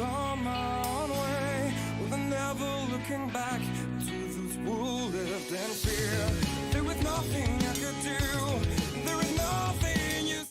on my own way, with never looking back to those who lived in fear. There was nothing I could do, there was nothing you.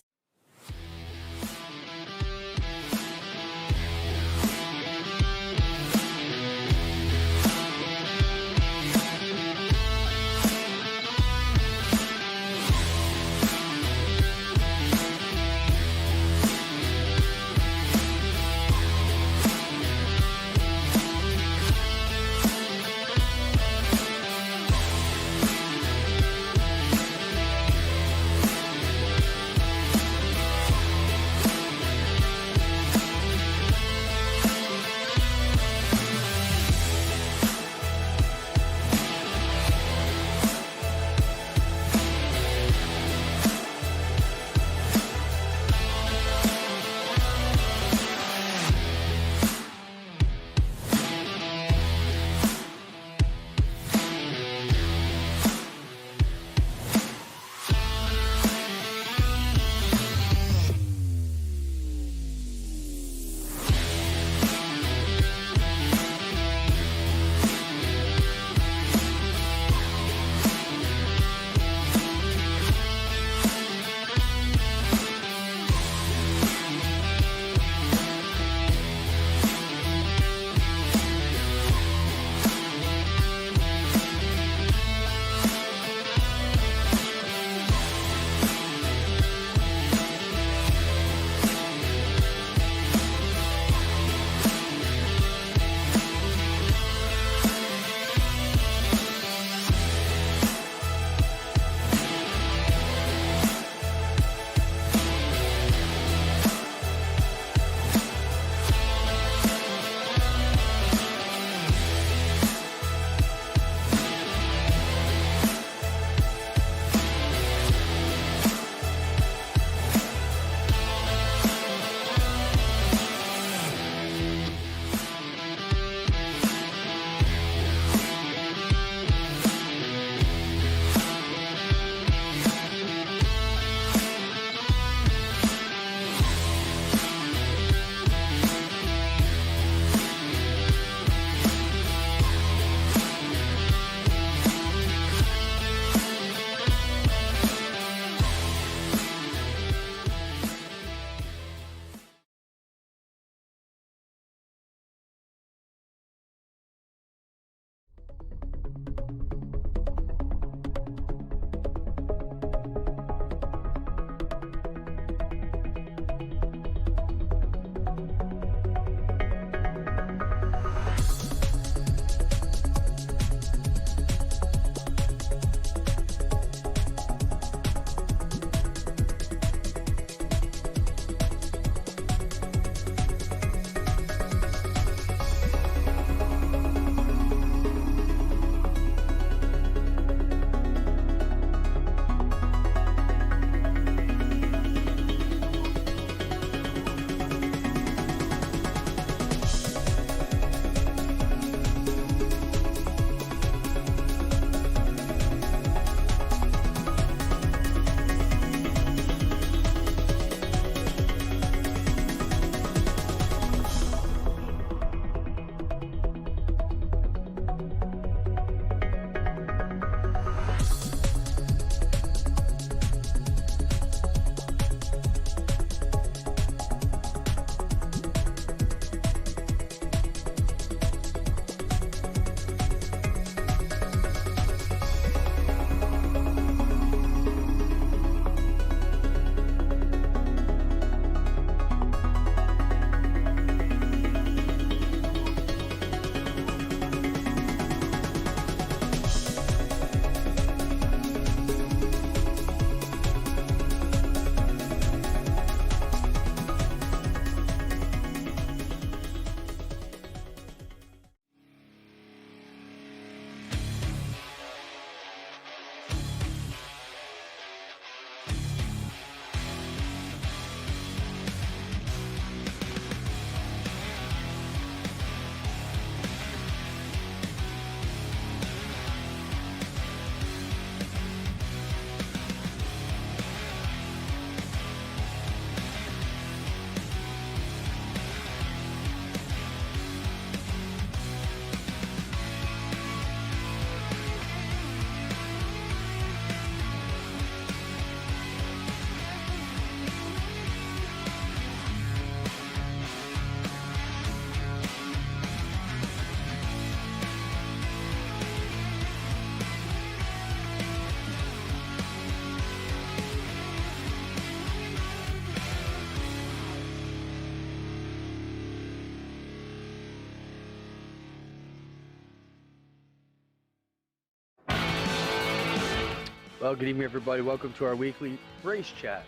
Well, good evening, everybody. Welcome to our weekly race chat.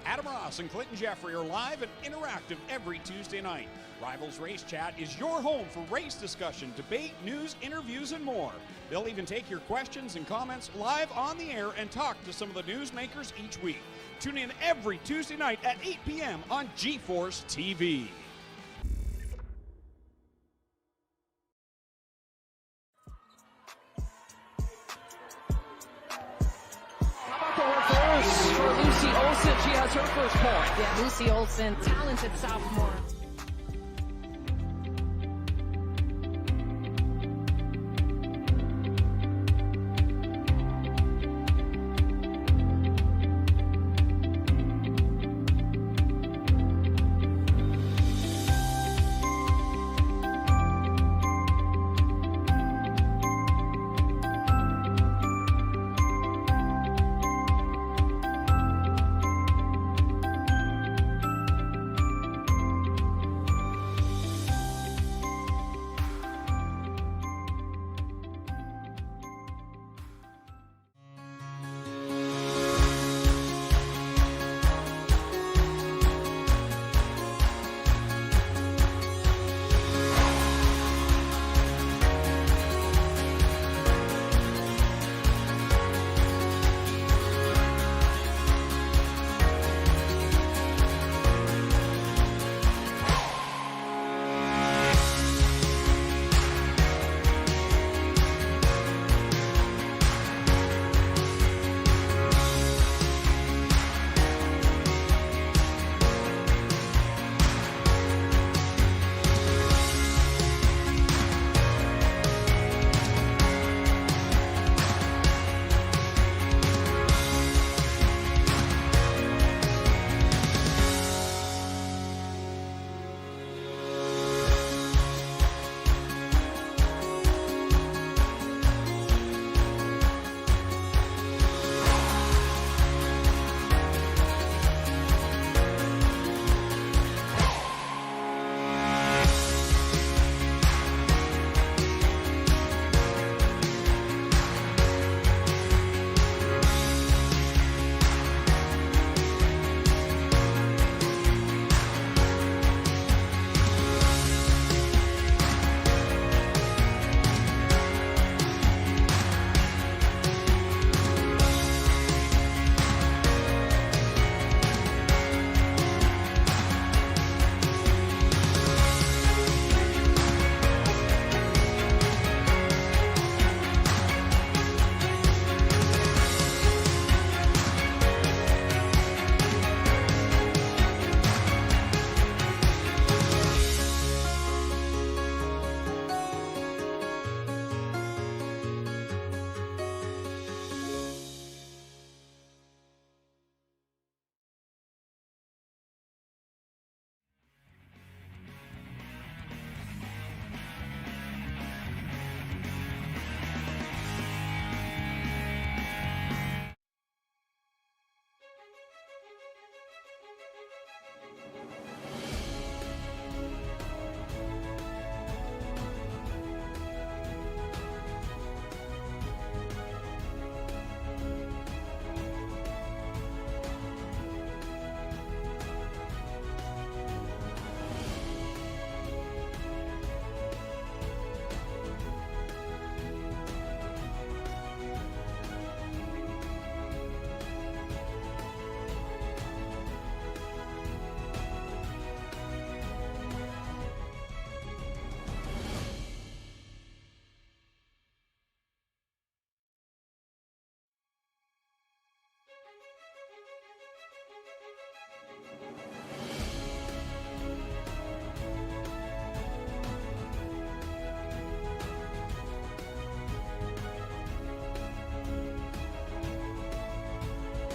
Adam Ross and Clinton Jeffrey are live and interactive every Tuesday night. Rivals Race Chat is your home for race discussion, debate, news, interviews, and more. They'll even take your questions and comments live on the air and talk to some of the newsmakers each week. Tune in every Tuesday night at 8 p.m. on GeForce TV. For Lucy Olson, she has her first point. Yeah, Lucy Olson, talented sophomore.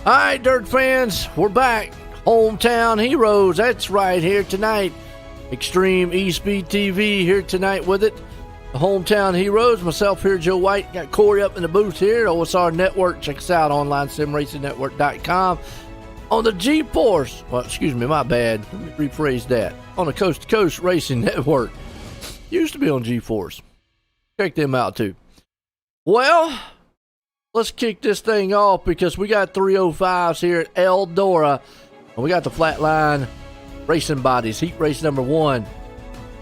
All right, Dirt fans, we're back. Hometown Heroes, that's right, here tonight. Extreme eSpeed TV here tonight with it. The Hometown Heroes, myself here, Joe White. Got Corey up in the booth here. OSR Network. Check us out online, simracingnetwork.com. On the GeForce, well, excuse me, my bad. Let me rephrase that. On the Coast2Coast Racing Network. Used to be on GeForce. Check them out too. Well, let's kick this thing off because we got 305s here at Eldora. And we got the Flatline Racing Bodies, heat race number 1.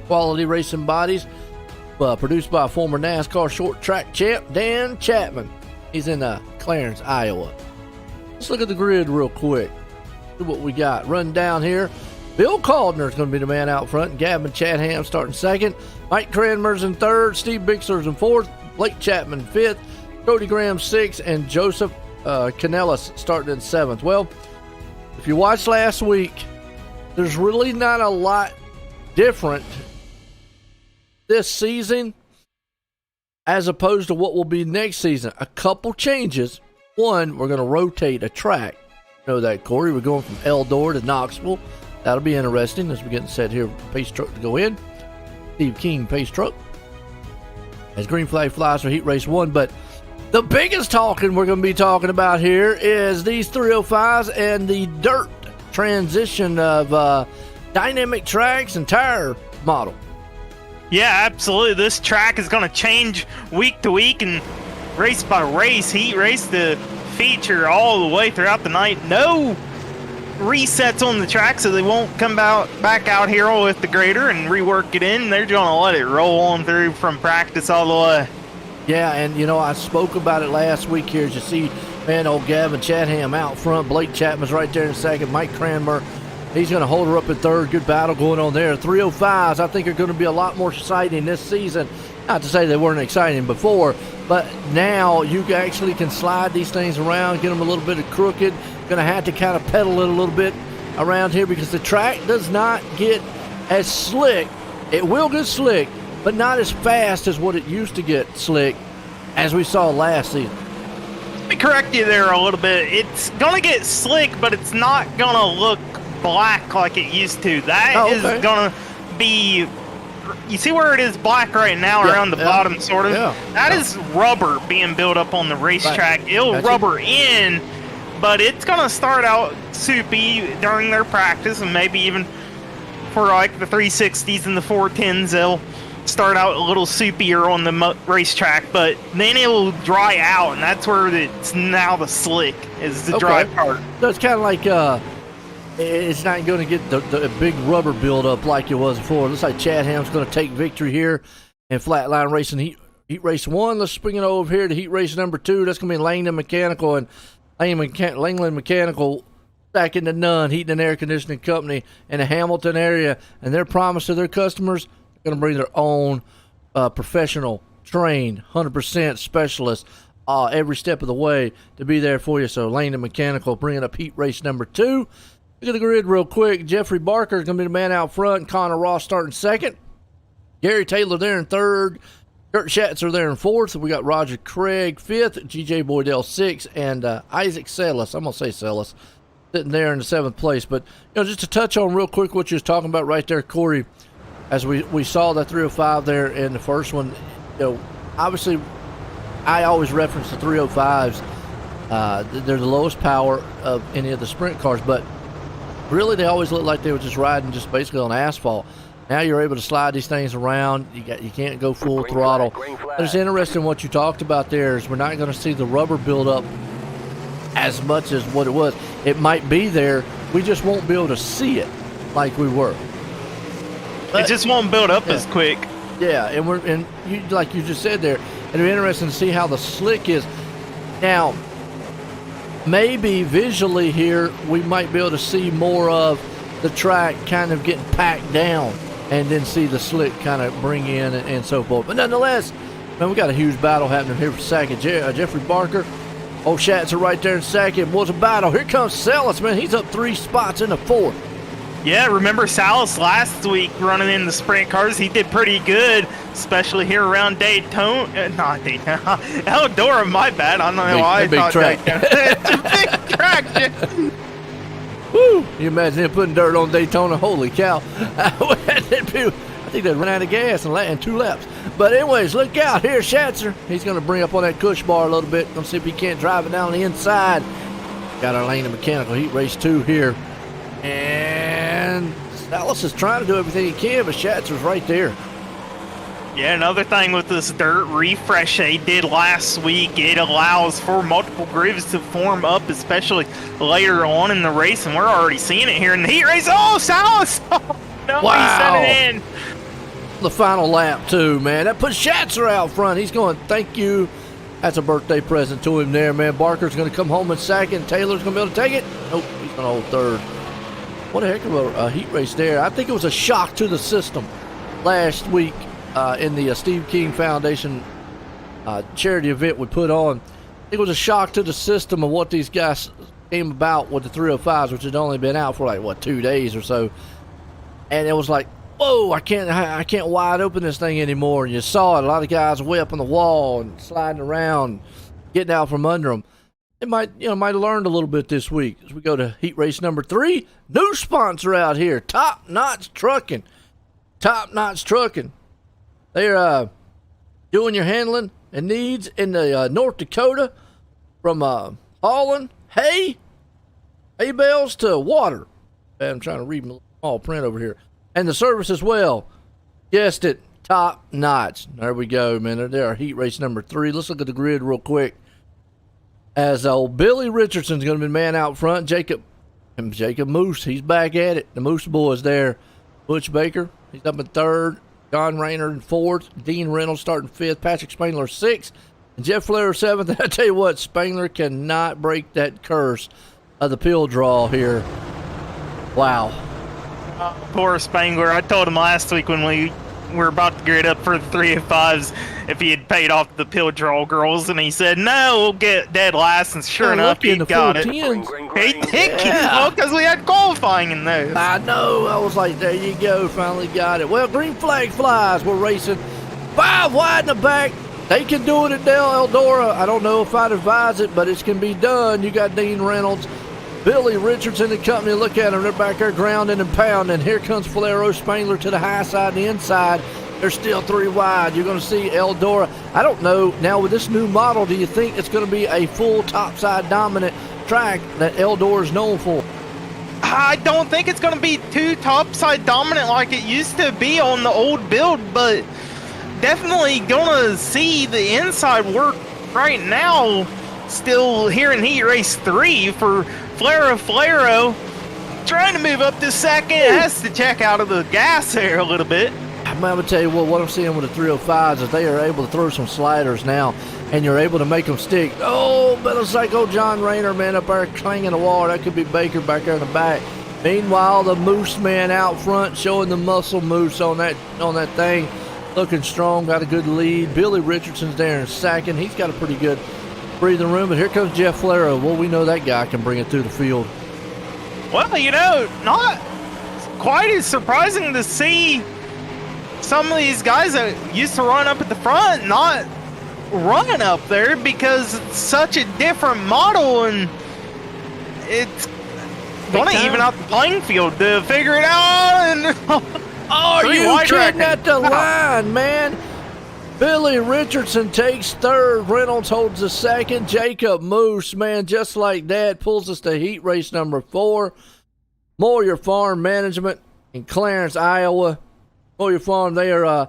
Quality racing bodies, produced by former NASCAR short track champ Dan Chapman. He's in Clarence, Iowa. Let's look at the grid real quick. See what we got. Run down here. Bill Caldner is going to be the man out front. Gavin Chatham starting second. Mike Cranmer's in third. Steve Bixler's in fourth. Blake Chapman fifth. Cody Graham sixth. And Joseph Canellis starting in seventh. Well, if you watched last week, there's really not a lot different this season as opposed to what will be next season. A couple changes. One, we're going to rotate a track. You know that, Corey. We're going from Eldora to Knoxville. That'll be interesting as we're getting set here. Pace truck to go in. Steve King, pace truck. As green flag flies for heat race 1. But the biggest talking we're going to be talking about here is these 305s and the dirt transition of dynamic tracks and tire model. Yeah, absolutely. This track is going to change week to week and race by race, heat race to feature all the way throughout the night. No resets on the track, so they won't come back out here with the grader and rework it in. They're going to let it roll on through from practice all the way. Yeah, and I spoke about it last week here. As you see, man, old Gavin Chatham out front. Blake Chapman's right there in second. Mike Cranmer, he's going to hold her up in third. Good battle going on there. 305s, I think, are going to be a lot more exciting this season. Not to say they weren't exciting before, but now you actually can slide these things around, get them a little bit crooked. Going to have to kind of pedal it a little bit around here because the track does not get as slick. It will get slick, but not as fast as what it used to get slick as we saw last season. Let me correct you there a little bit. It's going to get slick, but it's not going to look black like it used to. That is going to be... You see where it is black right now around the bottom, sort of? Yeah. That is rubber being built up on the racetrack. Right. It'll rubber in, but it's going to start out soupy during their practice, and maybe even for like the 360s and the 410s, they'll start out a little soupier on the racetrack, but then it will dry out, and that's where it's now the slick is the dry part. So it's kind of like... it's not going to get the big rubber buildup like it was before. It looks like Chatham's going to take victory here in Flatline Racing heat race 1. Let's bring it over here to heat race number 2. That's going to be Langland Mechanical, and Langland Mechanical back into none, heating and air conditioning company in the Hamilton area, and their promise to their customers, they're going to bring their own professional, trained, 100% specialist every step of the way to be there for you. So Langland Mechanical bringing up heat race number 2. Look at the grid real quick. Jeffrey Barker is going to be the man out front. Connor Ross starting second. Gary Taylor there in third. Kurt Schatzer there in fourth. We got Roger Craig fifth. G.J. Boydell sixth. And Isaac Sellis, I'm going to say Sellis, sitting there in the seventh place. But just to touch on real quick what you was talking about right there, Corey, as we saw that 305 there in the first one, obviously I always reference the 305s. They're the lowest power of any of the sprint cars, but really, they always look like they were just riding just basically on asphalt. Now you're able to slide these things around. You can't go full throttle. It's interesting what you talked about there is we're not going to see the rubber build up as much as what it was. It might be there. We just won't be able to see it like we were. But, it just won't build up as quick. Yeah, and you, like you just said there, it'll be interesting to see how the slick is. Now, maybe visually here, we might be able to see more of the track kind of getting packed down and then see the slick kind of bring in and so forth. But nonetheless, man, we got a huge battle happening here for second. Jeffrey Barker, old Schatzer right there in second. What's a battle? Here comes Sellis, man. He's up 3 spots in the fourth. Yeah, remember Salas last week running in the sprint cars? He did pretty good, especially here around Daytona. Not Daytona. Eldora, my bad. I don't know why I thought track. Daytona. It's a big track. Woo! You imagine him putting dirt on Daytona? Holy cow. I think they'd run out of gas in 2 laps. But anyways, look out. Here's Schatzer. He's going to bring up on that cush bar a little bit. Going to see if he can't drive it down the inside. Got our Langland Mechanical heat race 2 here. And Dallas is trying to do everything he can, but Schatzer's right there. Yeah, another thing with this dirt refresh they did last week, it allows for multiple grooves to form up, especially later on in the race, and we're already seeing it here in the heat race. Oh, Salas! Oh, no, Wow. He sent it in. The final lap, too, man. That puts Schatzer out front. He's going, thank you. That's a birthday present to him there, man. Barker's going to come home in second. Taylor's going to be able to take it. Nope, he's going to hold third. What a heck of a heat race there. I think it was a shock to the system last week. In the Steve King Foundation charity event we put on. It was a shock to the system of what these guys came about with the 305s, which had only been out for like, what, 2 days or so. And it was like, whoa, I can't wide open this thing anymore. And you saw it, a lot of guys way up on the wall and sliding around, getting out from under them. It might have learned a little bit this week as we go to heat race number 3. New sponsor out here, Top Notch Trucking. Top Notch Trucking. They're doing your handling and needs in the North Dakota from hauling hay bales to water. I'm trying to read my small print over here. And the service as well. Guessed it, top notch. There we go, man. There are heat race number 3. Let's look at the grid real quick. As old Billy Richardson's going to be man out front. Jacob Moose, he's back at it. The Moose boys there. Butch Baker, he's up in third. John Rayner in fourth, Dean Reynolds starting fifth, Patrick Spangler sixth, and Jeff Flair seventh. And I tell you what, Spangler cannot break that curse of the pill draw here. Wow. Poor Spangler. I told him last week when we were about to grid up for the 305s if he had paid off the pill draw girls, and he said, no, we'll get dead last, and sure enough, he got it. He did, because we had qualifying in those. I know. I was like, there you go, finally got it. Well, green flag flies. We're racing 5 wide in the back. They can do it at Del Eldora. I don't know if I'd advise it, but it can be done. You got Dean Reynolds, Billy Richardson and company. Look at them. They're back there grounding and pounding. Here comes Falero Spangler to the high side and the inside. They're still 3 wide. You're going to see Eldora. I don't know. Now, with this new model, do you think it's going to be a full topside dominant track that Eldora is known for? I don't think it's going to be too topside dominant like it used to be on the old build, but definitely going to see the inside work right now still here in Heat Race 3 for Falero. Trying to move up to second. Has to check out of the gas there a little bit. I'm going to tell you what I'm seeing with the 305s is they are able to throw some sliders now, and you're able to make them stick. Oh, but it's like John Rayner, man, up there clanging the wall. That could be Baker back there in the back. Meanwhile, the Moose man out front showing the muscle Moose on that thing. Looking strong, got a good lead. Billy Richardson's there in second. He's got a pretty good breathing room. But here comes Jeff Falero. Well, we know that guy can bring it through the field. Well, not quite as surprising to see some of these guys that used to run up at the front not running up there because it's such a different model and it's going to even out the playing field to figure it out. And are you kidding at the line, man? Billy Richardson takes third. Reynolds holds the second. Jacob Moose, man, just like that, pulls us to heat race number 4. Moyer Farm Management in Clarence, Iowa. Moyer Farm there,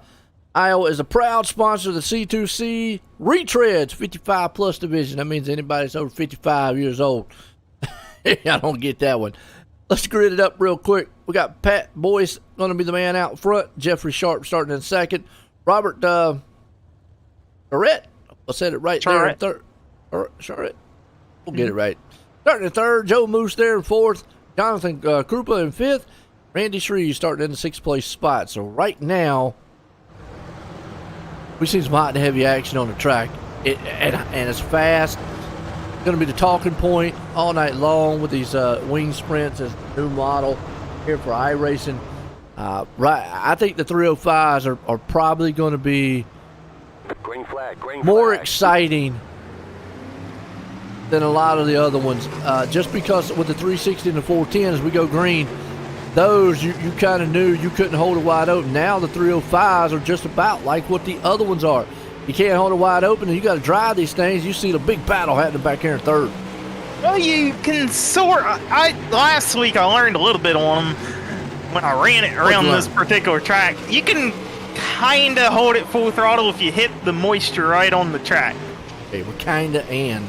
Iowa is a proud sponsor of the C2C Retreads 55 plus division. That means anybody that's over 55 years old. I don't get that one. Let's grid it up real quick. We got Pat Boyce going to be the man out front. Jeffrey Sharp starting in second. Robert Charette. I said it right there in third. Charette. We'll get it right. Starting in third. Joe Moose there in fourth. Jonathan Krupa in fifth. Randy Shreve starting in the 6th place spot. So right now, we see some hot and heavy action on the track. And it's fast. It's going to be the talking point all night long with these wing sprints as new model here for iRacing. I think the 305s are probably going to be more exciting than a lot of the other ones. Just because with the 360 and the 410 as we go green, those you kind of knew you couldn't hold it wide open. Now the 305s are just about like what the other ones are. You can't hold it wide open and you got to drive these things. You see the big battle happening back here in third. Well, you can sort. Last week I learned a little bit on them when I ran it around this particular track. You can kind of hold it full throttle if you hit the moisture right on the track. Okay, we're kind of and.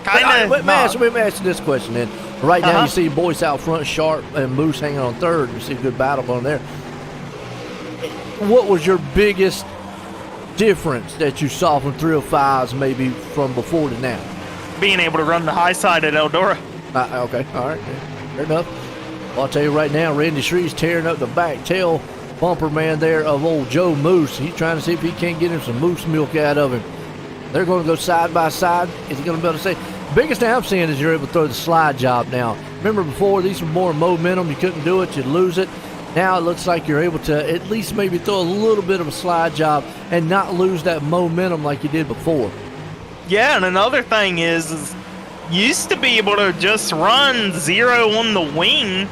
Kind of. Let me ask you this question then. Right now, you see Boyce out front, Sharp and Moose hanging on third. You see a good battle going there. What was your biggest difference that you saw from 305s maybe from before to now? Being able to run the high side at Eldora. Okay, all right, yeah, fair enough. Well, I'll tell you right now, Randy Shree's tearing up the back tail bumper, man, there of old Joe Moose. He's trying to see if he can't get him some moose milk out of him. They're going to go side by side. Is he going to be able to say? Biggest thing I'm seeing is you're able to throw the slide job now. Remember before, these were more momentum. You couldn't do it, you'd lose it. Now it looks like you're able to at least maybe throw a little bit of a slide job and not lose that momentum like you did before. Yeah, and another thing is used to be able to just run 0 on the wing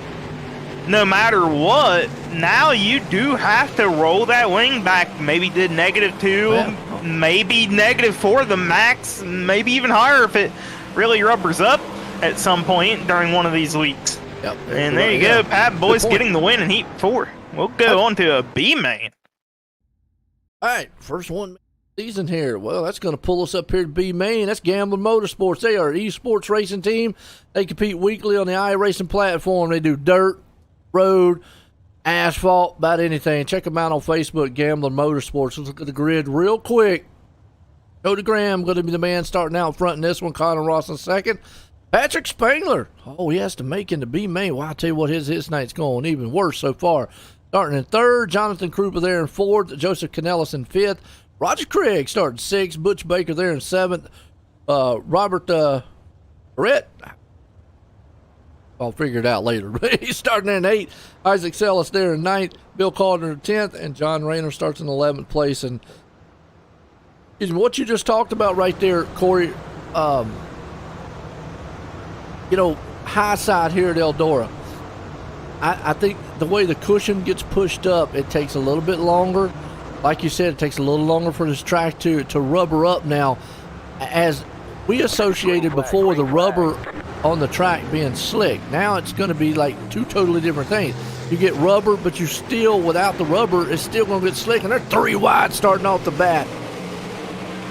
no matter what. Now you do have to roll that wing back. Maybe did -2, maybe -4 the max, maybe even higher if it really rubbers up at some point during one of these weeks. Yep, and there you go, Pat Boyce getting the win in Heat 4. We'll go on to a B main. All right, first one season here. Well, that's going to pull us up here to B main. That's Gambler Motorsports. They are an esports racing team. They compete weekly on the iRacing platform. They do dirt, road, asphalt, about anything. Check them out on Facebook, Gambler Motorsports. Let's look at the grid real quick. Cody Graham going to be the man starting out front in this one. Connor Ross in second. Patrick Spangler. Oh, he has to make into B main. Well, I tell you what, his night's going even worse so far. Starting in third, Jonathan Krupa there in fourth, Joseph Canellis in fifth, Roger Craig starting sixth, Butch Baker there in seventh, Robert Barrett. I'll figure it out later. He's starting in eighth, Isaac Sellis there in ninth, Bill Calder in 10th, and John Rayner starts in 11th place. And what you just talked about right there, Corey, high side here at Eldora. I think the way the cushion gets pushed up, it takes a little bit longer. Like you said, it takes a little longer for this track to rubber up now. As we associated before the rubber on the track being slick, now it's going to be like two totally different things. You get rubber, but you still, without the rubber, it's still going to get slick. And they're 3 wide starting off the bat.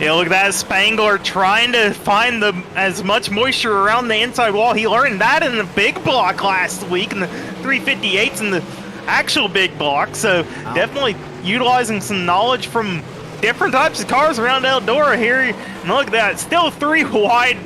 Yeah, look at that Spangler trying to find as much moisture around the inside wall. He learned that in the big block last week, in the 358s in the actual big block. So definitely utilizing some knowledge from different types of cars around Eldora here. And look at that, still 3 wide.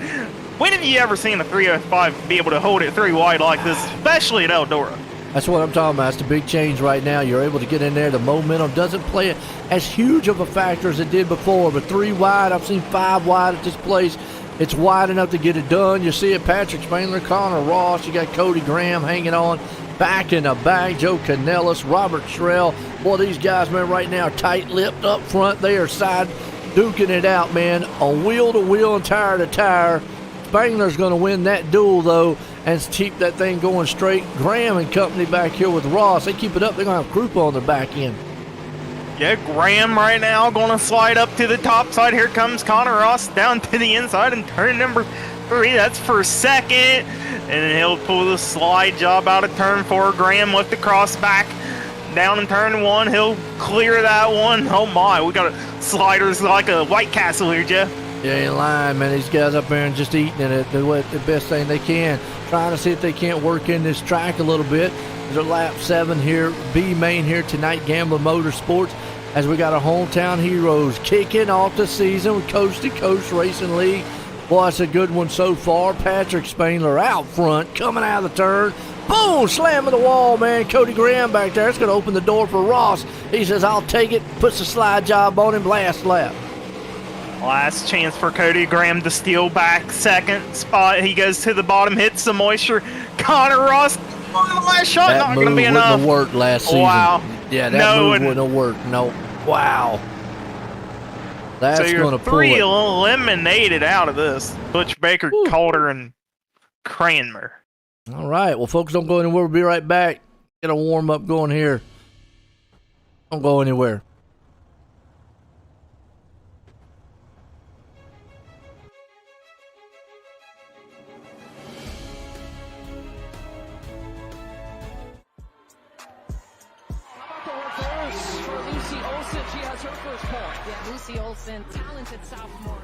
When have you ever seen a 305 be able to hold it 3 wide like this, especially at Eldora? That's what I'm talking about. It's the big change right now. You're able to get in there. The momentum doesn't play it as huge of a factor as it did before, but 3 wide, I've seen 5 wide at this place. It's wide enough to get it done. You see it, Patrick Spangler, Connor Ross. You got Cody Graham hanging on back in the back. Joe Canellis, Robert Shrell. Boy, these guys, man, right now tight-lipped up front. They are side duking it out, man, on wheel to wheel and tire to tire. Spangler's going to win that duel, though, and keep that thing going straight. Graham and company back here with Ross. They keep it up, they're going to have Krupa on their back end. Yeah, Graham right now going to slide up to the top side. Here comes Connor Ross down to the inside and turn number 3. That's for second. And then he'll pull the slide job out of turn 4. Graham with the cross back down in turn 1. He'll clear that one. Oh my, we got sliders like a White Castle here, Jeff. Yeah, in line, man. These guys up there and just eating it. They're the best thing they can. Trying to see if they can't work in this track a little bit. There's a lap 7 here, B main here tonight, Gambler Motorsports, as we got our hometown heroes kicking off the season with Coast2Coast Racing League. Boy, it's a good one so far. Patrick Spangler out front, coming out of the turn. Boom, slamming the wall, man. Cody Graham back there. It's going to open the door for Ross. He says, I'll take it. Puts a slide job on him, last lap. Last chance for Cody Graham to steal back second spot. He goes to the bottom, hits some moisture. Connor Ross, last shot, that not going to be enough. That move wouldn't have worked last season. Wow. Yeah, that move wouldn't have worked. No. Wow. That's so going to pull it. 3 eliminated out of this. Butch Baker, Calder, and Cranmer. All right. Well, folks, don't go anywhere. We'll be right back. Get a warm-up going here. Don't go anywhere. Lucy Olsen, she has her first point. Yeah, Lucy Olsen, talented sophomore.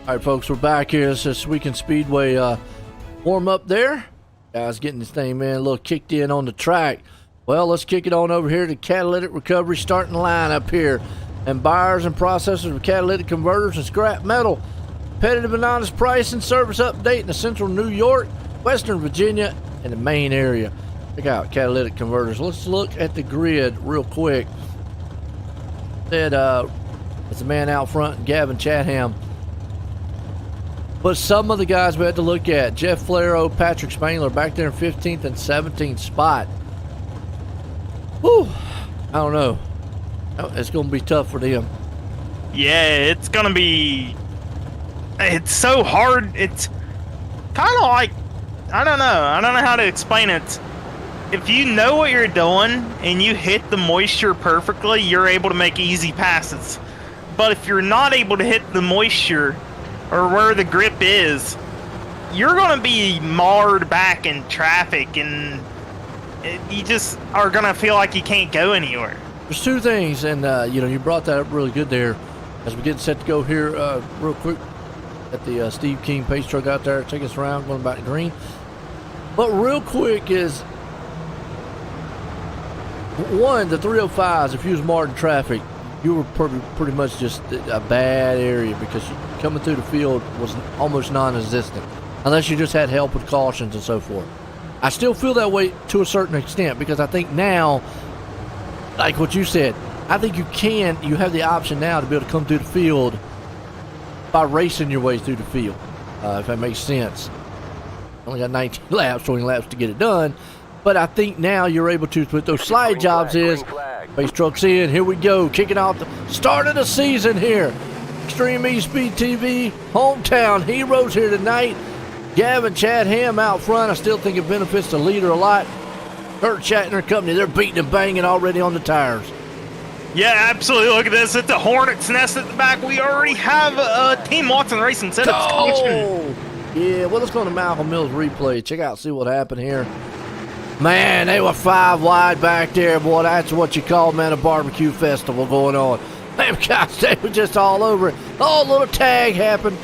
All right, folks, we're back here. This is Weekend Speedway warm up there. Guys getting this thing, man, a little kicked in on the track. Well, let's kick it on over here to Catalytic Recovery starting line up here. And buyers and processors of catalytic converters and scrap metal. Competitive and honest price and service update in the central New York, Western Virginia, and the Maine area. Check out catalytic converters. Let's look at the grid real quick. Said it's the man out front, Gavin Chatham. But some of the guys we had to look at, Jeff Flaro, Patrick Spangler, back there in 15th and 17th spot. Whew, I don't know. It's going to be tough for them. Yeah, it's going to be... It's so hard. It's kind of like... I don't know how to explain it. If you know what you're doing and you hit the moisture perfectly, you're able to make easy passes. But if you're not able to hit the moisture or where the grip is, you're going to be marred back in traffic, and you just are going to feel like you can't go anywhere. There's two things, and you brought that up really good there. As we get set to go here real quick at the Steve King pace truck out there, take us around, going back to green. But real quick is, one, the 305s, if you was marred in traffic, you were pretty much just a bad area because coming through the field was almost non-existent unless you just had help with cautions and so forth. I still feel that way to a certain extent because I think now, like what you said, I think you have the option now to be able to come through the field by racing your way through the field, if that makes sense. Only got 19 laps, 20 laps to get it done, but I think now you're able to put those slide jobs in. Pace trucks in, here we go, kicking off the start of the season here. Extreme E-Speed TV, hometown heroes here tonight. Gavin Chad Ham out front. I still think it benefits the leader a lot. Kurt Shatner Company, they're beating and banging already on the tires. Yeah, absolutely. Look at this. It's a hornet's nest at the back. We already have Team Watson Racing set up. Oh! Yeah, well, let's go to Malcolm Mills replay. Check out, see what happened here. Man, they were 5 wide back there, boy. That's what you call, man, a barbecue festival going on. Man, gosh, they were just all over it. Oh, a little tag happened.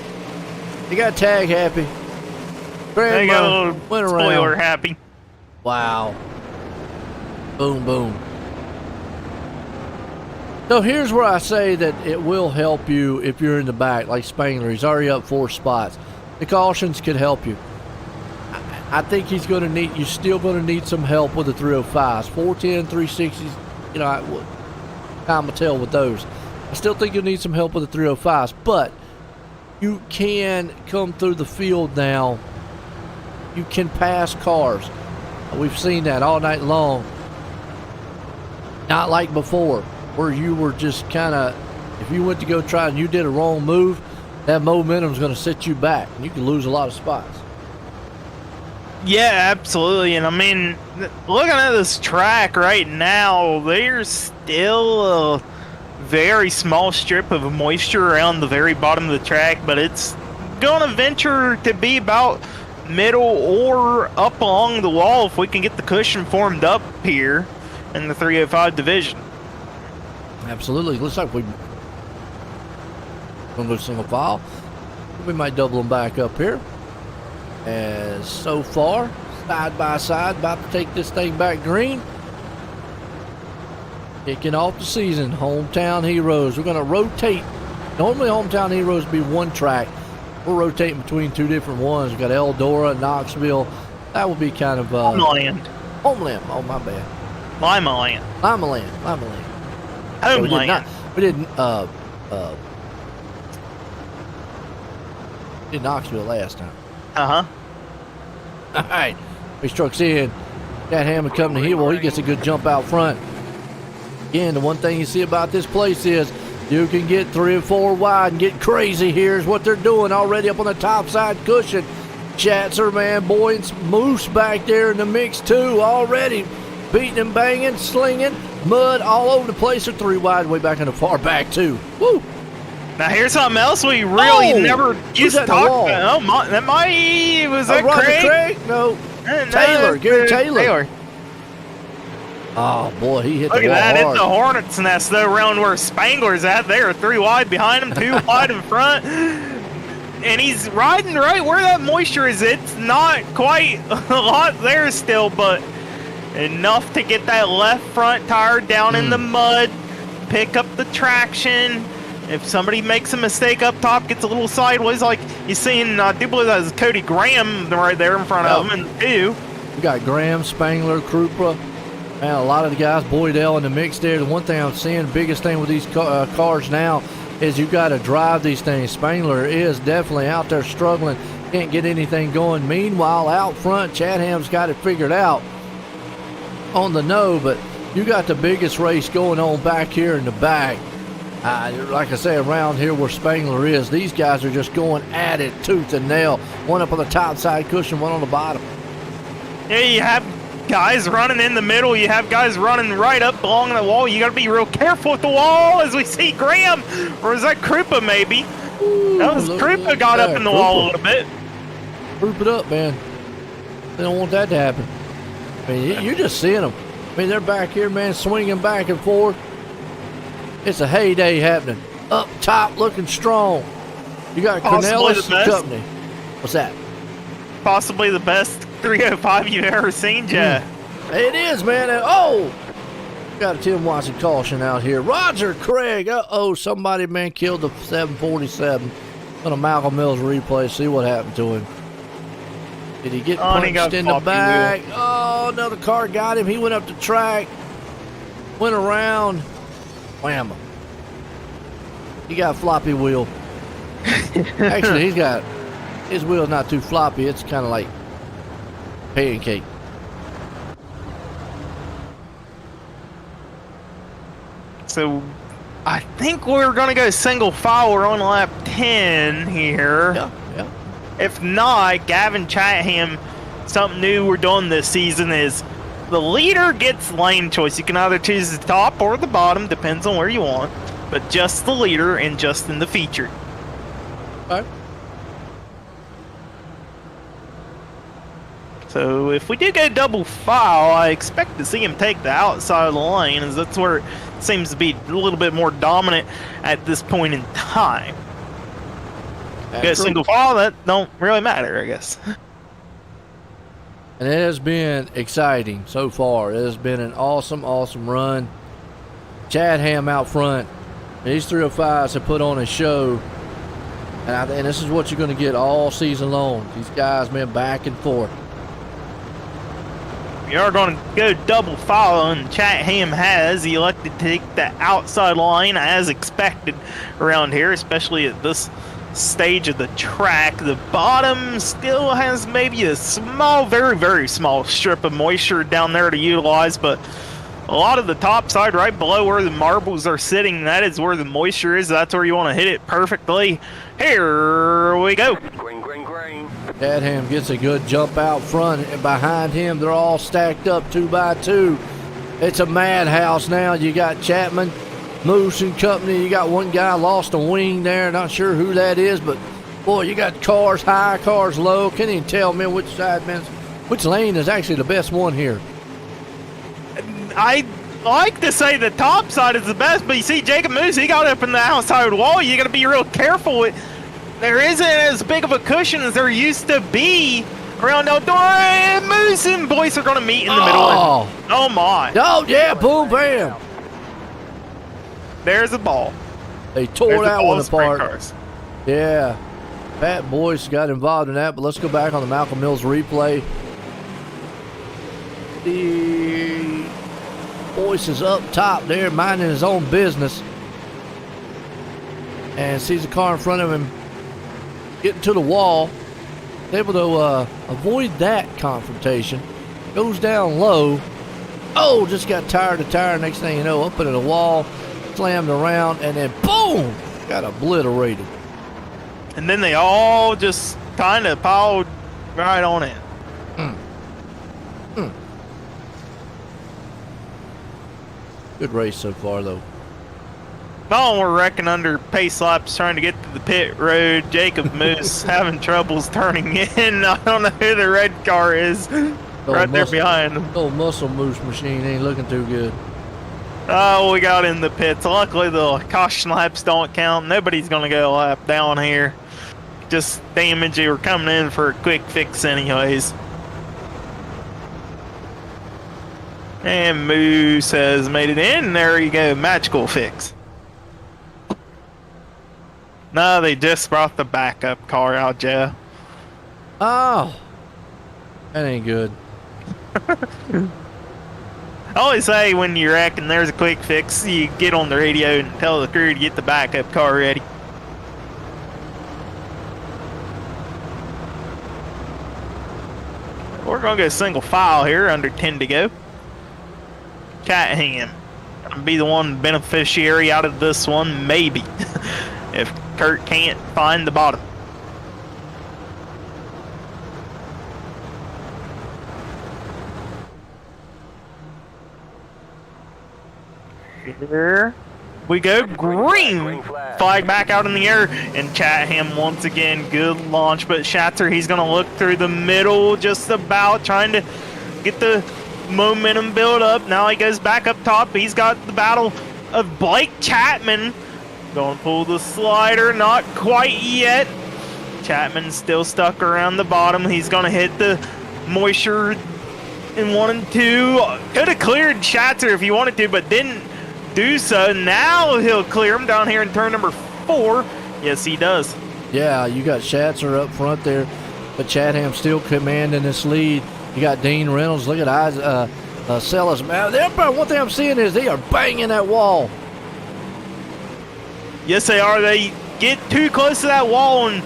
They got tag happy. They got a Grandma little went spoiler around. happy. Wow. Boom, boom. So here's where I say that it will help you if you're in the back, like Spangler. He's already up 4 spots. The cautions could help you. I think he's going to need, you're still going to need some help with the 305s. 410, 360s, you know, time will tell with those. I still think you'll need some help with the 305s, but you can come through the field now. You can pass cars. We've seen that all night long. Not like before, where you were just kind of, if you went to go try and you did a wrong move, that momentum's going to set you back, and you can lose a lot of spots. Yeah, absolutely. And I mean, looking at this track right now, there's still a very small strip of moisture around the very bottom of the track, but it's going to venture to be about middle or up along the wall if we can get the cushion formed up here in the 305 division. Absolutely. Looks like we're going to go single file. We might double them back up here. As so far, side by side, about to take this thing back green. Kicking off the season, Hometown Heroes. We're going to rotate. Normally, Hometown Heroes would be one track. We're rotating between 2 different ones. We've got Eldora, Knoxville. That would be kind of... Homeland. Homeland. Oh, my bad. Limaland. Limaland. Homeland. We did Knoxville last time. Uh-huh. All right. He trucks in. That Hammond Company here. Well, he gets a good jump out front. Again, the one thing you see about this place is you can get 3 or 4 wide and get crazy. Here's what they're doing already up on the top side cushion. Chatzer, man, boy, and Moose back there in the mix too already. Beating and banging, slinging, mud all over the place. They're 3 wide way back in the far back too. Woo! Now here's something else we really never used to talk about. Oh, that might... Was that Craig? No. No, Taylor. Gary Taylor. Oh, boy, he hit the wall Look at that. hard. It's the Hornet's Nest, though, around where Spangler's at. They are 3 wide behind him, 2 wide in front. And he's riding right where that moisture is. It's not quite a lot there still, but enough to get that left front tire down in the mud, pick up the traction. If somebody makes a mistake up top, gets a little sideways, like you seen, I do believe that was Cody Graham right there in front of him, and 2. We got Graham, Spangler, Krupa. Man, a lot of the guys, Boydell in the mix there. The one thing I'm seeing, the biggest thing with these cars now is you got to drive these things. Spangler is definitely out there struggling, can't get anything going. Meanwhile, out front, Chadham's got it figured out on the no, but you got the biggest race going on back here in the back. Like I say, around here where Spangler is, these guys are just going at it tooth and nail. One up on the top side cushion, one on the bottom. Yeah, you have guys running in the middle. You have guys running right up along the wall. You got to be real careful with the wall as we see Graham. Or is that Krupa maybe? Ooh, that was Krupa got up in the wall a little bit. Krupa it up, man. They don't want that to happen. I mean, you're just seeing them. I mean, they're back here, man, swinging back and forth. It's a heyday happening. Up top, looking strong. You got Cornelis and Company. What's that? Possibly the best 305 you've ever seen, Jeff. It is, man. Oh! Got a Tim Watson caution out here. Roger Craig. Uh-oh, somebody, man, killed the 747. On a Malcolm Mills replay, see what happened to him. Did he get punched in the back? Oh, another car got him. He went up the track. Went around. Wham. He got a floppy wheel. Actually, he's got... His wheel's not too floppy. It's kind of like pancake. So, I think we're going to go single file. We're on lap 10 here. Yeah. If not, Gavin Chatham, something new we're doing this season is the leader gets lane choice. You can either choose the top or the bottom, depends on where you want, but just the leader and just in the feature. All right. So if we do go double file, I expect to see him take the outside of the lane, as that's where it seems to be a little bit more dominant at this point in time. Go single file, that don't really matter, I guess. And it has been exciting so far. It has been an awesome, awesome run. Chatham out front. These 305s have put on a show. And this is what you're going to get all season long. These guys been back and forth. We are going to go double file, and Chatham has elected to take the outside line as expected around here, especially at this stage of the track. The bottom still has maybe a small, very, very small strip of moisture down there to utilize, but a lot of the top side right below where the marbles are sitting, that is where the moisture is. That's where you want to hit it perfectly. Here we go. Green, green, green. Chatham gets a good jump out front, and behind him they're all stacked up 2 by 2. It's a madhouse now. You got Chapman, Moose and company. You got one guy lost a wing there. Not sure who that is, but boy, you got cars high, cars low. Can't even tell, man, which lane is actually the best one here. I like to say the top side is the best, but you see Jacob Moose, he got up in the outside wall. You got to be real careful. There isn't as big of a cushion as there used to be around outdoor. And Moose and Boyce are going to meet in the middle. Oh my. Oh, yeah, boom, bam. There's the ball. They tore There's that the one sprint apart. cars. Yeah. Pat Boyce got involved in that, but let's go back on the Malcolm Mills replay. The Boyce is up top there, minding his own business, and sees a car in front of him getting to the wall. Able to avoid that confrontation. Goes down low. Oh, just got tire to tire. Next thing you know, up into the wall, slammed around, and then boom, got obliterated. And then they all just kind of piled right on it. Good race so far, though. No, we're wrecking under pace laps trying to get to the pit road. Jacob Moose having troubles turning in. I don't know who the red car is. Right there behind him. Old muscle moose machine ain't looking too good. Oh, we got in the pits. Luckily, the caution laps don't count. Nobody's going to go a lap down here. Just damage. You were coming in for a quick fix anyways. And Moose has made it in. There you go. Magical fix. No, they just brought the backup car out, Joe. Oh, that ain't good. I always say when you're wrecking, there's a quick fix. You get on the radio and tell the crew to get the backup car ready. We're going to go single file here, under 10 to go. Chatham going to be the one beneficiary out of this one, maybe, if Kurt can't find the bottom. Here we go. Green flag back out in the air, and Chatham once again, good launch, but Schatzer, he's going to look through the middle just about, trying to get the momentum build up. Now he goes back up top. He's got the battle of Blake Chapman. Going to pull the slider, not quite yet. Chapman's still stuck around the bottom. He's going to hit the moisture in 1 and 2. Could have cleared Schatzer if he wanted to, but didn't do so. Now he'll clear him down here in turn number 4. Yes, he does. Yeah, you got Schatzer up front there, but Chatham still commanding this lead. You got Dean Reynolds. Look at Sellis. One thing I'm seeing is they are banging that wall. Yes, they are. They get too close to that wall, and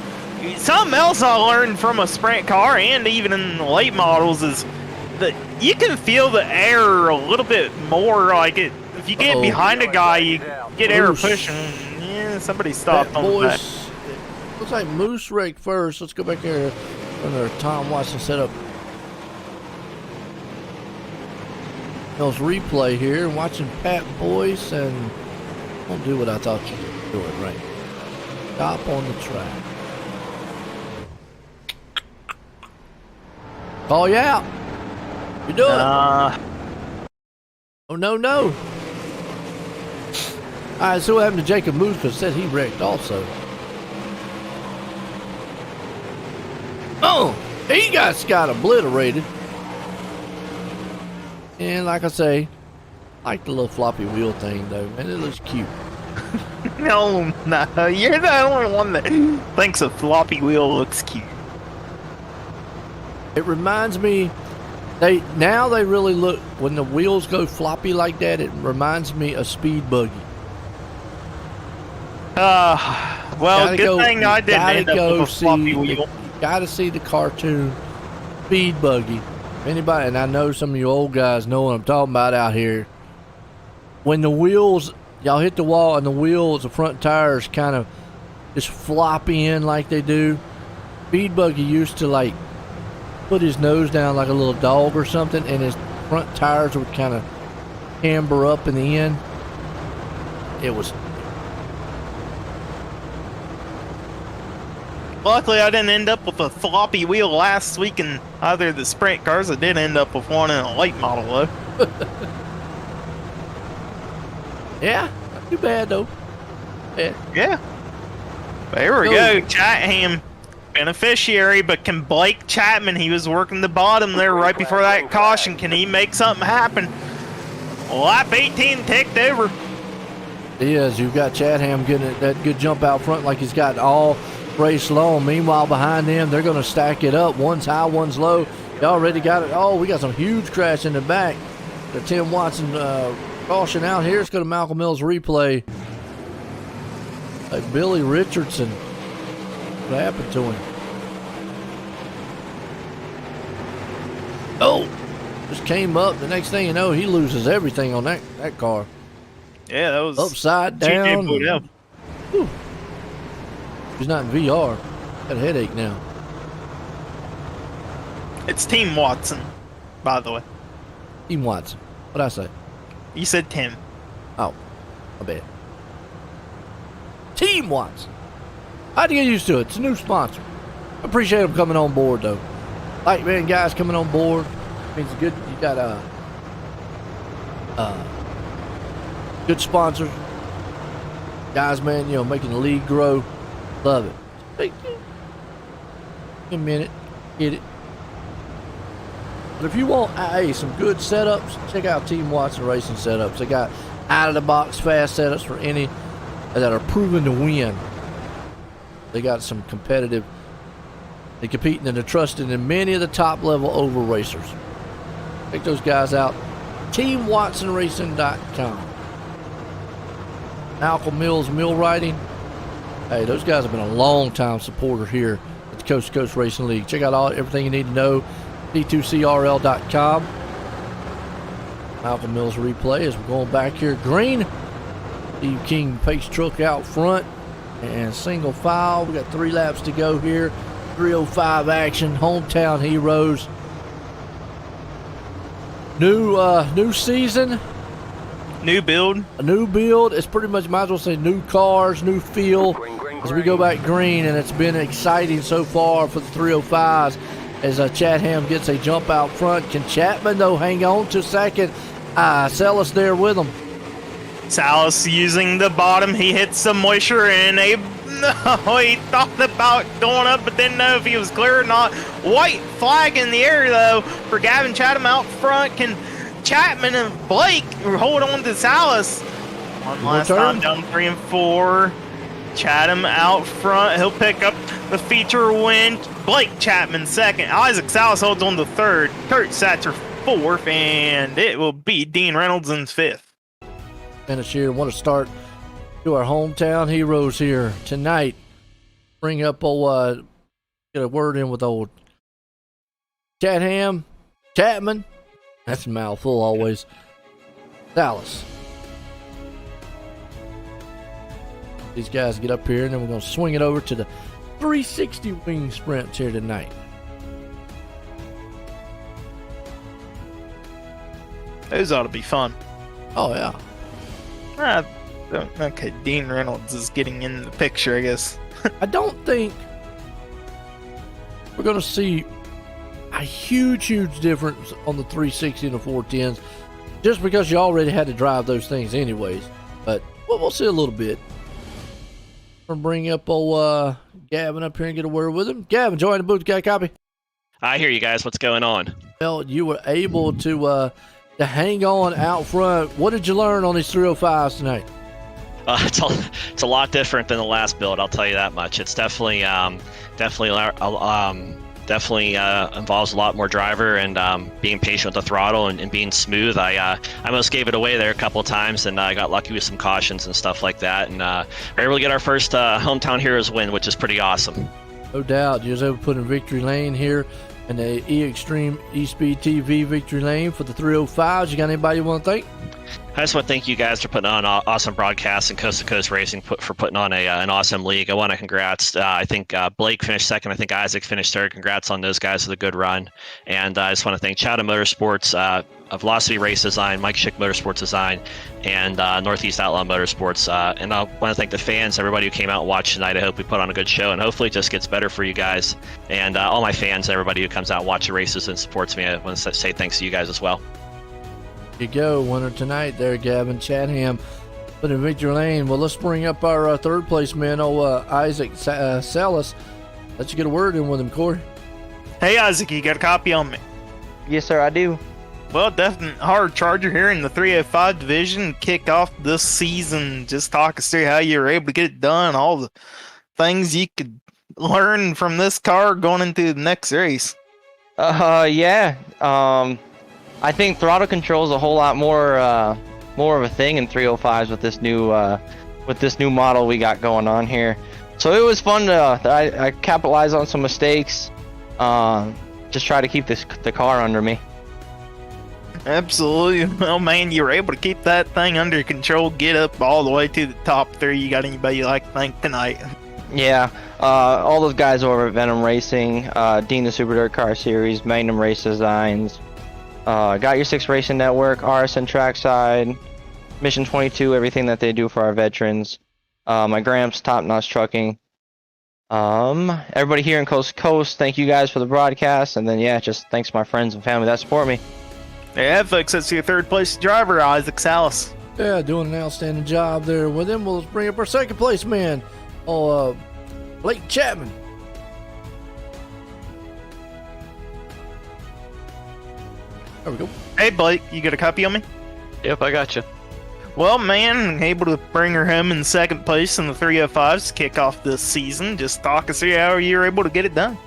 something else I learned from a sprint car and even in the late models is that you can feel the air a little bit more. Like it, if you get behind a guy, you get air pushing. Yeah, somebody stopped on the back. Looks like Moose wrecked first. Let's go back here under Tom Watson setup. Mills replay here. Watching Pat Boyce and don't do what I thought you were doing, right? Stop on the track. Call you out. You do it. Oh, no, no. All right, so what happened to Jacob Moose? Because said he wrecked also. Oh, he got obliterated. And like I say, I like the little floppy wheel thing, though, man. It looks cute. No, you're the only one that thinks a floppy wheel looks cute. It reminds me, they really look, when the wheels go floppy like that, it reminds me of Speed Buggy. Well, good thing I didn't end up with a floppy wheel. You gotta see the cartoon Speed Buggy. Anybody, and I know some of you old guys know what I'm talking about out here. When the wheels, y'all hit the wall and the wheels, the front tires kind of just flop in like they do. Speed Buggy used to like put his nose down like a little dog or something, and his front tires would kind of camber up in the end. It was. Luckily, I didn't end up with a floppy wheel last week in either of the sprint cars. I did end up with one in a late model, though. Yeah, not too bad, though. Yeah. There we go. Chatham, beneficiary, but can Blake Chapman, he was working the bottom there right before that caution. Can he make something happen? Lap 18 ticked over. He is. You've got Chatham getting that good jump out front like he's got all race long. Meanwhile, behind them, they're going to stack it up. One's high, one's low. They already got it. Oh, we got some huge crash in the back. The Tim Watson caution out here. It's going to Malcolm Mills replay. Like Billy Richardson. What happened to him? Oh, just came up. The next thing you know, he loses everything on that car. Yeah, that was upside down. Whew. He's not in VR. Got a headache now. It's Team Watson, by the way. Team Watson. What'd I say? You said Tim. Oh, my bad. Team Watson. I had to get used to it. It's a new sponsor. I appreciate them coming on board, though. Like, man, guys coming on board means good. You got good sponsors. Guys, man, you know, making the league grow. Love it. Thank you. A minute. Get it. But if you want, hey, some good setups, check out Team Watson Racing Setups. They got out-of-the-box fast setups for any that are proven to win. They got some competitive. They're competing and they're trusted in many of the top-level oval racers. Check those guys out. TeamWatsonRacing.com. Malcolm Mills Mill Riding. Hey, those guys have been a long-time supporter here at the Coast2Coast Racing League. Check out everything you need to know. D2CRL.com. Malcolm Mills replay as we're going back here. Green. Steve King pace truck out front. And single file. We got 3 laps to go here. 305 action. Hometown Heroes. New season. New build. A new build. It's pretty much, might as well say new cars, new feel as we go back green, and it's been exciting so far for the 305s as Chatham gets a jump out front. Can Chapman, though, hang on to second? Salas there with him. Salas using the bottom. He hits some moisture and he thought about going up, but didn't know if he was clear or not. White flag in the air, though, for Gavin Chatham out front. Can Chapman and Blake hold on to Salas? One last time down 3 and 4. Chatham out front. He'll pick up the feature win. Blake Chapman second. Isaac Salas holds on to third. Kurt Satcher fourth. And it will be Dean Reynolds in fifth. Finish here. Want to start to our hometown heroes here tonight. Bring up old, get a word in with old Chapman. That's a mouthful always. Dallas. These guys get up here, and then we're going to swing it over to the 360 wing sprints here tonight. Those ought to be fun. Oh, yeah. Okay, Dean Reynolds is getting in the picture, I guess. I don't think we're going to see a huge difference on the 360 and the 410s just because you already had to drive those things anyways. But we'll see a little bit. I'm going to bring up old Gavin up here and get a word with him. Gavin, join the booth. Got a copy? I hear you guys. What's going on? Well, you were able to hang on out front. What did you learn on these 305s tonight? It's a lot different than the last build. I'll tell you that much. It's definitely involves a lot more driver and being patient with the throttle and being smooth. I almost gave it away there a couple of times, and I got lucky with some cautions and stuff like that. And we're able to get our first Hometown Heroes win, which is pretty awesome. No doubt. You was able to put in victory lane here in the E-Extreme E-Speed TV victory lane for the 305s. You got anybody you want to thank? I just want to thank you guys for putting on awesome broadcasts and Coast2Coast Racing for putting on an awesome league. I want to congrats. I think Blake finished second. I think Isaac finished third. Congrats on those guys with a good run. And I just want to thank Chatham Motorsports, Velocity Race Design, Mike Schick Motorsports Design, and Northeast Outlaw Motorsports. And I want to thank the fans, everybody who came out and watched tonight. I hope we put on a good show, and hopefully it just gets better for you guys. And all my fans, everybody who comes out and watches the races and supports me, I want to say thanks to you guys as well. You go, winner tonight there, Gavin Chatham, put in victory lane. Well, let's bring up our third place man, Isaac Salas. Let's get a word in with him, Corey. Hey, Isaac, you got a copy on me? Yes, sir, I do. Well, definite hard charger here in the 305 division. Kick off this season. Just talk us through how you were able to get it done, all the things you could learn from this car going into the next race. Yeah. I think throttle control is a whole lot more of a thing in 305s with this new model we got going on here. So it was fun to I capitalized on some mistakes. Just try to keep the car under me. Absolutely. Well, man, you were able to keep that thing under control, get up all the way to the top three. You got anybody you like to thank tonight? Yeah, all those guys over at Venom Racing, Dean the Super Dirt Car Series, Magnum Race Designs, Got Your Six Racing Network, RSN Trackside, Mission 22, everything that they do for our veterans. My Gramps, Top Notch Trucking. Everybody here in Coast to Coast, thank you guys for the broadcast. And then, yeah, just thanks to my friends and family that support me. Yeah, folks, that's your third place driver, Isaac Salas. Yeah, doing an outstanding job there with him. We'll bring up our second place man, Blake Chapman. There we go. Hey, Blake, you got a copy on me? Yep, I got you. Well, man, able to bring her home in second place in the 305s to kick off this season. Just talk us through how you were able to get it done.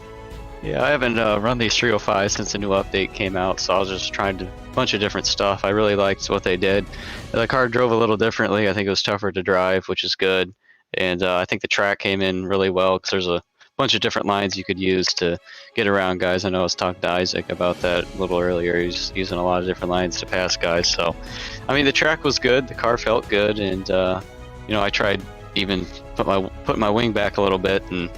Yeah, I haven't run these 305s since the new update came out, so I was just trying a bunch of different stuff. I really liked what they did. The car drove a little differently. I think it was tougher to drive, which is good. And I think the track came in really well because there's a bunch of different lines you could use to get around guys. I know I was talking to Isaac about that a little earlier. He's using a lot of different lines to pass guys. So, I mean, the track was good. The car felt good. And, I tried even put my wing back a little bit, and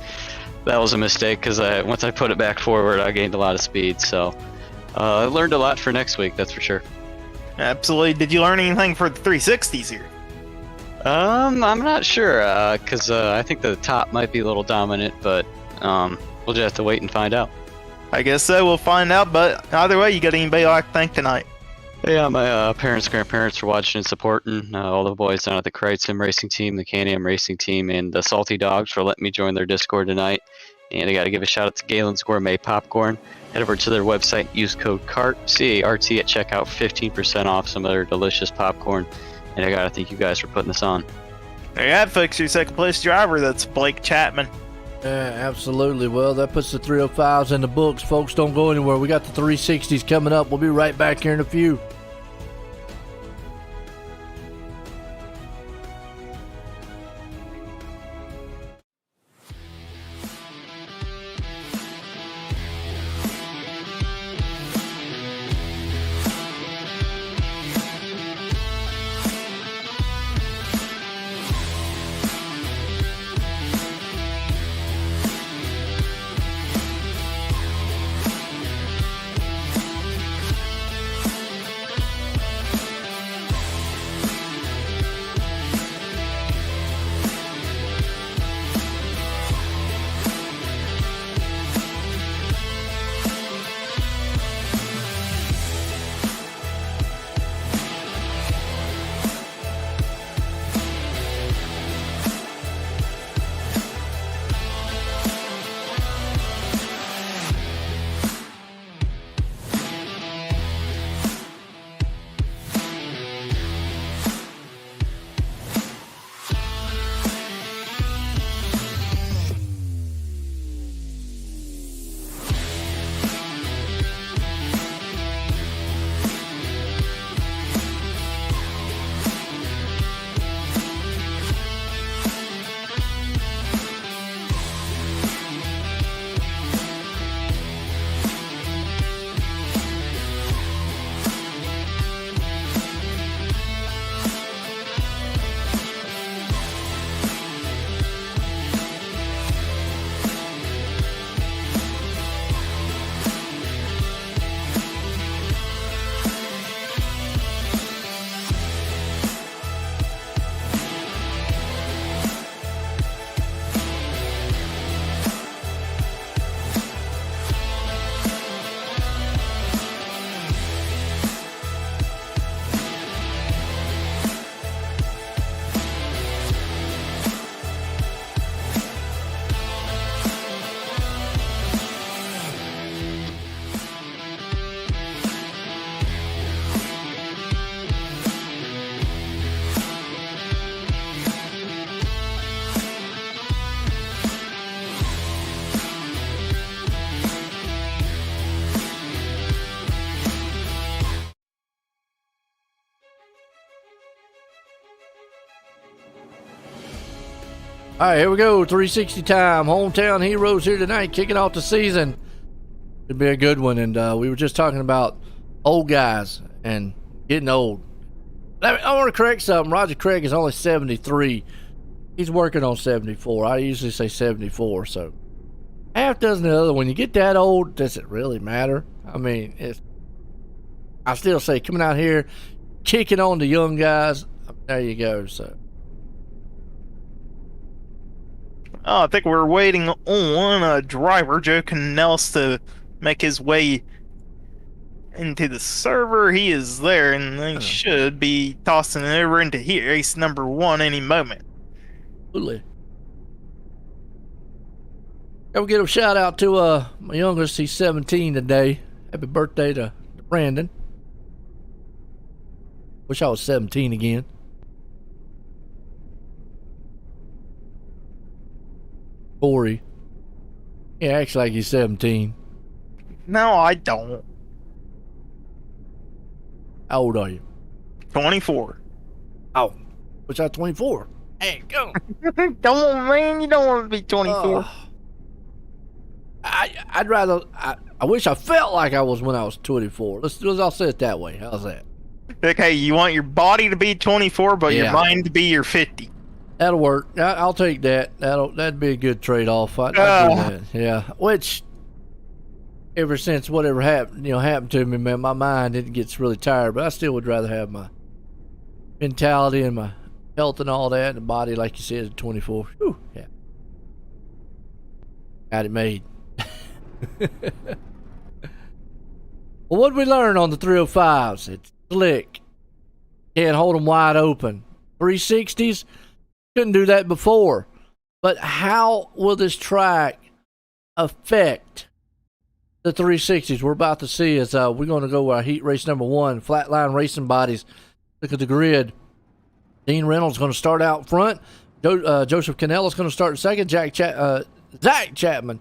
that was a mistake because once I put it back forward, I gained a lot of speed. So I learned a lot for next week, that's for sure. Absolutely. Did you learn anything for the 360s here? I'm not sure because I think the top might be a little dominant, but we'll just have to wait and find out. I guess so. We'll find out. But either way, you got anybody you like to thank tonight? Yeah, my parents, grandparents for watching and supporting. All the boys down at the Kreitzim Racing Team, the Can-Am Racing Team, and the Salty Dogs for letting me join their Discord tonight. And I got to give a shout out to Galen's Gourmet Popcorn. Head over to their website, use code CART, C-A-R-T at checkout, 15% off some of their delicious popcorn. And I got to thank you guys for putting this on. There you have, folks, your second place driver. That's Blake Chapman. Yeah, absolutely. Well, that puts the 305s in the books. Folks, don't go anywhere. We got the 360s coming up. We'll be right back here in a few. All right, here we go. 360 time. Hometown Heroes here tonight, kicking off the season. Should be a good one. And we were just talking about old guys and getting old. I want to correct something. Roger Craig is only 73. He's working on 74. I usually say 74. So half dozen the other. When you get that old, does it really matter? I mean, I still say coming out here, kicking on the young guys. There you go. So. Oh, I think we're waiting on a driver, Joe Canels, to make his way into the server. He is there, and they should be tossing it over into here, race number 1 any moment. Absolutely. I will give a shout out to my youngest. He's 17 today. Happy birthday to Brandon. Wish I was 17 again. Corey. He acts like he's 17. No, I don't. How old are you? 24. Oh, wish I was 24. Hey, go. Come on, man. You don't want to be 24. I'd rather. I wish I felt like I was when I was 24. Let's I'll say it that way. How's that? Okay, you want your body to be 24, but your mind to be your 50. That'll work. I'll take that. That'd be a good trade-off. I'd do that. Yeah. Which, ever since whatever happened to me, man, my mind it gets really tired. But I still would rather have my mentality and my health and all that, and the body, like you said, at 24. Whew, yeah. Got it made. Well, what did we learn on the 305s? It's slick. Can't hold them wide open. 360s. Couldn't do that before. But how will this track affect the 360s? We're about to see as we're going to go with our heat race number 1, Flatline Racing Bodies. Look at the grid. Dean Reynolds going to start out front. Joseph Canella is going to start in second. Zach Chapman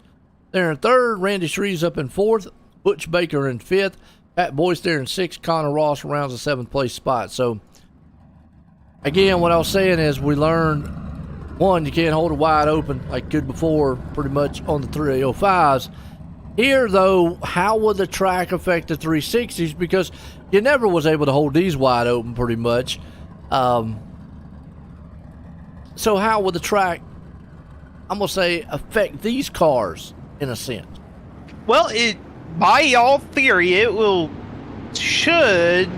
there in third. Randy Shreves up in fourth. Butch Baker in fifth. Pat Boyce there in sixth. Connor Ross rounds the 7th place spot. So, again, what I was saying is we learned, one, you can't hold it wide open like good before pretty much on the 305s. Here, though, how would the track affect the 360s? Because you never was able to hold these wide open pretty much. So how would the track, I'm going to say, affect these cars in a sense? Well, by all theory, it should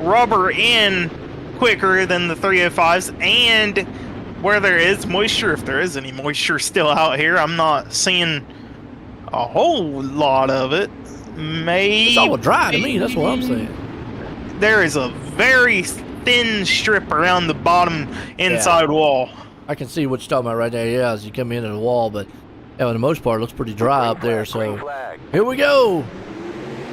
rubber in quicker than the 305s, and where there is moisture, if there is any moisture still out here, I'm not seeing a whole lot of it. Maybe it's all dry to me. That's what I'm saying. There is a very thin strip around the bottom inside wall. I can see what you're talking about right there. Yeah, as you come into the wall, but for the most part, it looks pretty dry up there. So here we go.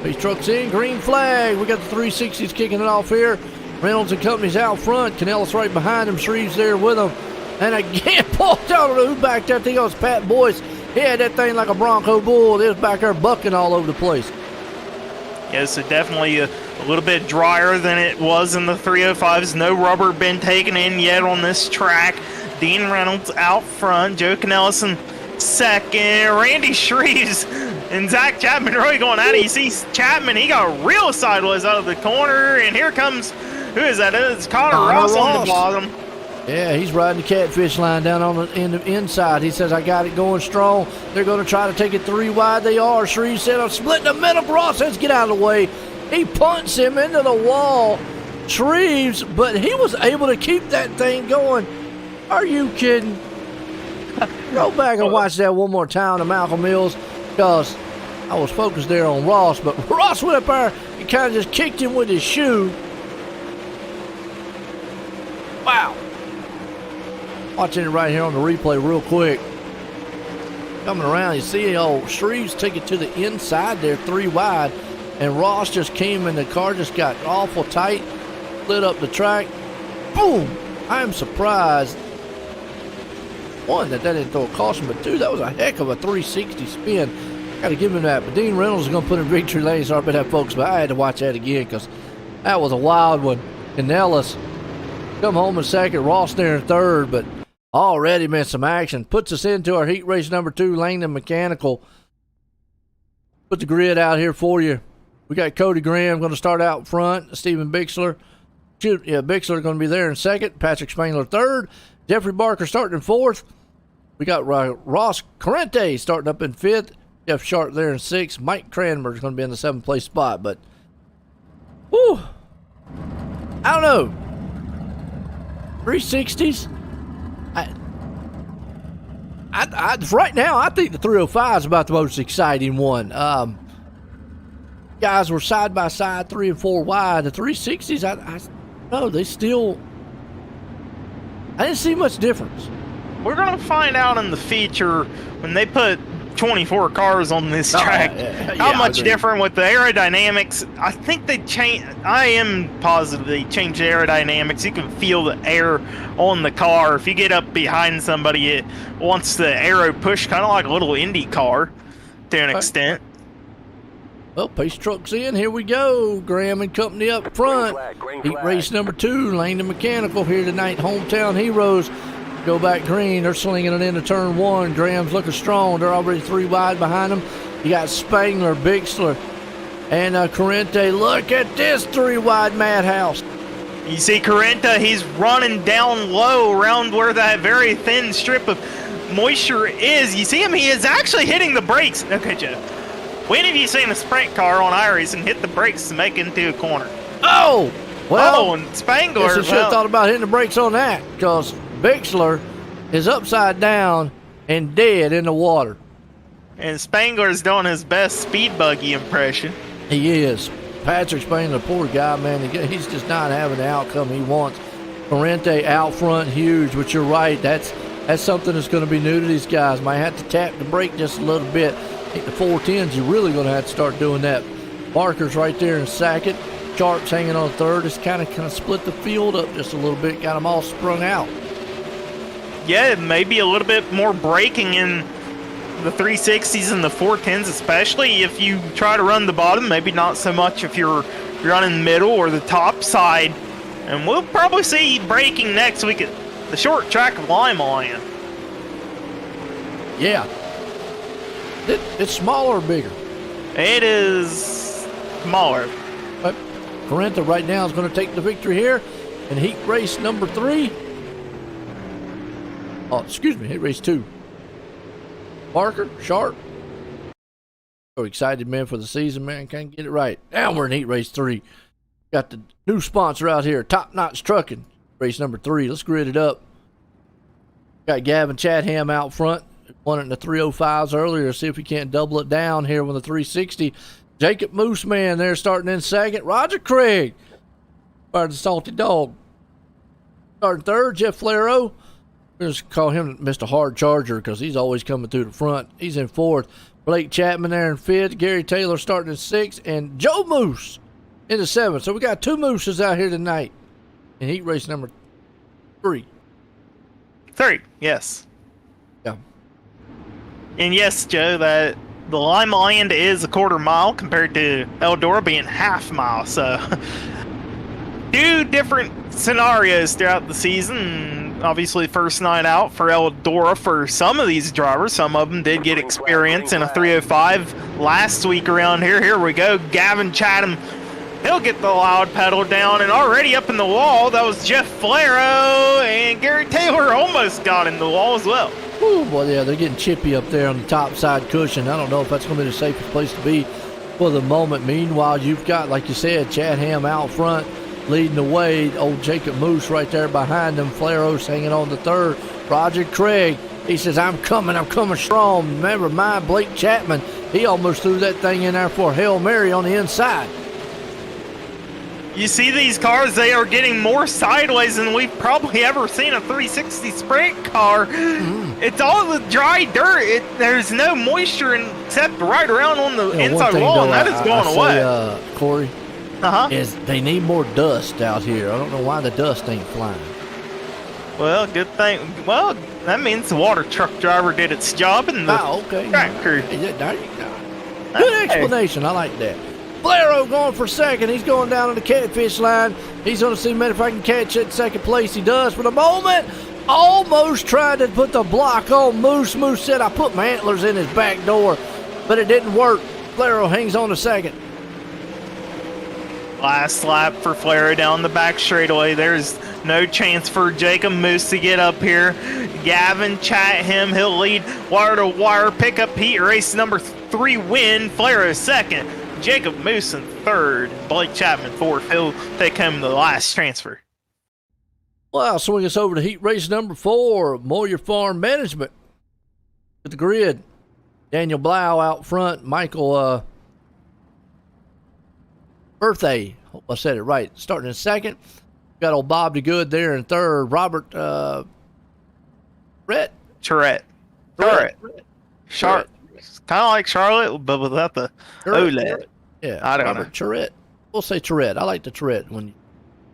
These trucks in, green flag. We got the 360s kicking it off here. Reynolds and company's out front. Canellis right behind him. Shreves there with him. And again, Paul, I don't know who backed that thing. It was Pat Boyce. He had that thing like a Bronco bull. It was back there bucking all over the place. Yeah, so definitely a little bit drier than it was in the 305s. No rubber been taken in yet on this track. Dean Reynolds out front. Joe Canellis in second. Randy Shreves and Zach Chapman really going at it. You see Chapman, he got real sideways out of the corner. And here comes, who is that? It's Connor Ross on the bottom. Yeah, he's riding the catfish line down on the inside. He says, I got it going strong. They're going to try to take it 3 wide. They are. Shreves said, I'm splitting the middle. Ross says, get out of the way. He punts him into the wall. Shreves, but he was able to keep that thing going. Are you kidding? Go back and watch that one more time to Malcolm Mills, because I was focused there on Ross, but Ross went up there and kind of just kicked him with his shoe. Wow. Watching it right here on the replay real quick. Coming around, you see Shreves take it to the inside there, 3 wide, and Ross just came and the car just got awful tight, lit up the track. Boom! I am surprised, 1, that didn't throw a caution, but 2, that was a heck of a 360 spin. Got to give him that. But Dean Reynolds is going to put in victory lane. Sorry about that, folks, but I had to watch that again because that was a wild one. Canellis come home in second, Ross there in third, but Already, man, some action. Puts us into our heat race number 2, Langdon Mechanical. Put the grid out here for you. We got Cody Graham going to start out front. Stephen Bixler. Bixler going to be there in second. Patrick Spangler third. Jeffrey Barker starting in fourth. We got Ross Corrente starting up in fifth. Jeff Sharp there in sixth. Mike Cranmer is going to be in the 7th place spot. But, whew, I don't know. 360s? Right now, I think the 305 is about the most exciting one. Guys were side by side, 3 and 4 wide. The 360s, I know they still. I didn't see much difference. We're gonna find out in the feature when they put 24 cars on this track how much different with the aerodynamics. I think they changed. I am positive they changed the aerodynamics. You can feel the air on the car. If you get up behind somebody, it wants the aero push, kind of like a little Indy car to an extent. Well, pace truck's in. Here we go. Graham and company up front. Heat race number 2, Langdon Mechanical here tonight. Hometown Heroes. Go back green. They're slinging it into turn 1. Graham's looking strong. They're already 3 wide behind them. You got Spangler, Bixler, and Corrente. Look at this 3 wide madhouse. You see Corrente, he's running down low around where that very thin strip of moisture is. You see him, he is actually hitting the brakes. Okay, Joe. When have you seen a sprint car on iRacing hit the brakes to make it into a corner? Oh! Well, and Spangler. I should have thought about hitting the brakes on that, because Bixler is upside down and dead in the water. And Spangler's doing his best speed buggy impression. He is. Patrick Spangler, poor guy, man. He's just not having the outcome he wants. Corrente out front, huge, but you're right. That's something that's going to be new to these guys. Might have to tap the brake just a little bit. I think the 410s, you're really going to have to start doing that. Barker's right there in second. Sharp's hanging on third. It's kind of split the field up just a little bit. Got them all sprung out. Yeah, maybe a little bit more braking in the 360s and the 410s, especially if you try to run the bottom. Maybe not so much if you're running the middle or the top side. And we'll probably see braking next week at the short track of Lima Land. Yeah. It's smaller or bigger? It is smaller. But Corrente right now is going to take the victory here in heat race number 3. Oh, excuse me, heat race 2. Barker, Sharp. So excited, man, for the season, man. Can't get it right. Now we're in heat race 3. Got the new sponsor out here, Top Notch Trucking. Race number 3. Let's grid it up. Got Gavin Chatham out front. Won it in the 305s earlier. See if we can't double it down here with the 360. Jacob Mooseman there starting in second. Roger Craig, fired the Salty Dog. Starting third, Jeff Flero. We'll just call him Mr. Hard Charger because he's always coming through the front. He's in fourth. Blake Chapman there in fifth. Gary Taylor starting in sixth. And Joe Moose in the seventh. So we got 2 Mooses out here tonight in heat race number 3. 3, yes. Yeah. And yes, Joe, that the Lima Land is a 1/4 mile compared to Eldora being 1/2 mile. So 2 different scenarios throughout the season. Obviously, first night out for Eldora for some of these drivers. Some of them did get experience in a 305 last week around here. Here we go. Gavin Chatham, he'll get the loud pedal down, and already up in the wall, that was Jeff Flero, and Gary Taylor almost got in the wall as well. Ooh, boy, yeah, they're getting chippy up there on the top side cushion. I don't know if that's going to be the safest place to be for the moment. Meanwhile, you've got, like you said, Chatham out front, leading the way. Old Jacob Moose right there behind them. Flero's hanging on the third. Roger Craig, he says, I'm coming strong. Never mind Blake Chapman. He almost threw that thing in there for a Hail Mary on the inside. You see these cars, they are getting more sideways than we've probably ever seen a 360 sprint car. Mm-hmm. It's all the dry dirt. There's no moisture except right around on the inside wall, and that is going away. Corey, is they need more dust out here. I don't know why the dust ain't flying. Well, good thing. Well, that means the water truck driver did its job, and the track crew. There you go. Good explanation. I like that. Flero going for second. He's going down on the catfish line. He's going to see if I can catch it in second place. He does for the moment. almost tried to put the block on Moose. Moose said, I put my antlers in his back door, but it didn't work. Flaro hangs on to second. Last lap for Flaro down the back straightaway. There's no chance for Jacob Moose to get up here. Gavin Chatham, he'll lead wire to wire. Pickup heat race number 3 win. Flaro second. Jacob Moose in third. Blake Chapman fourth. He'll take home the last transfer. Well, I'll swing us over to heat race number 4. Moyer Farm Management at the grid. Daniel Blau out front. Michael Birthday. Hope I said it right. Starting in second. Got old Bob DeGood there in third. Robert Rhett. Charette. Charlotte. Kind of like Charlotte, but without the OLED. Yeah, I don't Robert know. Charette. We'll say Charette. I like the Charette. When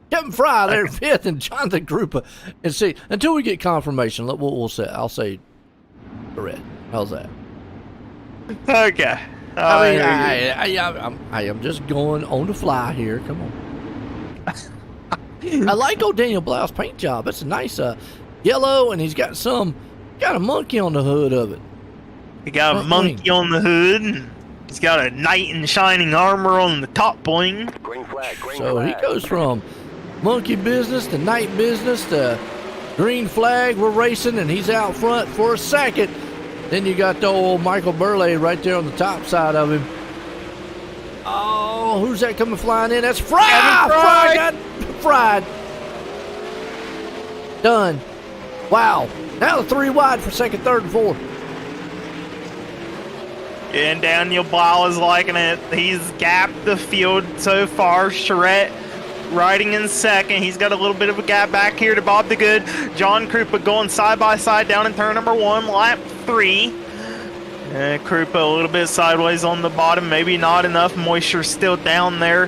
Kevin Fry there fifth and Jonathan Krupa. And see, until we get confirmation, we'll say, I'll say Charette. How's that? Okay. I am just going on the fly here. Come on. I like old Daniel Blau's paint job. It's a nice yellow, and he's got a monkey on the hood of it. He got a monkey on the hood. And he's got a knight in shining armor on the top wing. So he goes from monkey business to knight business to green flag. We're racing, and he's out front for a second. Then you got the old Michael Burley right there on the top side of him. Oh, who's that coming flying in? That's Fry! Fry got fried. Done. Wow. Now the 3 wide for second, third, and fourth. And Daniel Blau is liking it. He's gapped the field so far. Charette riding in second. He's got a little bit of a gap back here to Bob the Good. John Krupa going side by side down in turn number 1, lap 3. Krupa a little bit sideways on the bottom. Maybe not enough moisture still down there.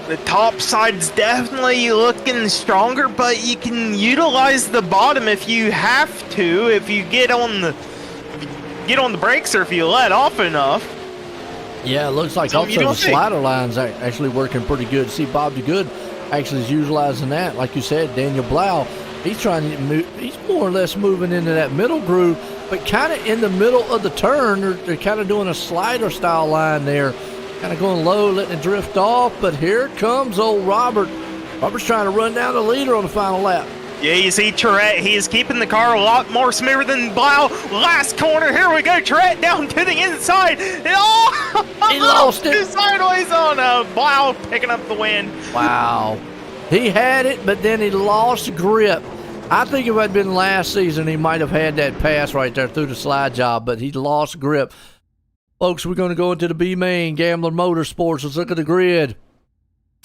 The top side's definitely looking stronger, but you can utilize the bottom if you have to. If you get on the brakes or if you let off enough. Yeah, it looks like also the slider line's actually working pretty good. See, Bob DeGood actually is utilizing that. Like you said, Daniel Blau, he's trying to move, he's more or less moving into that middle groove, but kind of in the middle of the turn. They're kind of doing a slider style line there, kind of going low, letting it drift off. But here comes old Robert. Robert's trying to run down the leader on the final lap. Yeah, you see Charette, he is keeping the car a lot more smoother than Blau. Last corner, here we go, Charette down to the inside. He lost it. Sideways on Blau picking up the win. Wow. He had it, but then he lost grip. I think if it had been last season, he might have had that pass right there through the slide job, but he lost grip. Folks, we're going to go into the B main, Gambler Motorsports. Let's look at the grid.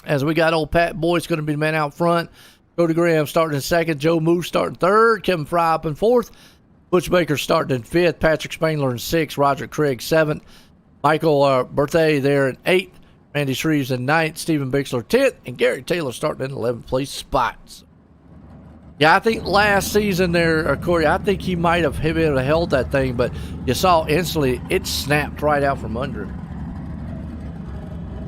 As we got old Pat Boyce going to be the man out front. Cody Graham starting in second. Joe Moose starting third. Kevin Fry up in fourth. Butch Baker starting in fifth. Patrick Spangler in sixth. Roger Craig seventh. Michael Berthay there in eighth. Randy Shreves in ninth. Stephen Bixler 10th. And Gary Taylor starting in 11th place spots. Yeah, I think last season there, Corey, I think he might have been able to held that thing, but you saw instantly it snapped right out from under him.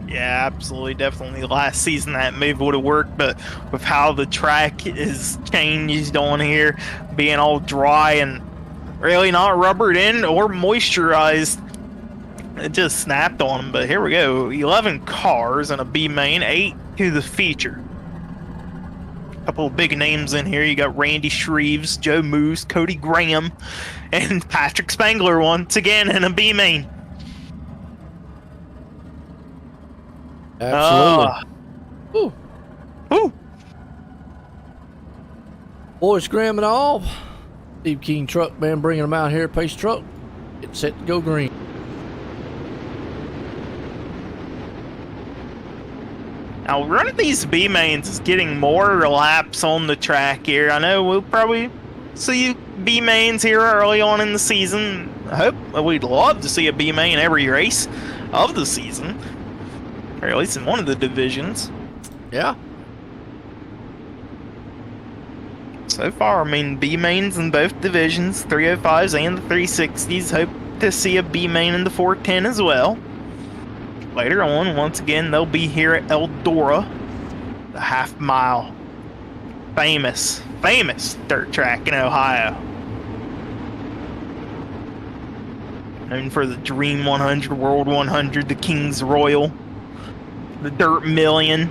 Yeah, absolutely, definitely. Last season that move would have worked, but with how the track is changed on here, being all dry and really not rubbered in or moisturized, it just snapped on him. But here we go, 11 cars in a B main, 8 to the feature. A couple of big names in here. You got Randy Shreves, Joe Moose, Cody Graham, and Patrick Spangler once again in a B main. Absolutely. Ooh. Boys Graham and all. Steve King truck man bringing them out here. Pace truck. Get set to go green. Now, running these B mains is getting more laps on the track here. I know we'll probably see B mains here early on in the season. I hope we'd love to see a B main every race of the season. Or at least in one of the divisions. Yeah. So far, I mean, B mains in both divisions, 305s and the 360s. Hope to see a B main in the 410 as well. Later on, once again, they'll be here at Eldora, the half mile. famous dirt track in Ohio. Known for the Dream 100, World 100, the King's Royal, the Dirt Million.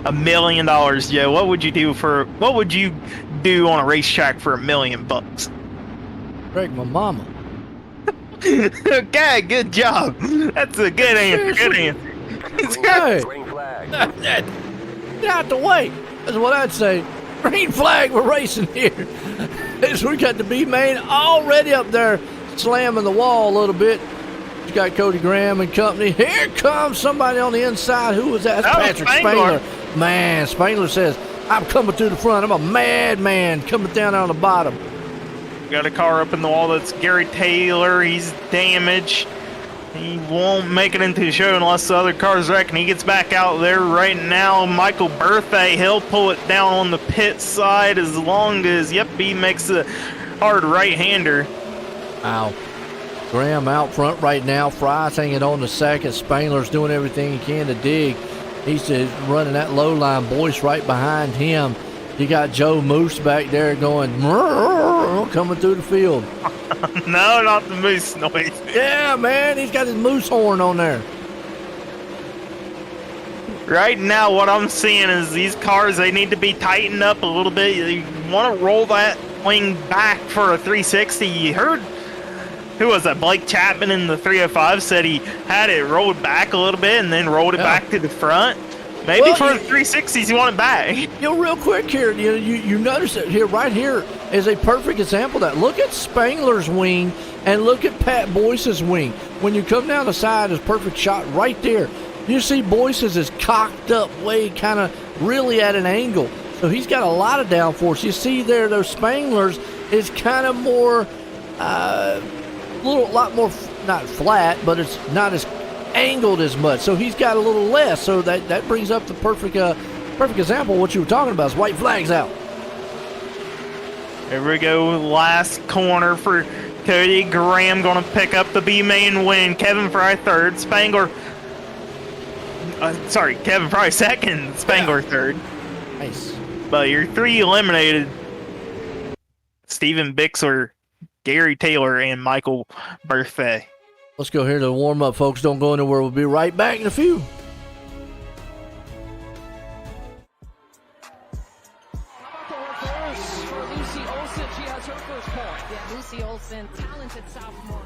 $1 million, Joe. What would you do on a racetrack for $1 million? Break my mama. Okay, good job. That's a good answer. Good answer. Hey, get out the way. That's what I'd say. Green flag, we're racing here. As we got the B-main already up there slamming the wall a little bit. You got Cody Graham and company. Here comes somebody on the inside. Who was that? That's Patrick Spangler. Man, Spangler says, I'm coming through the front. I'm a madman coming down on the bottom. Got a car up in the wall. That's Gary Taylor. He's damaged. He won't make it into the show unless the other car's wrecking. He gets back out there right now. Michael Birthday, he'll pull it down on the pit side as long as, yep, he makes a hard right-hander. Wow. Graham out front right now. Fry's hanging on the second. Spangler's doing everything he can to dig. He's just running that low line. Boyce right behind him. You got Joe Moose back there going, coming through the field. No, not the moose noise. Yeah, man, he's got his moose horn on there. Right now, what I'm seeing is these cars, they need to be tightened up a little bit. You want to roll that wing back for a 360. You heard, who was that? Blake Chapman in the 305 said he had it rolled back a little bit and then rolled it back to the front. Maybe for the 360s, you want it back. Real quick here, you notice that here, right here is a perfect example of that. Look at Spangler's wing and look at Pat Boyce's wing. When you come down the side, it's a perfect shot right there. You see Boyce's is cocked up way kind of really at an angle. So he's got a lot of downforce. You see there, those Spanglers is kind of more, lot more, not flat, but it's not as angled as much, so he's got a little less, so that brings up the perfect example of what you were talking about is white flags out. There we go, last corner for Cody Graham, gonna pick up the B-main win. Kevin Fry third, Kevin Fry second, Spangler third. Nice. But your three eliminated: Steven Bixler, Gary Taylor, and Michael Birthday. Let's go here to the warm-up, folks. Don't go anywhere. We'll be right back in a few. How about the reverse for Lucy Olsen? She has her first point. Yeah, Lucy Olsen, talented sophomore.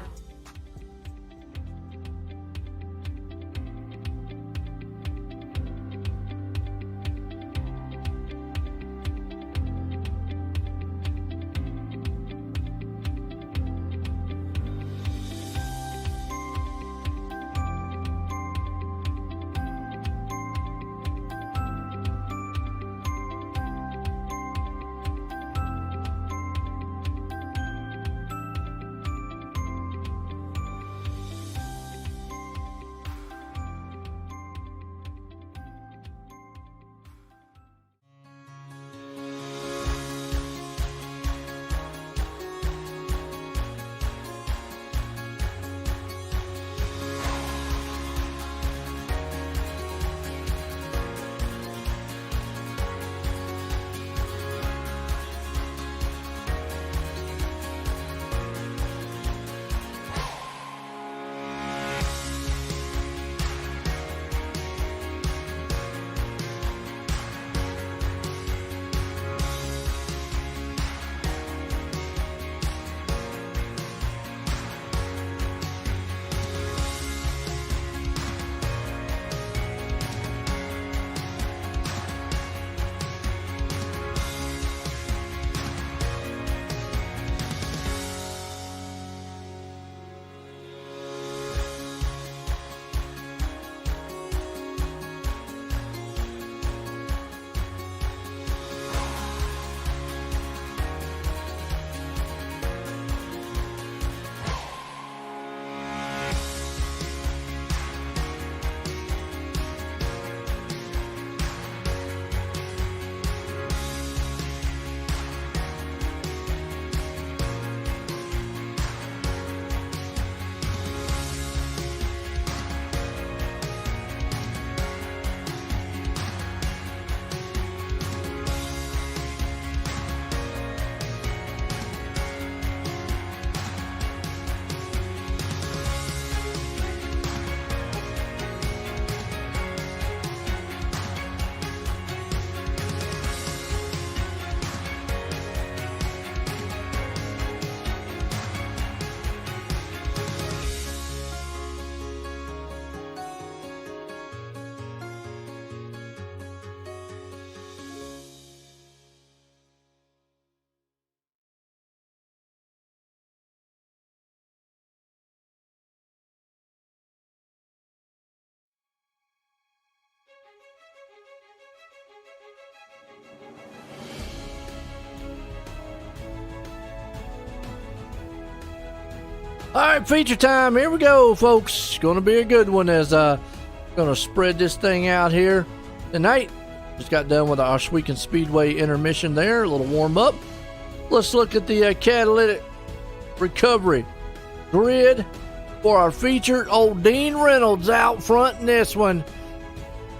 All right, feature time. Here we go, folks. Going to be a good one as going to spread this thing out here tonight. Just got done with our Oswego Speedway intermission there. A little warm up. Let's look at the catalytic recovery grid for our featured old Dean Reynolds out front in this one.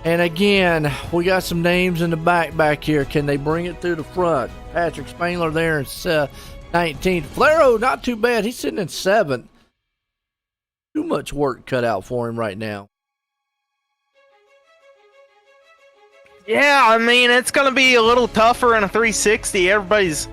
And again, we got some names in the back here. Can they bring it through the front? Patrick Spangler there in 19th. Flero, not too bad. He's sitting in 7th. Too much work cut out for him right now. Yeah, I mean, it's going to be a little tougher in a 360. Everybody's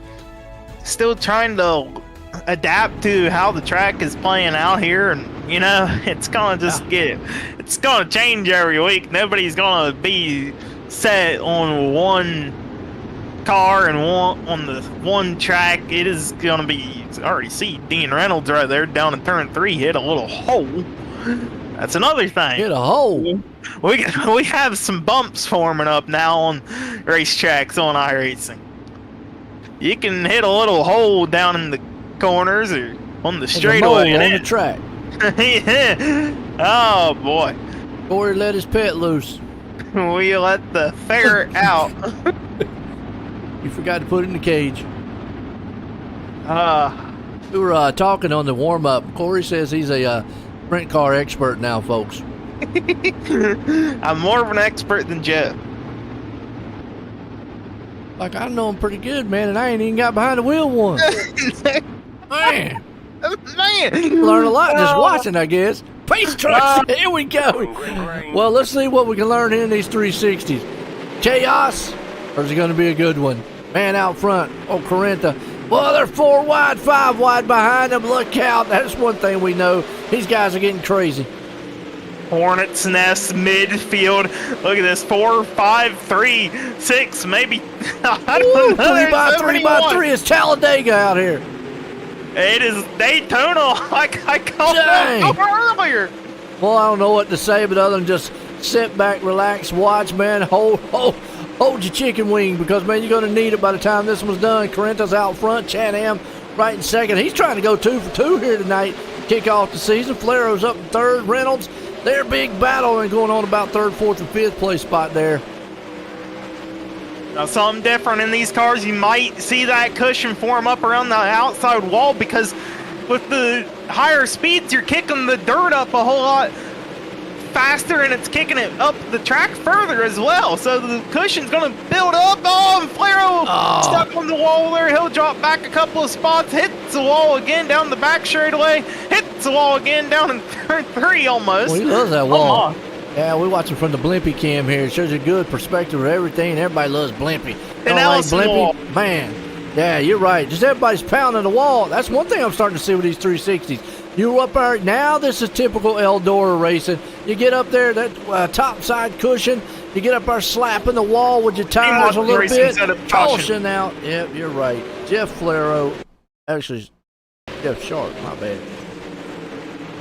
still trying to adapt to how the track is playing out here. And, you know, it's going to just it's going to change every week. Nobody's going to be set on one car and on the one track. It is going to be, I already see Dean Reynolds right there down in turn 3 hit a little hole. That's another thing. Hit a hole. We have some bumps forming up now on racetracks on iRacing. You can hit a little hole down in the corners or on the straightaway on the track. Yeah. Oh boy. Corey let his pet loose. We let the ferret out. You forgot to put it in the cage. We were talking on the warm-up. Corey says he's a sprint car expert now, folks. I'm more of an expert than Jeff. Like, I know him pretty good, man, and I ain't even got behind the wheel once. Man. Learn a lot just watching, I guess. Pace trucks. Here we go. Well, let's see what we can learn here in these 360s. Chaos, or is it going to be a good one? Man out front. Oh, Carenta. Well, they're 4 wide, 5 wide behind them. Look out. That's one thing we know. These guys are getting crazy. Hornet's Nest midfield. Look at this. 4, 5, 3, 6, maybe. I don't know. 3 by 3 is Talladega out here. It is Daytona, like I called it earlier. Well, I don't know what to say, but other than just sit back, relax, watch, man. Hold your chicken wing because, man, you're going to need it by the time this one's done. Carenta's out front. Chanham right in second. He's trying to go 2 for 2 here tonight to kick off the season. Flero's up in 3rd. Reynolds, their big battle and going on about 3rd, 4th, and 5th place spot there. Now, something different in these cars, you might see that cushion form up around the outside wall because with the higher speeds, you're kicking the dirt up a whole lot faster and it's kicking it up the track further as well. So the cushion's going to build up. Oh, and Flero stuck on the wall there. He'll drop back a couple of spots, hits the wall again down the back straightaway, hits the wall again down in turn 3 almost. Well, he loves that wall. Yeah, we're watching from the Blimpie cam here. It shows a good perspective of everything. Everybody loves Blimpie. Don't like Blimpie? Man, yeah, you're right. Just everybody's pounding the wall. That's one thing I'm starting to see with these 360s. You're up there. Now this is typical Eldora racing. You get up there, that top side cushion. You get up there slapping the wall with your tires a little bit. Caution out. Yep, you're right. Jeff Flero. Actually, Jeff Sharp. My bad.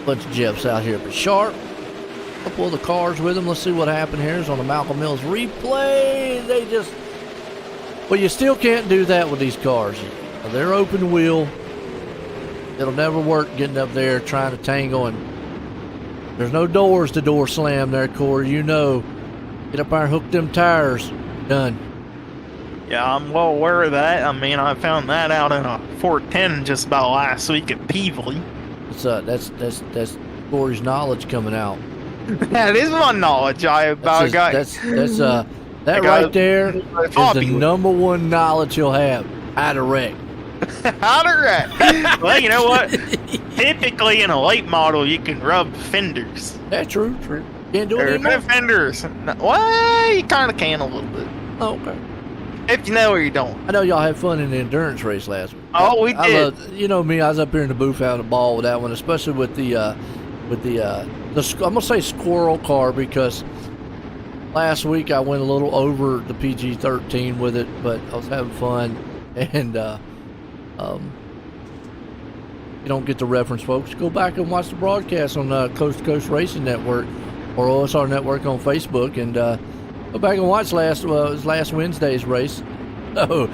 Bunch of Jeffs out here. But Sharp. A couple of the cars with him. Let's see what happened here. It's on the Malcolm Mills replay. Well, you still can't do that with these cars. They're open wheel. It'll never work getting up there trying to tangle, and there's no doors to door slam there, Corey. You know. Get up there and hook them tires. Done. Yeah, I'm well aware of that. I mean, I found that out in a 410 just about last week at Peevely. That's Corey's knowledge coming out. That is my knowledge. That right there is the number one knowledge you'll have. How to wreck. How to wreck. Well, you know what? Typically in a late model, you can rub fenders. That's true. Can't do it anymore. No fenders. Well, you kind of can a little bit. Oh, okay. If you know where you're doing. I know y'all had fun in the endurance race last week. Oh, we did. You know me, I was up here in the booth having a ball with that one, especially with the I'm gonna say squirrel car because last week I went a little over the PG-13 with it, but I was having fun. And you don't get the reference, folks. Go back and watch the broadcast on Coast2Coast Racing Network or OSR Network on Facebook, and go back and watch last Wednesday's race. So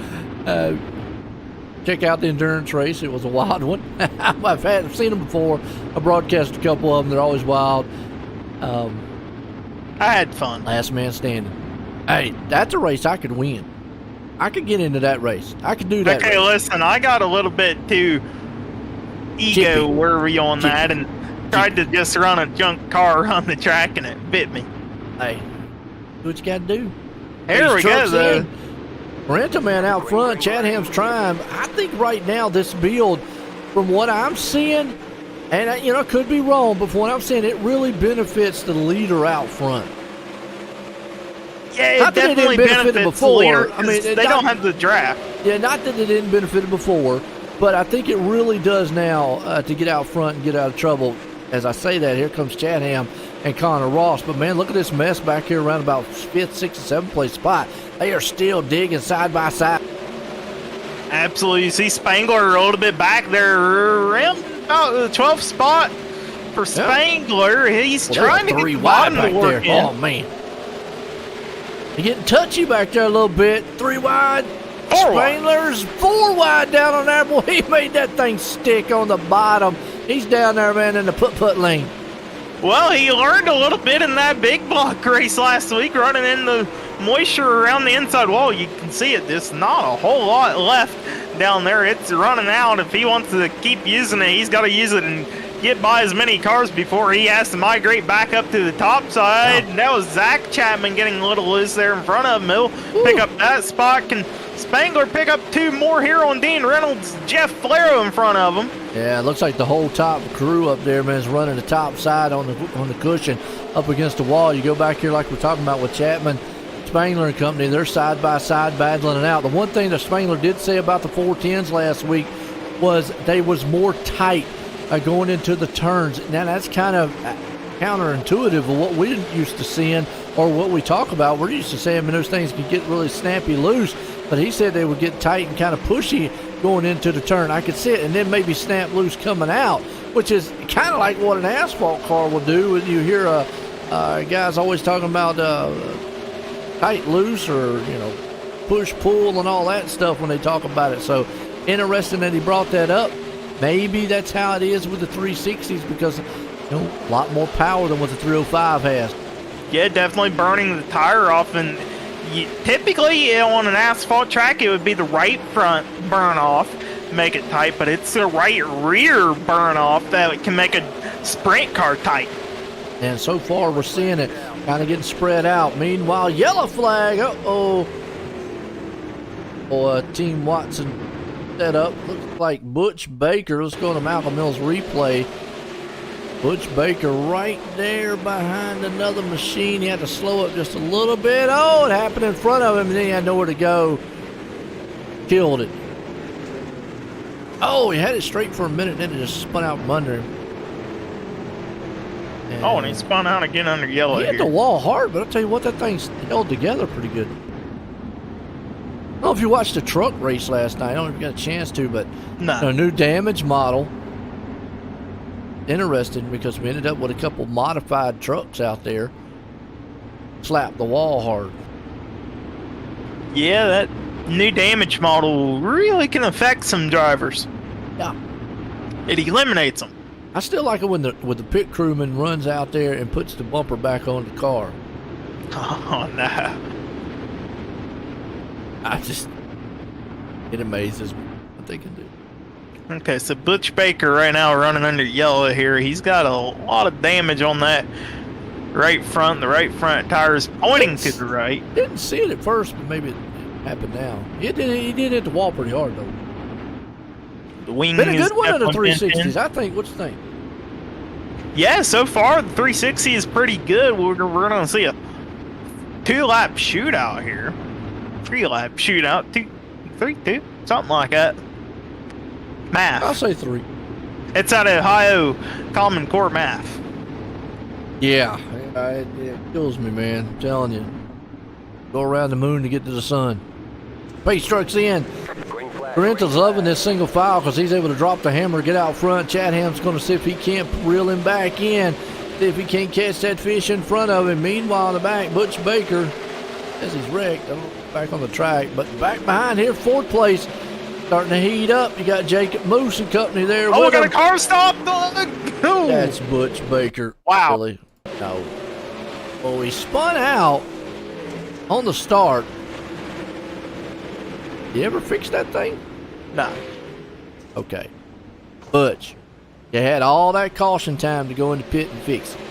check out the endurance race. It was a wild one. I've seen them before. I broadcast a couple of them. They're always wild. I had fun. Last man standing. Hey, that's a race I could win. I could get into that race. I could do that. Okay, race. listen, I got a little bit too ego worry on that and tried to just run a junk car on the track and it bit me. Hey, do what you got to do. Here we go, though. Rental man out front. Chatham's trying. I think right now this build, from what I'm seeing, and I could be wrong, but from what I'm seeing, it really benefits the leader out front. Yeah, it definitely benefits before. The leader, I mean, they don't have the draft. Yeah, not that it didn't benefit it before, but I think it really does now to get out front and get out of trouble. As I say that, here comes Chatham and Connor Ross. But, man, look at this mess back here around about 5th, 6th, and 7th place spot. They are still digging side by side. Absolutely. You see Spangler a little bit back there around about the 12th spot for Spangler. Yep. He's trying to get the bottom to work in. Oh, man. You're getting touchy back there a little bit. 3 wide. Spangler's 4 wide down on there. Boy, he made that thing stick on the bottom. He's down there, man, in the put lane. Well, he learned a little bit in that big block race last week, running in the moisture around the inside wall. You can see it. There's not a whole lot left down there. It's running out. If he wants to keep using it, he's got to use it and get by as many cars before he has to migrate back up to the top side. That was Zach Chapman getting a little loose there in front of him. He'll pick up that spot. Can Spangler pick up 2 more here on Dean Reynolds? Jeff Flaro in front of him. Yeah, it looks like the whole top crew up there, man, is running the top side on the cushion up against the wall. You go back here like we're talking about with Chapman, Spangler and company, they're side by side battling it out. The one thing that Spangler did say about the 410s last week was they was more tight going into the turns. Now, that's kind of counterintuitive of what we're used to seeing or what we talk about. We're used to saying those things can get really snappy loose, but he said they would get tight and kind of pushy going into the turn. I could see it, and then maybe snap loose coming out, which is kind of like what an asphalt car will do. You hear guys always talking about tight loose or push pull and all that stuff when they talk about it. So interesting that he brought that up. Maybe that's how it is with the 360s because a lot more power than what the 305 has. Yeah, definitely burning the tire off. And typically on an asphalt track, it would be the right front burn off, make it tight, but it's the right rear burn off that can make a sprint car tight. And so far, we're seeing it kind of getting spread out. Meanwhile, yellow flag. Team Watson set up. Looks like Butch Baker. Let's go to Malcolm Mills replay. Butch Baker right there behind another machine. He had to slow up just a little bit. Oh, it happened in front of him, and then he had nowhere to go. Killed it. Oh, he had it straight for a minute, then it just spun out from under him. And he spun out again under yellow. He hit the wall hard, but I'll tell you what, that thing's held together pretty good. I don't know if you watched the truck race last night. I don't know if you got a chance to, but a new damage model. Interesting because we ended up with a couple modified trucks out there. Slapped the wall hard. Yeah, that new damage model really can affect some drivers. Yeah. It eliminates them. I still like it when the pit crewman runs out there and puts the bumper back on the car. Oh, no. It amazes me what they can do. Okay, so Butch Baker right now running under yellow here. He's got a lot of damage on that right front. The right front tire is pointing to the right. Didn't see it at first, but maybe it happened now. He did hit the wall pretty hard, though. The wing been a good one of the definitely 360s, I think. What you think? Yeah, so far the 360 is pretty good. We're going to see a 2-lap shootout here. 3-lap shootout. 2, something like that. Math. I'll say 3. It's at Ohio Common Core Math. Yeah, it kills me, man. I'm telling you. Go around the moon to get to the sun. Pace trucks in. Parental's loving this single file because he's able to drop the hammer, get out front. Chatham's going to see if he can't reel him back in. See if he can't catch that fish in front of him. Meanwhile, in the back, Butch Baker, as he's wrecked, back on the track, but back behind here, 4th place. starting to heat up. You got Jacob Moose and company there. Oh, we with got a him. car stop. Oh. That's Butch Baker. Wow. Really? No. Well, he spun out on the start. You ever fix that thing? No. Okay. Butch, you had all that caution time to go in the pit and fix it.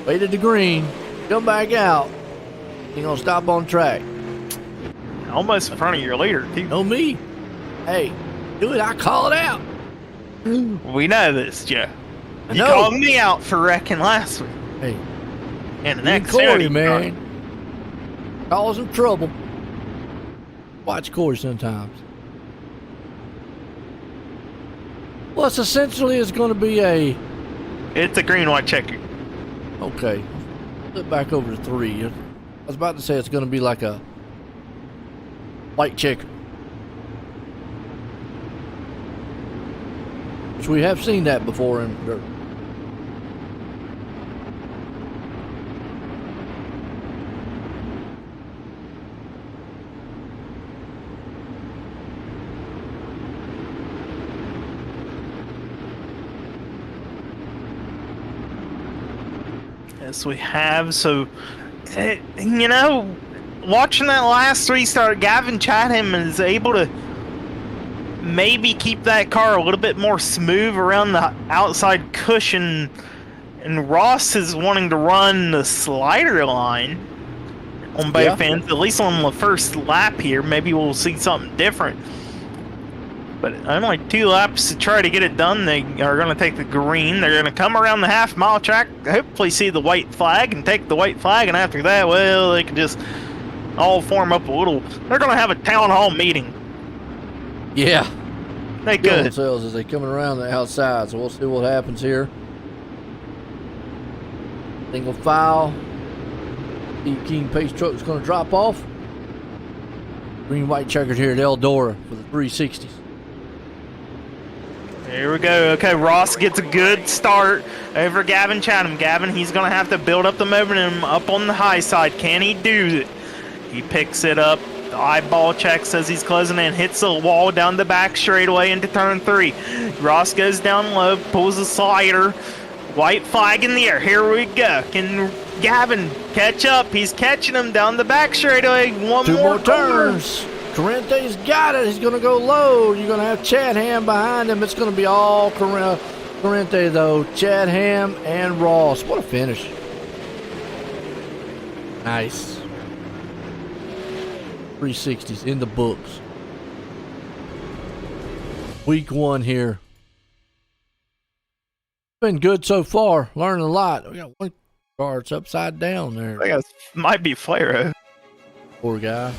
Waited the green, come back out. You're going to stop on track. Almost in front of your leader, too. No me. Hey, do it. I call it out. We know this, Joe. You know. called me out for wrecking last week. Hey, And the you next Corey, Xfinity man. Causing trouble. Watch Corey sometimes. Well, it's essentially is going to be a... It's a green white checker. Okay. Flip back over to 3. I was about to say it's going to be like a white checker. Which we have seen that before in dirt. Yes, we have. So, you know, watching that last restart, Gavin Chatham is able to maybe keep that car a little bit more smooth around the outside cushion. And Ross is wanting to run the slider line on both ends, at least on the first lap here. Maybe we'll see something different. But only 2 laps to try to get it done. They are going to take the green. They're going to come around the half-mile track, hopefully see the white flag and take the white flag. And after that, well, they can just all form up a little. They're going to have a town hall meeting. Yeah. They could. Themselves as they coming around the outside. So we'll see what happens here. Single file. Steve King pace truck is going to drop off. Green white checkered here at Eldora for the 360s. Here we go. Okay, Ross gets a good start over Gavin Chatham. Gavin, he's going to have to build up the momentum up on the high side. Can he do it? He picks it up. The eyeball check says he's closing in. Hits the wall down the back straightaway into turn 3. Ross goes down low, pulls a slider. White flag in the air. Here we go. Can Gavin catch up? He's catching him down the back straightaway. Two more turns. Corrente's got it. He's going to go low. You're going to have Chad Ham behind him. It's going to be all Corrente, though. Chad Ham and Ross. What a finish. Nice. 360s in the books. Week 1 here. Been good so far. Learning a lot. We got one car. It's upside down there. I guess might be Flairo. Poor guy.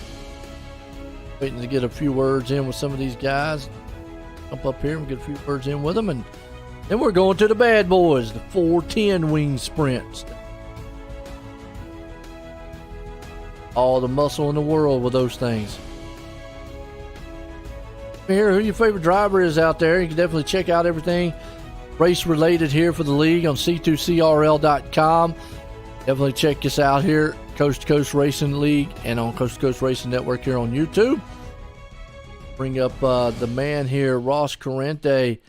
Waiting to get a few words in with some of these guys. Jump up here and get a few words in with them. And then we're going to the bad boys, the 410 wing sprints. All the muscle in the world with those things. Here, who your favorite driver is out there. You can definitely check out everything race related here for the league on c2crl.com. Definitely check us out here, Coast to Coast Racing League, and on Coast to Coast Racing Network here on YouTube. Bring up the man here, Ross Corrente.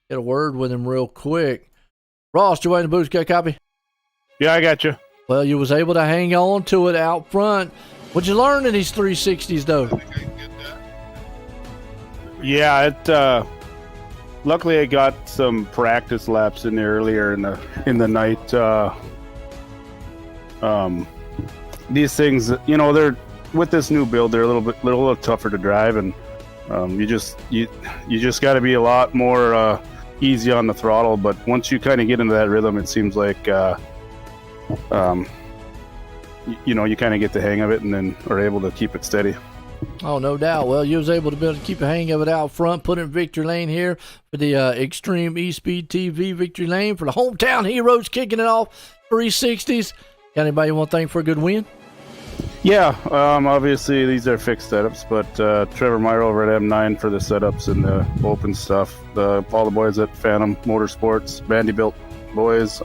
Get a word with him real quick. Ross, you waiting in the booth? Got a copy? Yeah, I got you. Well, you was able to hang on to it out front. What'd you learn in these 360s, though? Yeah, it. Luckily, I got some practice laps in there earlier in the night. These things, you know, they're with this new build, they're a little tougher to drive, and you just got to be a lot more easy on the throttle. But once you kind of get into that rhythm, it seems like you know, you kind of get the hang of it, and then are able to keep it steady. Oh, no doubt. Well, you was able to be able to keep a hang of it out front, put it in victory lane here for the Extreme eSpeed TV victory lane for the hometown heroes, kicking it off 360s. Got anybody you want to thank for a good win? Yeah, obviously these are fixed setups, but Trevor Meyer over at M9 for the setups and the open stuff. All the boys at Phantom Motorsports, Vanderbilt boys,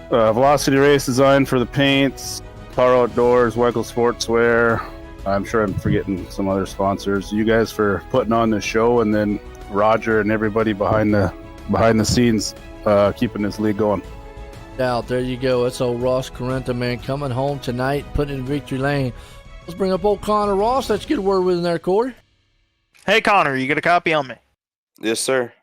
Velocity Race Design for the paints, Power Outdoors, Weichel Sportswear, I'm sure I'm forgetting some other sponsors. You guys for putting on the show, and then Roger and everybody behind the scenes keeping this league going. Out there you go. That's old Ross Carenta, man, coming home tonight, putting in victory lane. Let's bring up old Connor Ross. Let's get a word with him there, Corey. Hey, Connor, you got a copy on me? Yes, sir.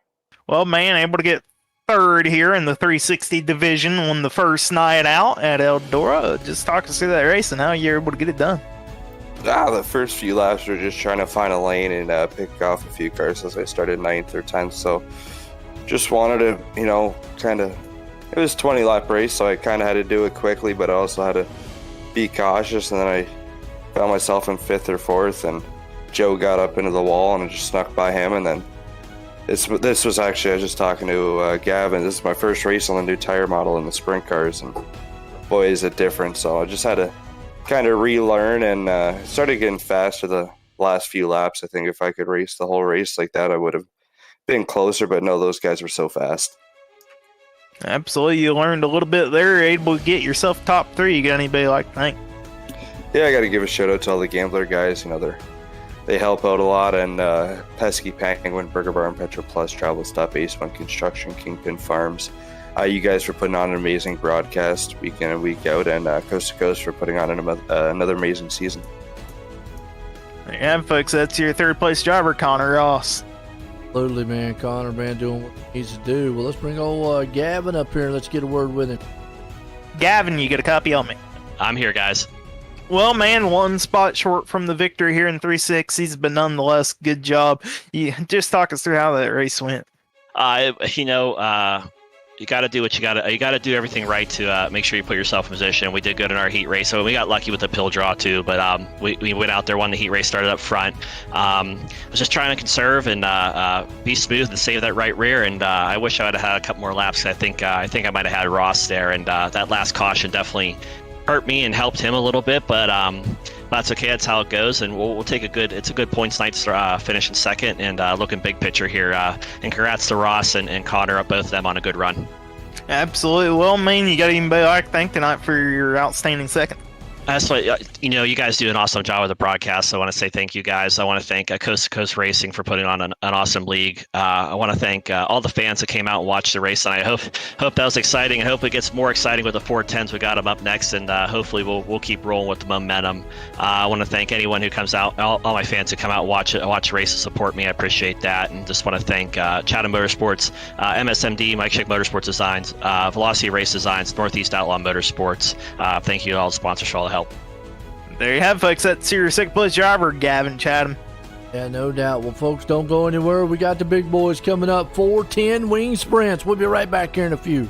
Well, man, able to get third here in the 360 division on the first night out at Eldora. Just talk us through that race and how you're able to get it done. The first few laps were just trying to find a lane and pick off a few cars as I started 9th or 10th. So just wanted to, kind of, it was a 20-lap race, so I kind of had to do it quickly, but I also had to be cautious. And then I found myself in 5th or 4th, and Joe got up into the wall, and I just snuck by him. And then this was actually, I was just talking to Gavin. This is my first race on the new tire model in the sprint cars, and boy, is it different. So I just had to kind of relearn, and started getting faster the last few laps. I think if I could race the whole race like that, I would have been closer, but no, those guys were so fast. Absolutely. You learned a little bit there, able to get yourself top 3. You got anybody like to thank? Yeah, I got to give a shout out to all the Gambler guys. They help out a lot, and Pesky Penguin, Burger Bar, Petro Plus, Travel Stop, Ace One Construction, Kingpin Farms. You guys for putting on an amazing broadcast week in and week out, and Coast to Coast for putting on another amazing season. There you have it, folks. That's your third place driver, Connor Ross. Absolutely, man. Connor, man, doing what he needs to do. Well, let's bring old Gavin up here. Let's get a word with him. Gavin, you get a copy on me? I'm here, guys. Well, man, 1 spot short from the victory here in 360s, but nonetheless, good job. You just talk us through how that race went. You got to do what you got to do everything right to make sure you put yourself in position. We did good in our heat race, so we got lucky with the pill draw too. But we went out there, won the heat race, started up front. I was just trying to conserve and be smooth and save that right rear. And I wish I would have had a couple more laps. I think I might have had Ross there, and that last caution definitely hurt me and helped him a little bit. But that's okay. That's how it goes, and we'll take it's a good points night to finish in second, and looking big picture here. And congrats to Ross and Connor, both of them on a good run. Absolutely. Well, man, you got anybody I thank tonight for your outstanding second? That's what, you guys do an awesome job with the broadcast. So I want to say thank you guys. I want to thank Coast to Coast Racing for putting on an awesome league. I want to thank all the fans that came out and watched the race, and I hope that was exciting. I hope it gets more exciting with the 410s. We got them up next, and hopefully we'll keep rolling with the momentum. I want to thank anyone who comes out, all my fans who come out and watch the race and support me. I appreciate that, and just want to thank Chatham Motorsports, MSMD, Mike Schick Motorsports Designs, Velocity Race Designs, Northeast Outlaw Motorsports. Thank you to all the sponsors for all the help. There you have it, folks. That's your second place driver, Gavin Chatham. Yeah, no doubt. Well, folks, don't go anywhere. We got the big boys coming up. 410 wing sprints. We'll be right back here in a few.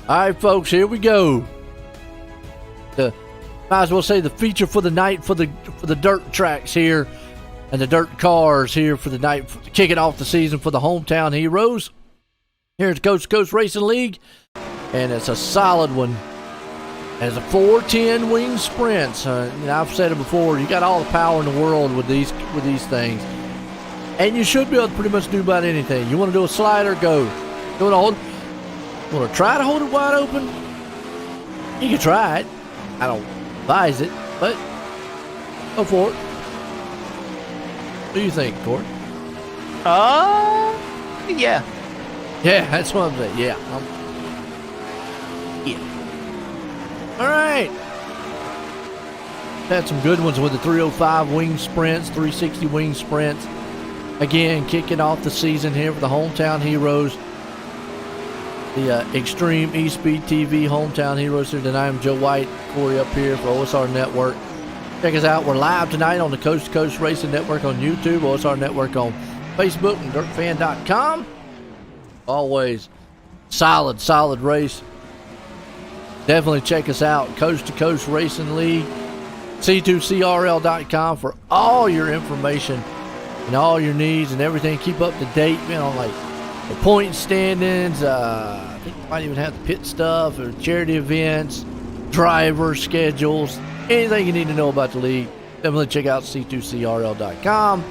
All right, folks, here we go. Might as well say the feature for the night for the dirt tracks here and the dirt cars here for the night, kicking off the season for the hometown heroes here at the Coast2Coast Racing League, and it's a solid one. As a 410 wing sprints, I've said it before. You got all the power in the world with these things, and you should be able to pretty much do about anything. You want to do a slider, go. You want to try to hold it wide open? You can try it. I don't advise it, but go for it. What do you think, Court? Yeah. Yeah, that's what I'm saying. Yeah. All right. Had some good ones with the 305 wing sprints, 360 wing sprints. Again, kicking off the season here for the hometown heroes. The Extreme eSpeed TV hometown heroes here tonight. I'm Joe White, Corey up here for OSR Network. Check us out. We're live tonight on the Coast2Coast Racing Network on YouTube, OSR Network on Facebook, and dirtfan.com. Always solid race. Definitely check us out, Coast2Coast Racing League, C2CRL.com for all your information and all your needs and everything. Keep up to date, like the point standings. I think you might even have the pit stuff or charity events, driver schedules, anything you need to know about the league. Definitely check out C2CRL.com.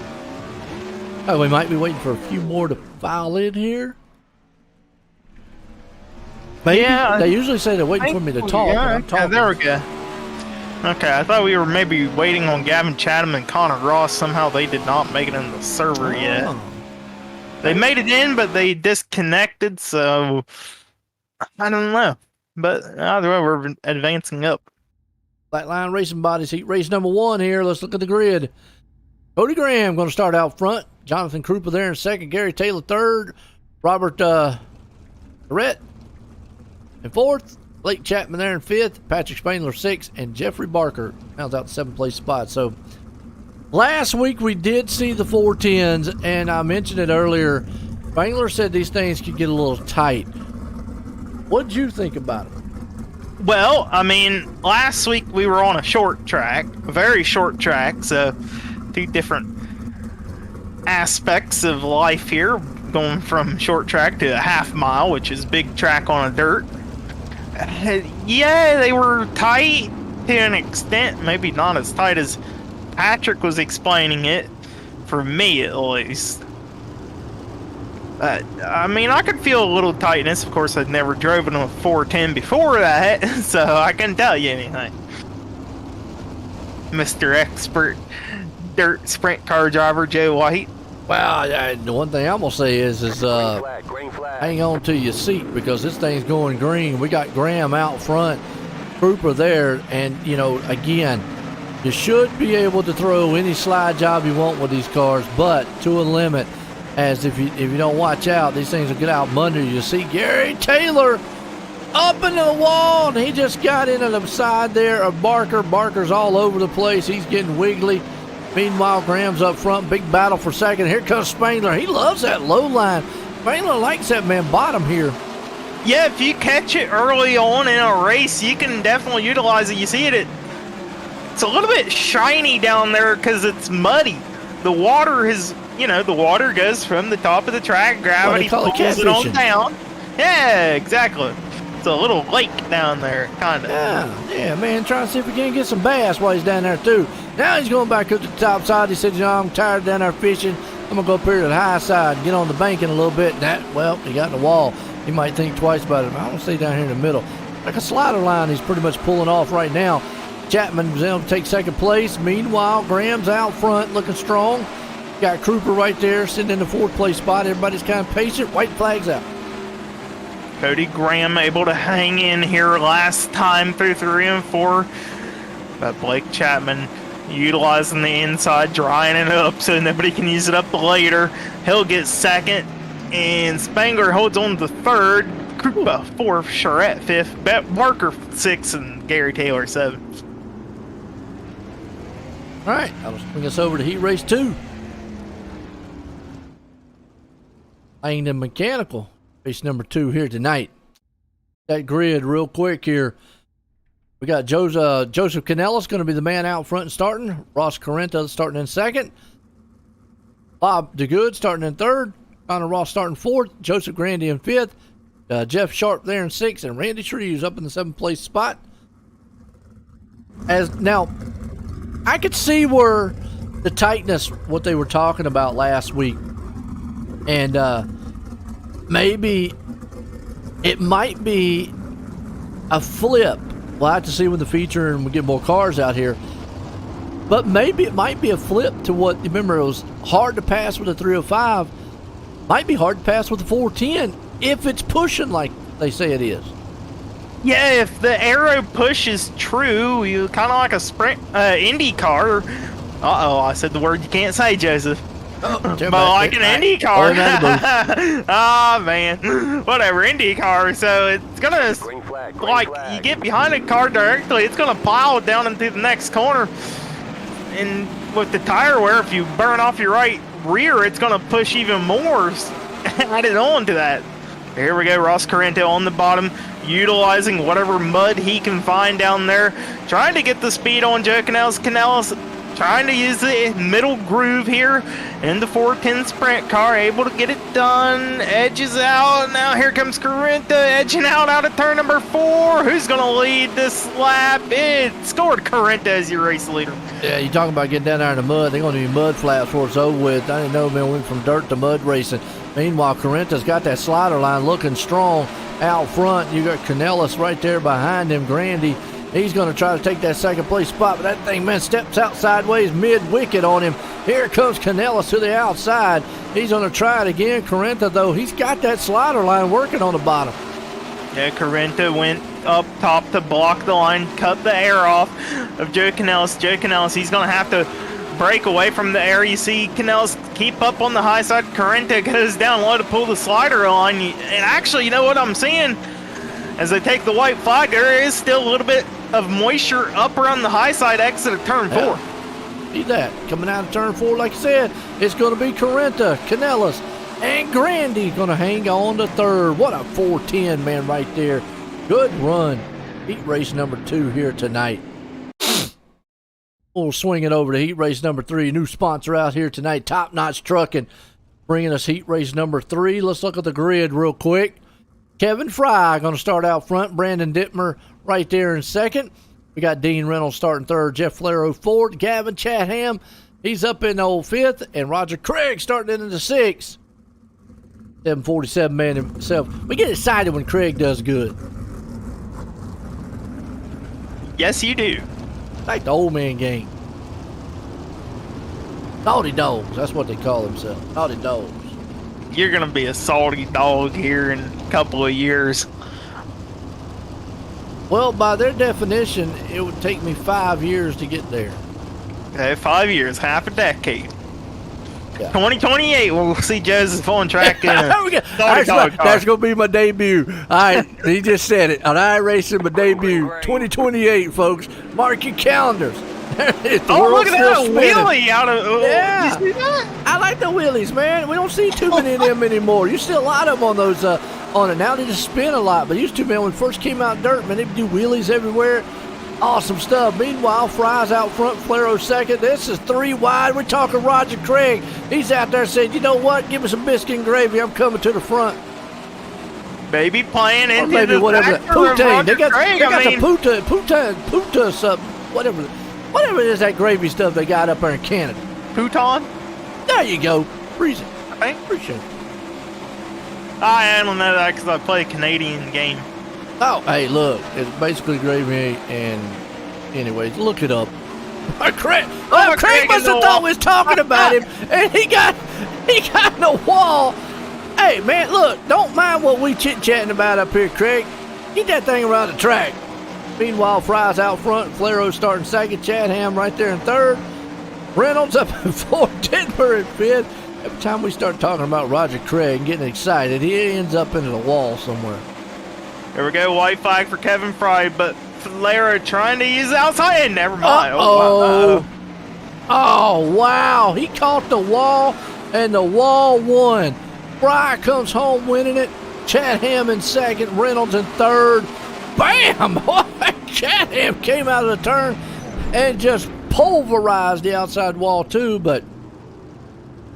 Oh, we might be waiting for a few more to file in here. Maybe. Yeah, they usually say they're waiting for me to talk. Yeah, there we go. Okay, I thought we were maybe waiting on Gavin Chatham and Connor Ross. Somehow they did not make it in the server yet. They made it in, but they disconnected, so I don't know. But either way, we're advancing up. Flatline Racing Bodies Heat race number 1 here. Let's look at the grid. Cody Graham going to start out front. Jonathan Krupa there in second. Gary Taylor third. Robert Barrett in fourth. Blake Chapman there in fifth. Patrick Spangler sixth. And Jeffrey Barker rounds out the 7th place spot. So last week we did see the 410s, and I mentioned it earlier. Spangler said these things could get a little tight. What'd you think about it? Well, I mean, last week we were on a short track, a very short track, so two different aspects of life here, going from short track to a half mile, which is big track on a dirt. Yeah, they were tight to an extent, maybe not as tight as Patrick was explaining it, for me at least. I mean, I could feel a little tightness. Of course, I'd never driven a 410 before that, so I couldn't tell you anything. Mr. Expert Dirt Sprint Car Driver Joe White. Well, the one thing I'm going to say is hang on to your seat, because this thing's going green. We got Graham out front, Krupa there, and, again, you should be able to throw any slide job you want with these cars, but to a limit, as if you don't watch out, these things will get out from under you. You see Gary Taylor up into the wall, and he just got into the side there of Barker. Barker's all over the place. He's getting wiggly. Meanwhile, Graham's up front. Big battle for second. Here comes Spangler. He loves that low line. Spangler likes that man bottom here. Yeah, if you catch it early on in a race, you can definitely utilize it. You see it, it's a little bit shiny down there because it's muddy. The water is, the water goes from the top of the track. Gravity pulls it on down. Yeah, exactly. It's a little lake down there, kind of. Yeah, man, trying to see if we can get some bass while he's down there, too. Now he's going back up to the top side. He said, I'm tired down there fishing. I'm going to go up here to the high side and get on the banking a little bit. He got in the wall. He might think twice about it. I want to stay down here in the middle. Like a slider line he's pretty much pulling off right now. Chapman was able to take second place. Meanwhile, Graham's out front looking strong. Got Krupa right there sitting in the 4th place spot. Everybody's kind of patient. White flag's out. Cody Graham able to hang in here last time through 3 and 4. But Blake Chapman utilizing the inside, drying it up so nobody can use it up later. He'll get second. And Spangler holds on to 3rd. Krupa 4th. Charette 5th. Barker 6th. And Gary Taylor 7th. All right, that'll bring us over to Heat Race 2. Langdon Mechanical, race number 2 here tonight. that grid real quick here. We got Joseph Canellis going to be the man out front and starting. Ross Carrenta starting in second. Bob DeGood starting in third. Connor Ross starting fourth. Joseph Grandy in fifth. Jeff Sharp there in sixth. And Randy Shrews up in the seventh place spot. Now, I could see where the tightness, what they were talking about last week. And maybe it might be a flip. We'll have to see when the feature and we get more cars out here. But maybe it might be a flip to what, remember, it was hard to pass with a 305. Might be hard to pass with a 410 if it's pushing like they say it is. Yeah, if the aero push is true, you kind of like a sprint Indy car. Uh-oh, I said the word you can't say, Joseph. But like an Indy car. Ah, man. Whatever, Indy car. So it's going to, like, you get behind a car directly, it's going to plow down into the next corner. And with the tire wear, if you burn off your right rear, it's going to push even more. Added on to that. Here we go, Ross Carrenta on the bottom, utilizing whatever mud he can find down there, trying to get the speed on Joe Canellis. Canellis trying to use the middle groove here in the 410 sprint car, able to get it done. Edges out. Now here comes Carrenta edging out of turn number 4. Who's going to lead this lap? It scored Carrenta as your race leader. Yeah, you're talking about getting down there in the mud. They're going to be mud flaps before it's over with. I didn't know, man, we went from dirt to mud racing. Meanwhile, Carrenta's got that slider line looking strong out front. You got Canellis right there behind him, Grandy. He's going to try to take that second place spot, but that thing, man, steps out sideways mid-wicket on him. Here comes Canellis to the outside. He's going to try it again. Carrenta, though, he's got that slider line working on the bottom. Yeah, Carrenta went up top to block the line, cut the air off of Joe Canellis. Joe Canellis, he's going to have to break away from the air. You see Canellis keep up on the high side. Carrenta goes down low to pull the slider line. And actually, you know what I'm seeing? As they take the white flag, there is still a little bit of moisture up around the high side exit of turn 4. Yeah. See that? Coming out of turn 4, like I said, it's going to be Carrenta, Canellis, and Grandy going to hang on to third. What a 410, man, right there. Good run. Heat race number 2 here tonight. We'll swing it over to heat race number 3. New sponsor out here tonight, Top Notch Trucking, bringing us heat race number 3. Let's look at the grid real quick. Kevin Fry going to start out front. Brandon Dittmer right there in second. We got Dean Reynolds starting third. Jeff Flero fourth. Gavin Chatham, he's up in the old fifth. And Roger Craig starting in the sixth. 747 man himself. We get excited when Craig does good. Yes, you do. Like the old man game. Salty dogs. That's what they call themselves. Salty dogs. You're going to be a salty dog here in a couple of years. Well, by their definition, it would take me 5 years to get there. Okay, 5 years, half a decade. Yeah. 2028, we'll see Joseph on track. That's going to be my debut. All right, he just said it. On iRacing, my debut. 2028, folks. Mark your calendars. Oh, look at that wheelie out of... Yeah. You see that? I like the wheelies, man. We don't see too many of them anymore. You see a lot of them on those... on it now, they just spin a lot. But used to, man, when it first came out dirt, man, they do wheelies everywhere. Awesome stuff. Meanwhile, Fry's out front, Flero second. This is 3 wide. We're talking Roger Craig. He's out there saying, you know what? Give me some biscuit and gravy. I'm coming to the front. Baby playing into maybe the whatever. Poutine. They got Craig, the puta something. Whatever it is, that gravy stuff they got up there in Canada. Pouton? There you go. Freeze it. Okay. Appreciate it. I don't know that because I play a Canadian game. Oh, hey, look. It's basically gravy and... Anyways, look it up. Craig must have thought we was talking about him, and he got in the wall. Hey, man, look. Don't mind what we chit-chatting about up here, Craig. Get that thing around the track. Meanwhile, Fry's out front. Flero starting second. Chatham right there in third. Reynolds up in fourth. Dittmer in fifth. Every time we start talking about Roger Craig and getting excited, he ends up into the wall somewhere. There we go. White flag for Kevin Fry, but Flero trying to use outside. Never mind. Oh, wow. He caught the wall, and the wall won. Fry comes home winning it. Chad Ham in second, Reynolds in third. Bam! Chad Ham came out of the turn and just pulverized the outside wall too, but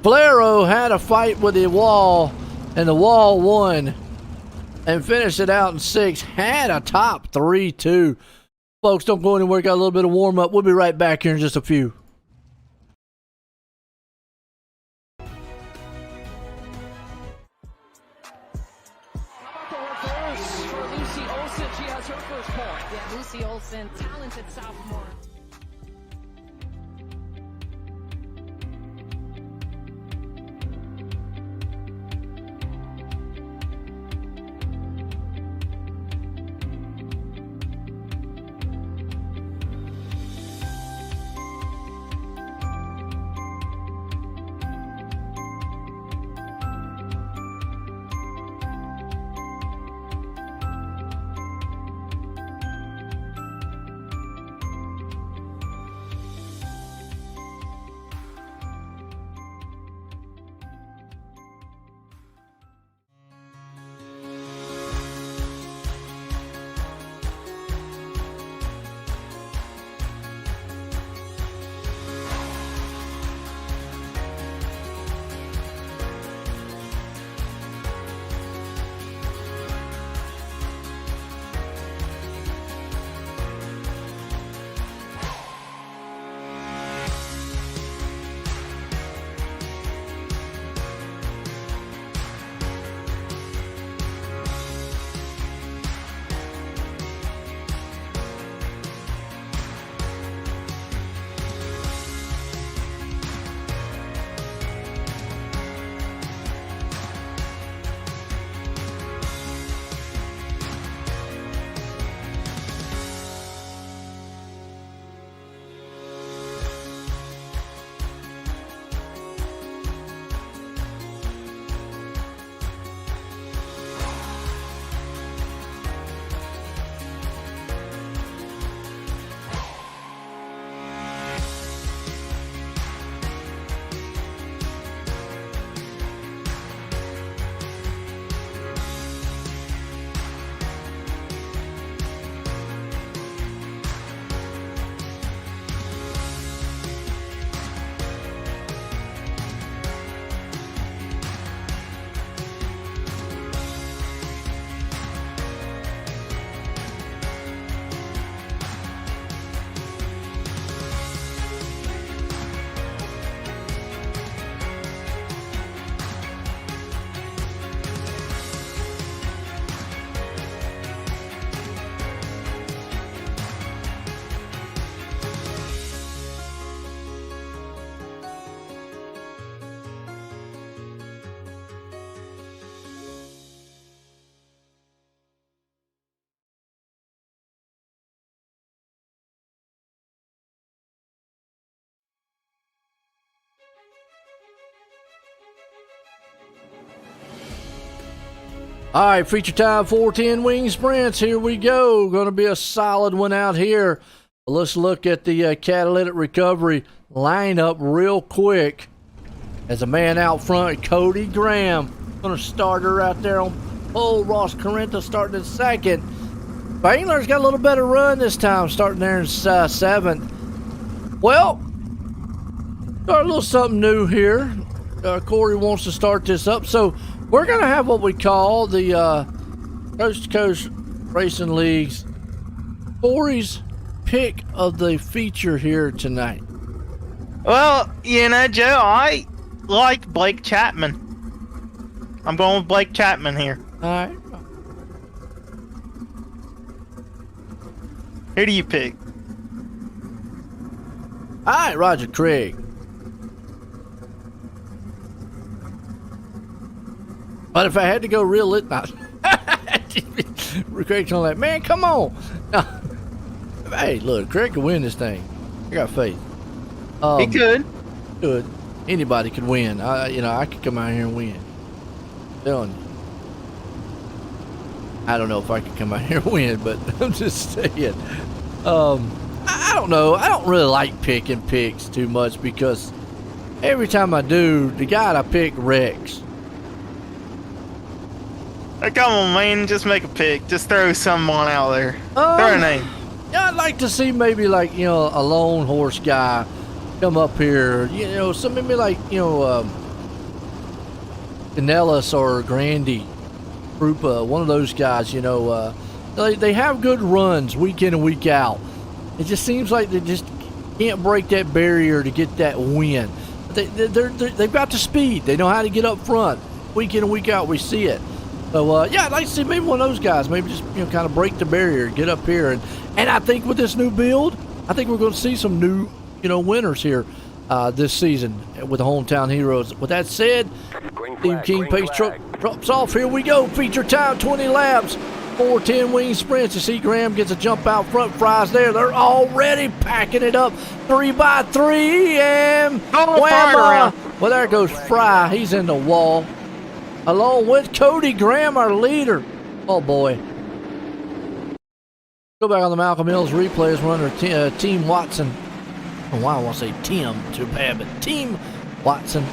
Valero had a fight with the wall, and the wall won and finished it out in 6th. Had a top 3 too. Folks, don't go anywhere. Got a little bit of warm up. We'll be right back here in just a few. Yeah, Lucy Olson, talented sophomore. All right, feature time 410 wing sprints. Here we go. Going to be a solid one out here. Let's look at the catalytic recovery lineup real quick. As a man out front, Cody Graham. Going to start her out there on pole. Ross Carrenta starting in second. Baylor's got a little better run this time, starting there in 7th. Well, got a little something new here. Corey wants to start this up. So we're going to have what we call the Coast2Coast Racing League's Corey's pick of the feature here tonight. Well, you know, Joe, I like Blake Chapman. I'm going with Blake Chapman here. All right. Who do you pick? All right, Roger Craig. But if I had to go real lit, not Craig's on that. Man, come on. No. Hey, look, Craig can win this thing. I got faith. He could. Good. Anybody could win. I could come out here and win. I'm telling you. I don't know if I could come out here and win, but I'm just saying. I don't know. I don't really like picking picks too much because every time I do, the guy I pick wrecks. Come on, man. Just make a pick. Just throw someone out there. Throw a name. Yeah, I'd like to see maybe like, you know, a lone horse guy come up here. You know, some maybe like, you know, Canellis or Grandy, Krupa, one of those guys, you know, they have good runs week in and week out. It just seems like they just can't break that barrier to get that win. They've got the speed. They know how to get up front. Week in and week out, we see it. So, yeah, I'd like to see maybe one of those guys, maybe just, you know, kind of break the barrier, get up here. And I think with this new build, I think we're going to see some new, you know, winners here this season with the Hometown Heroes. With that said, Team King Pace Truck drops off. Here we go. Feature time, 20 laps. 4 10-wing sprints. You see Graham gets a jump out front. Fry's there. They're already packing it up. 3x3 and whamma. Well, there goes Fry. He's in the wall. Along with Cody Graham, our leader. Oh, boy. Go back on the Malcolm Mills replays. We're under Team Watson. Oh, wow, I want to say Tim. Too bad, but Team Watson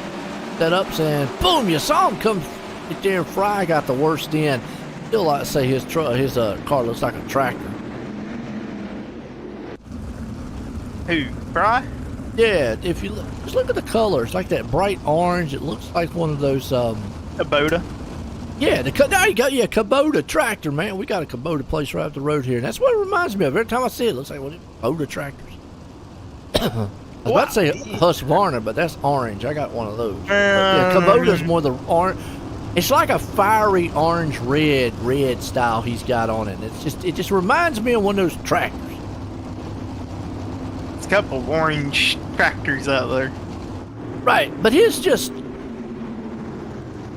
setups, and boom, you saw him come right there. Fry got the worst in. Still like to say his car looks like a tractor. Who, Fry? Yeah, if you just look at the color, it's like that bright orange. It looks like one of those Kubota. Yeah, there you go. Yeah, Kubota tractor, man. We got a Kubota place right up the road here, and that's what it reminds me of. Every time I see it, it looks like one of Kubota tractors. I was about to say Husqvarna, but that's orange. I got one of those. Yeah, Kubota's more the orange. It's like a fiery orange red style he's got on it. It just reminds me of one of those tractors. It's a couple of orange tractors out there. Right, but his just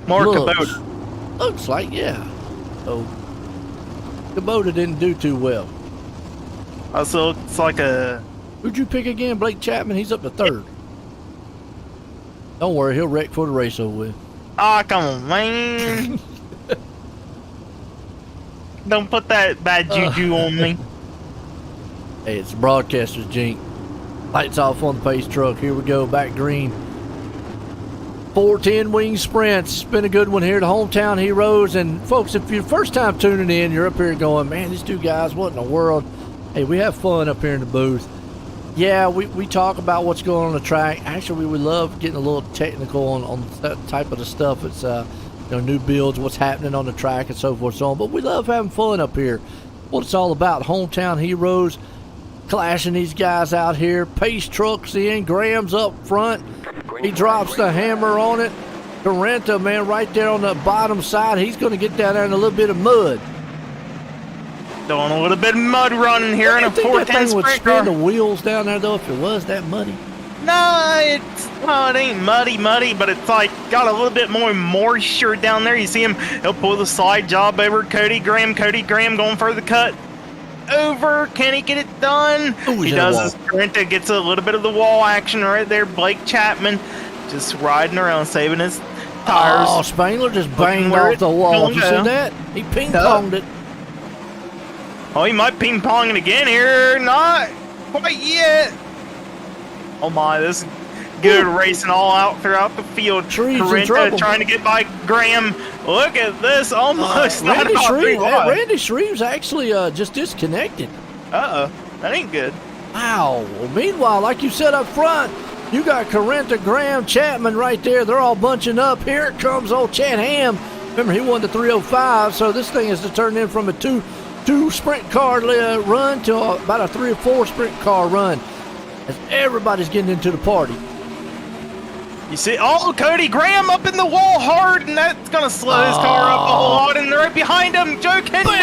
more looks, Kubota. Looks like, yeah. So Kubota didn't do too well. Also, it's like a. Who'd you pick again? Blake Chapman. He's up to third. Don't worry, he'll wreck for the race over with. Ah, come on, man. Don't put that bad juju on me. Hey, it's the broadcaster's jink. Lights off on the pace truck. Here we go, back green. 4 10-wing sprints. Been a good one here, the Hometown Heroes. And folks, if you're first time tuning in, you're up here going, man, these two guys, what in the world? Hey, we have fun up here in the booth. Yeah, we talk about what's going on the track. Actually, we love getting a little technical on that type of the stuff. It's new builds, what's happening on the track, and so forth and so on. But we love having fun up here. What it's all about, Hometown Heroes, clashing these guys out here. Pace trucks in, Graham's up front. He drops the hammer on it. Carrenta, man, right there on the bottom side. He's going to get down there in a little bit of mud. Doing a little bit of mud running here in a 410 sprint would car. spin the wheels down there though if it was that muddy. No, it ain't muddy, but it's like got a little bit more moisture down there. You see him, he'll pull the slide job over Cody Graham going for the cut over. Can he get it done? Ooh, he does. His Carrenta gets a little bit of the wall action right there. Blake Chapman just riding around, saving his tires. Oh, Spangler just banged off the wall. Did you see that? He ping-ponged it. Oh, he might ping-pong it again here. Not quite yet. Oh my, this is good racing all out throughout the field. Carrenta trying to get by Graham. Look at this, almost Randy Shreve's actually just disconnected. Uh-oh, that ain't good. Wow. Well, meanwhile, like you said up front, you got Carrenta, Graham, Chapman right there. They're all bunching up. Here it comes old Chad Ham. Remember, he won the 305, so this thing is to turn in from a two sprint car run to about a 3 or 4 sprint car run as everybody's getting into the party. You see, Cody Graham up in the wall hard, and that's going to slow his car up a whole lot, and right behind him, Joe Kendall.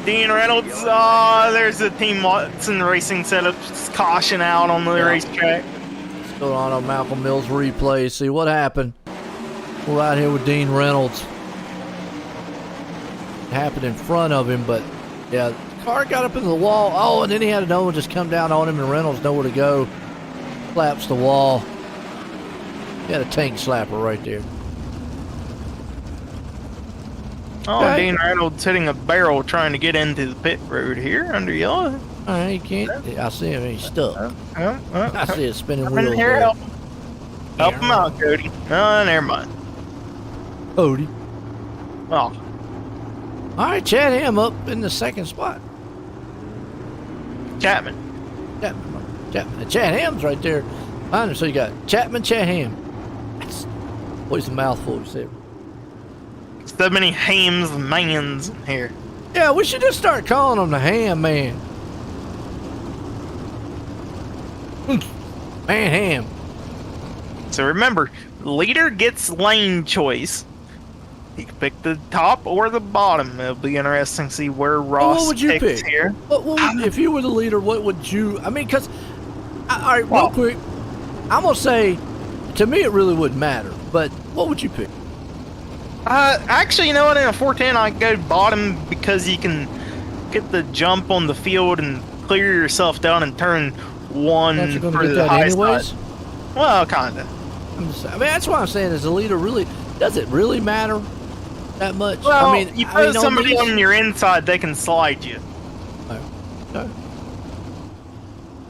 Dean Reynolds, there's the Team Watson Racing setup, caution out on the racetrack. What's going on Malcolm Mills replay? See what happened. We're right here with Dean Reynolds. Happened in front of him, but yeah, the car got up into the wall. Oh, and then he had another one just come down on him, and Reynolds nowhere to go. Slaps the wall. He had a tank slapper right there. Oh, okay. Dean Reynolds hitting a barrel trying to get into the pit road here under yellow. He can't. I see him. He's stuck. I see his spinning wheels. Here, help him out, Cody. Oh, never mind. Cody. Oh, All right, Chad Ham up in the second spot. Chapman. Chapman. Chad Ham's right there behind him. So you got Chapman, Chad Ham. That's always a mouthful to say. So many Hams mans here. Yeah, we should just start calling him the Ham Man. Man Ham. So remember, leader gets lane choice. He can pick the top or the bottom. It'll be interesting to see where Ross what would you picks pick? here. What would, if you were the leader, what would you... I mean, because... All right, real quick. I'm going to say, to me, it really wouldn't matter. But what would you pick? Actually, you know what? In a 410, I'd go bottom because you can get the jump on the field and clear yourself down and turn one Don't you gonna for get the that high anyways? side. Well, kinda. I mean, that's why I'm saying, as a leader, really... Does it really matter that much? Well, I mean, you put somebody on your inside, they can slide you. Okay.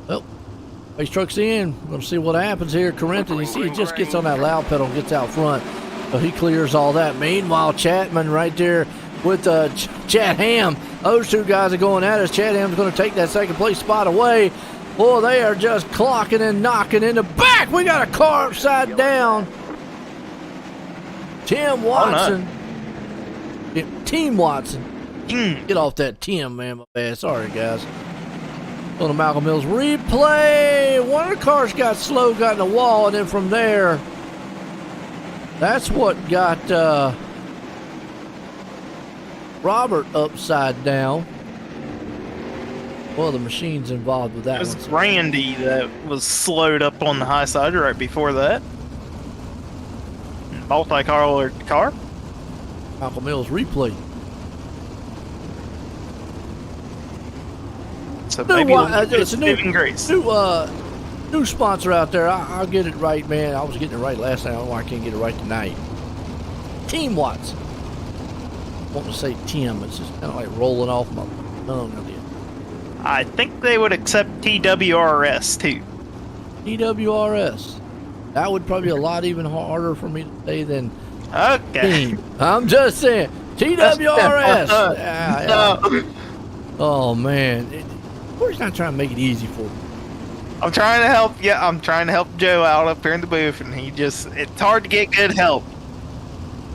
Well, race truck's in. We'll see what happens here. Corinthia, you see, he just gets on that loud pedal and gets out front. So he clears all that. Meanwhile, Chapman right there with Chad Ham. Those two guys are going at us. Chad Ham's going to take that second place spot away. Boy, they are just clocking and knocking in the back. We got a car upside down. Tim Watson. Team Watson. Get off that Tim, man. My bad. Sorry, guys. On the Malcolm Mills replay. One of the cars got slow, got in the wall, and then from there, that's what got Robert upside down. Well, the machine's involved with that. It was Randy that was slowed up on the high side right before that. Multi-colored car. Malcolm Mills replay. So maybe it's a new sponsor out there. I'll get it right, man. I was getting it right last night. I don't know why I can't get it right tonight. Team Watson. I want to say Tim. It's just kind of like rolling off my tongue. I think they would accept TWRS too. TWRS. That would probably be a lot even harder for me to say than okay. Team. I'm just saying. TWRS. Yeah. Oh, man. We're just not trying to make it easy for you. I'm trying to help. Yeah, I'm trying to help Joe out up here in the booth, and it's hard to get good help.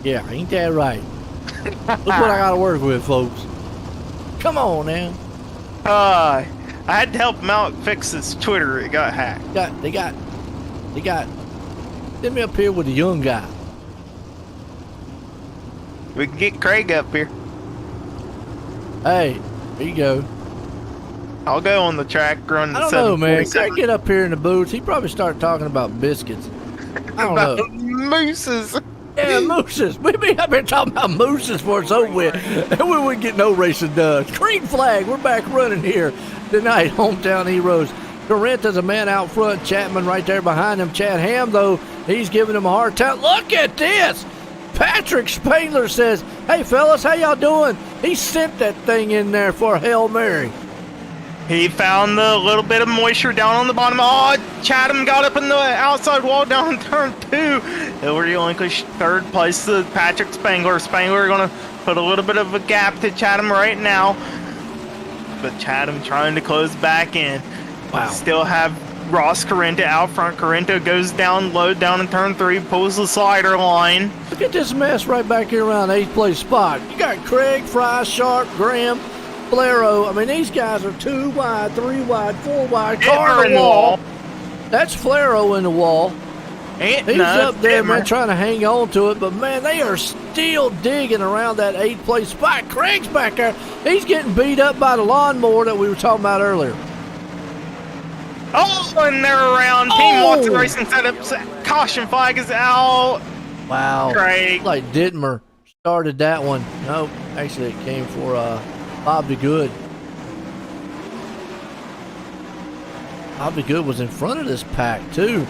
Yeah, ain't that right? Look what I got to work with, folks. Come on, now. I had to help him out fix his Twitter. It got hacked. They got. Get me up here with the young guy. We can get Craig up here. Hey, there you go. I'll go on the track, run the I don't know, man. Craig get up here in the booth. He probably start talking about biscuits. I don't know. Mooses. Yeah, mooses. We be up here talking about mooses before it's over with. And we wouldn't get no racing done. Green flag. We're back running here tonight. Hometown Heroes. Corinthia's a man out front. Chapman right there behind him. Chad Ham, though, he's giving him a hard time. Look at this. Patrick Spangler says, hey, fellas, how y'all doing? He sent that thing in there for a Hail Mary. He found the little bit of moisture down on the bottom. Oh, Chatham got up in the outside wall down in turn 2. He'll relinquish third place to Patrick Spangler. Spangler going to put a little bit of a gap to Chatham right now. But Chatham trying to close back in. Wow. Still have Ross Corinthia out front. Corinthia goes down low down in turn 3, pulls the slider line. Look at this mess right back here around 8th place spot. You got Craig, Fry, Sharp, Graham, Flero. I mean, these guys are 2 wide, 3 wide, 4 wide. Car in the wall. That's Flero in the wall. He's up there, man, trying to hang on to it. But, man, they are still digging around that 8th place spot. Craig's back there. He's getting beat up by the lawnmower that we were talking about earlier. Oh, and they're around. Team Watson Racing setup. Caution flag is out. Wow. Craig. Like Dittmer started that one. Nope. Actually, it came for Bob DeGood. Bob DeGood was in front of this pack, too.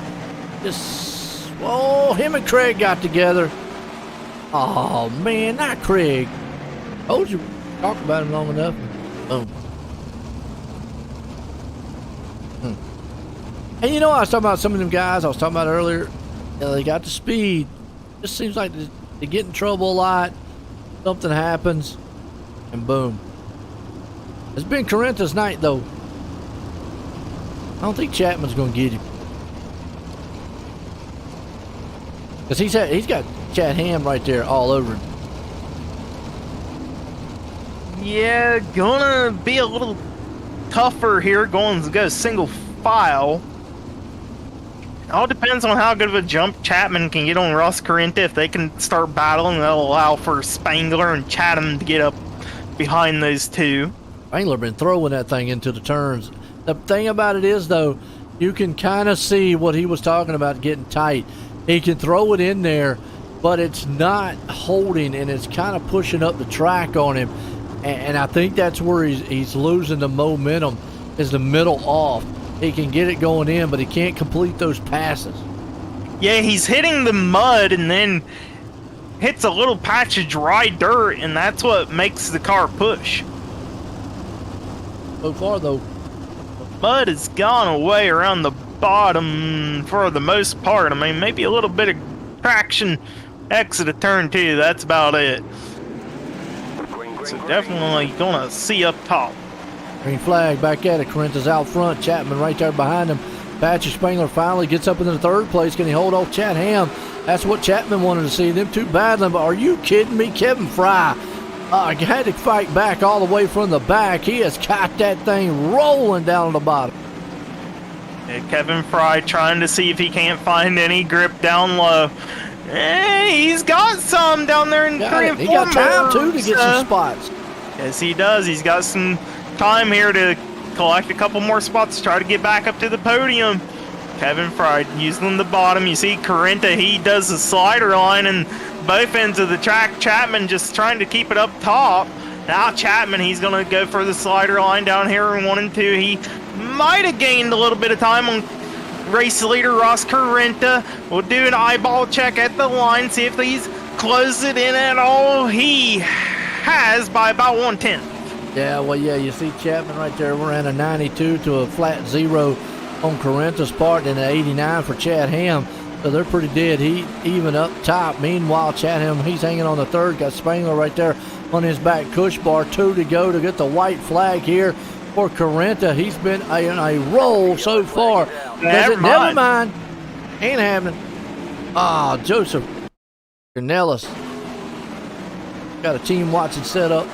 Him and Craig got together. Oh, man, not Craig. Told you, talked about him long enough. Boom. And you know, I was talking about some of them guys I was talking about earlier. You know, they got the speed. Just seems like they get in trouble a lot. something happens, and boom. It's been Carenta's night, though. I don't think Chapman's going to get him. Because he's got Chad Ham right there all over him. Yeah, gonna be a little tougher here going to go single file. It all depends on how good of a jump Chapman can get on Ross Carenta. If they can start battling, that'll allow for Spangler and Chatham to get up behind those two. Spangler been throwing that thing into the turns. The thing about it is, though, you can kind of see what he was talking about getting tight. He can throw it in there, but it's not holding, and it's kind of pushing up the track on him. And I think that's where he's losing the momentum, is the middle off. He can get it going in, but he can't complete those passes. Yeah, he's hitting the mud and then hits a little patch of dry dirt, and that's what makes the car push. So far, though, the mud has gone away around the bottom for the most part. I mean, maybe a little bit of traction exit of turn 2. That's about it. So definitely gonna see up top. Green flag back at it. Carenta's out front. Chapman right there behind him. Patrick Spangler finally gets up into the third place. Can he hold off Chad Ham? That's what Chapman wanted to see. Them two battling, but are you kidding me? Kevin Fry had to fight back all the way from the back. He has got that thing rolling down on the bottom. Kevin Fry trying to see if he can't find any grip down low. He's got some down there in 3 and 4. He got time, too, to get some spots. Yes, he does. He's got some time here to collect a couple more spots to try to get back up to the podium. Kevin Fry using the bottom. You see Carenta, he does the slider line and both ends of the track. Chapman just trying to keep it up top. Now Chapman, he's going to go for the slider line down here in 1 and 2. He might have gained a little bit of time on race leader Ross Carenta. We'll do an eyeball check at the line, see if he's closed it in at all. He has by about 1/10. Yeah, well, yeah, you see Chapman right there. We're in a 92 to a flat 0 on Carenta's part and an 89 for Chad Ham. So they're pretty dead. He even up top. Meanwhile, Chad Ham, he's hanging on the third. Got Spangler right there on his back cush bar. 2 to go to get the white flag here for Carenta. He's been in a roll so far. Never mind. Ain't happening. Joseph Cornelis. Got a team watching set up.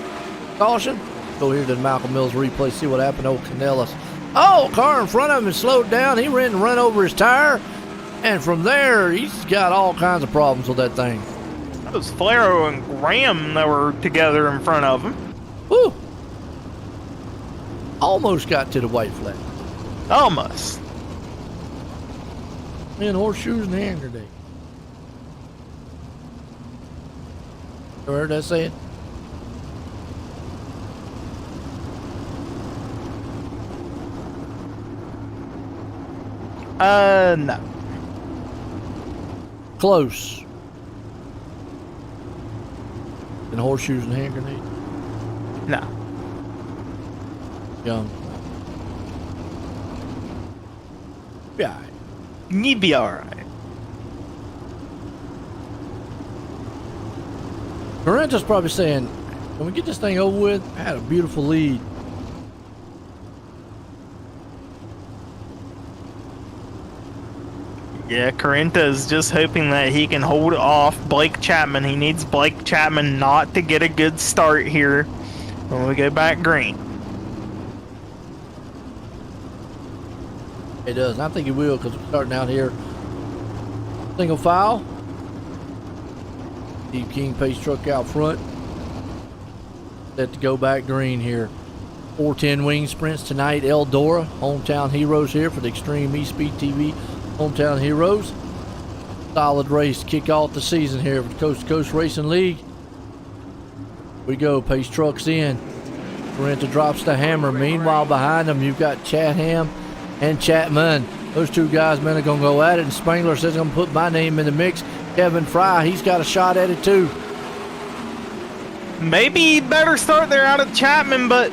Caution. Go here to the Malcolm Mills replay, see what happened to old Cornelis. Car in front of him is slowed down. He ran over his tire. And from there, he's got all kinds of problems with that thing. That was Flaro and Graham that were together in front of him. Woo! Almost got to the white flag. Almost. Man, horseshoes and hand grenade. You heard that saying? No. Close. And horseshoes and hand grenade? No. Young. Yeah. You'd be alright. Carenta's probably saying, can we get this thing over with? I had a beautiful lead. Yeah, Carenta is just hoping that he can hold off Blake Chapman. He needs Blake Chapman not to get a good start here when we go back green. It does. I think he will because we're starting out here. Single file. Steve King pace truck out front. Set to go back green here. 410 wing sprints tonight. Eldora, hometown heroes here for the Extreme E-Speed TV. Hometown heroes. Solid race. Kick off the season here for the Coast2Coast Racing League. We go. Pace trucks in. Carenta drops the hammer. Meanwhile, behind them, you've got Chad Ham and Chapman. Those two guys, man, are going to go at it. And Spangler says, I'm going to put my name in the mix. Kevin Fry, he's got a shot at it too. Maybe better start there out of Chapman, but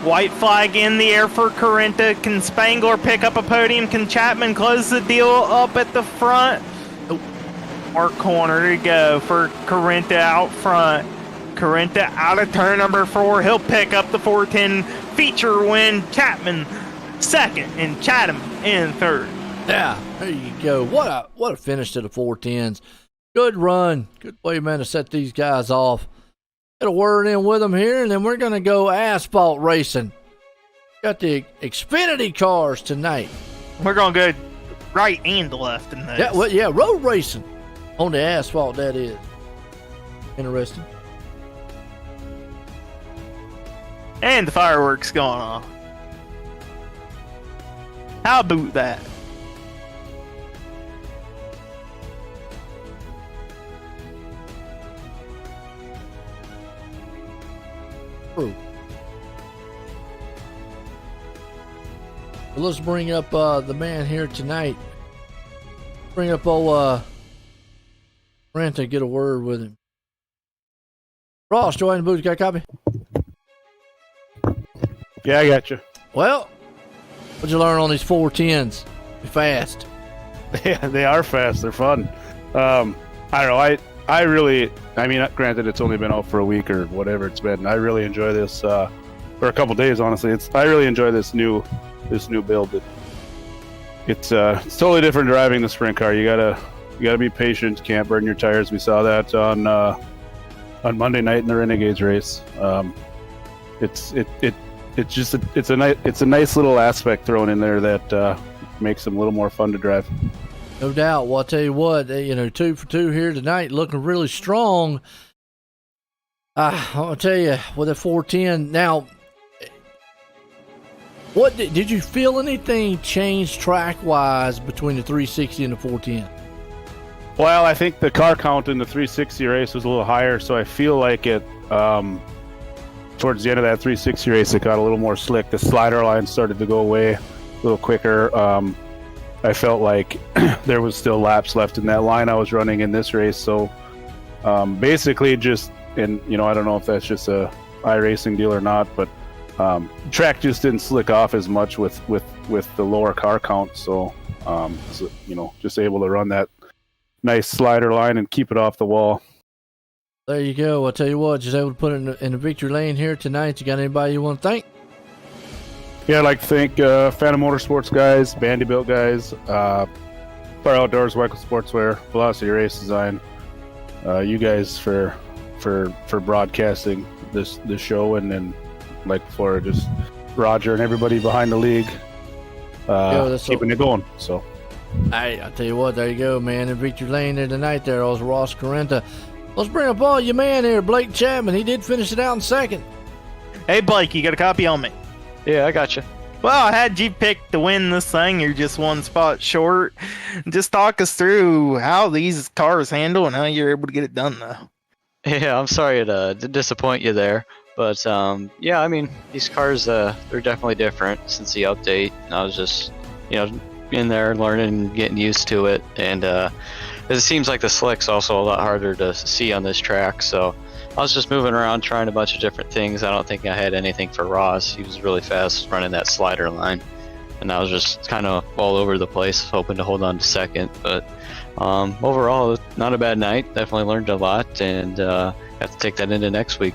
white flag in the air for Carenta. Can Spangler pick up a podium? Can Chapman close the deal up at the front? Our corner to go for Carenta out front. Carrenta out of turn number 4. He'll pick up the 410 feature win. Chapman second and Chatham in third. Yeah, there you go. What a finish to the 410s. Good run. Good way, man, to set these guys off. Get a word in with them here, and then we're going to go asphalt racing. Got the Xfinity cars tonight. We're going to go right and left in this. Yeah, road racing on the asphalt, that is. Interesting. And the fireworks going off. How about that? True. Well, let's bring up the man here tonight. Bring up old Ranta, get a word with him. Ross, join the booth. Got a copy? Yeah, I got you. Well, what'd you learn on these 410s? Be fast. Yeah, they are fast. They're fun. I don't know. I really, I mean, granted, it's only been out for a week or whatever it's been. I really enjoy this, for a couple days, honestly. I really enjoy this new build. It's totally different driving the sprint car. You gotta be patient. Can't burn your tires. We saw that on Monday night in the Renegades race. It's a nice little aspect thrown in there that makes them a little more fun to drive. No doubt. Well, I'll tell you what, 2 for 2 here tonight, looking really strong. I'll tell you, with a 410. Now, what did you feel anything change track-wise between the 360 and the 410? Well, I think the car count in the 360 race was a little higher, so I feel like it, towards the end of that 360 race, it got a little more slick. The slider line started to go away a little quicker. I felt like there was still laps left in that line I was running in this race. So basically just, and I don't know if that's just a iRacing deal or not, but track just didn't slick off as much with the lower car count. So, just able to run that nice slider line and keep it off the wall. There you go. I'll tell you what, just able to put it in the victory lane here tonight. You got anybody you want to thank? Yeah, I'd like to thank Phantom Motorsports guys, Bandybuilt guys, Fire Outdoors, Weichel Sportswear, Velocity Race Design, you guys for broadcasting this show, and then like before, just Roger and everybody behind the league keeping it going. So, hey, I'll tell you what, there you go, man. In victory lane there tonight, there was Ross Carrenta. Let's bring up all your man here, Blake Chapman. He did finish it out in second. Hey, Blake, you got a copy on me? Yeah, I got you. Well, how'd you pick to win this thing? You're just one spot short. Just talk us through how these cars handle and how you're able to get it done, though. Yeah, I'm sorry to disappoint you there. But, yeah, I mean, these cars, they're definitely different since the update. I was just, in there learning and getting used to it. And it seems like the slick's also a lot harder to see on this track. So I was just moving around trying a bunch of different things. I don't think I had anything for Ross. He was really fast running that slider line. And I was just kind of all over the place, hoping to hold on to second. But overall, not a bad night. Definitely learned a lot, and have to take that into next week.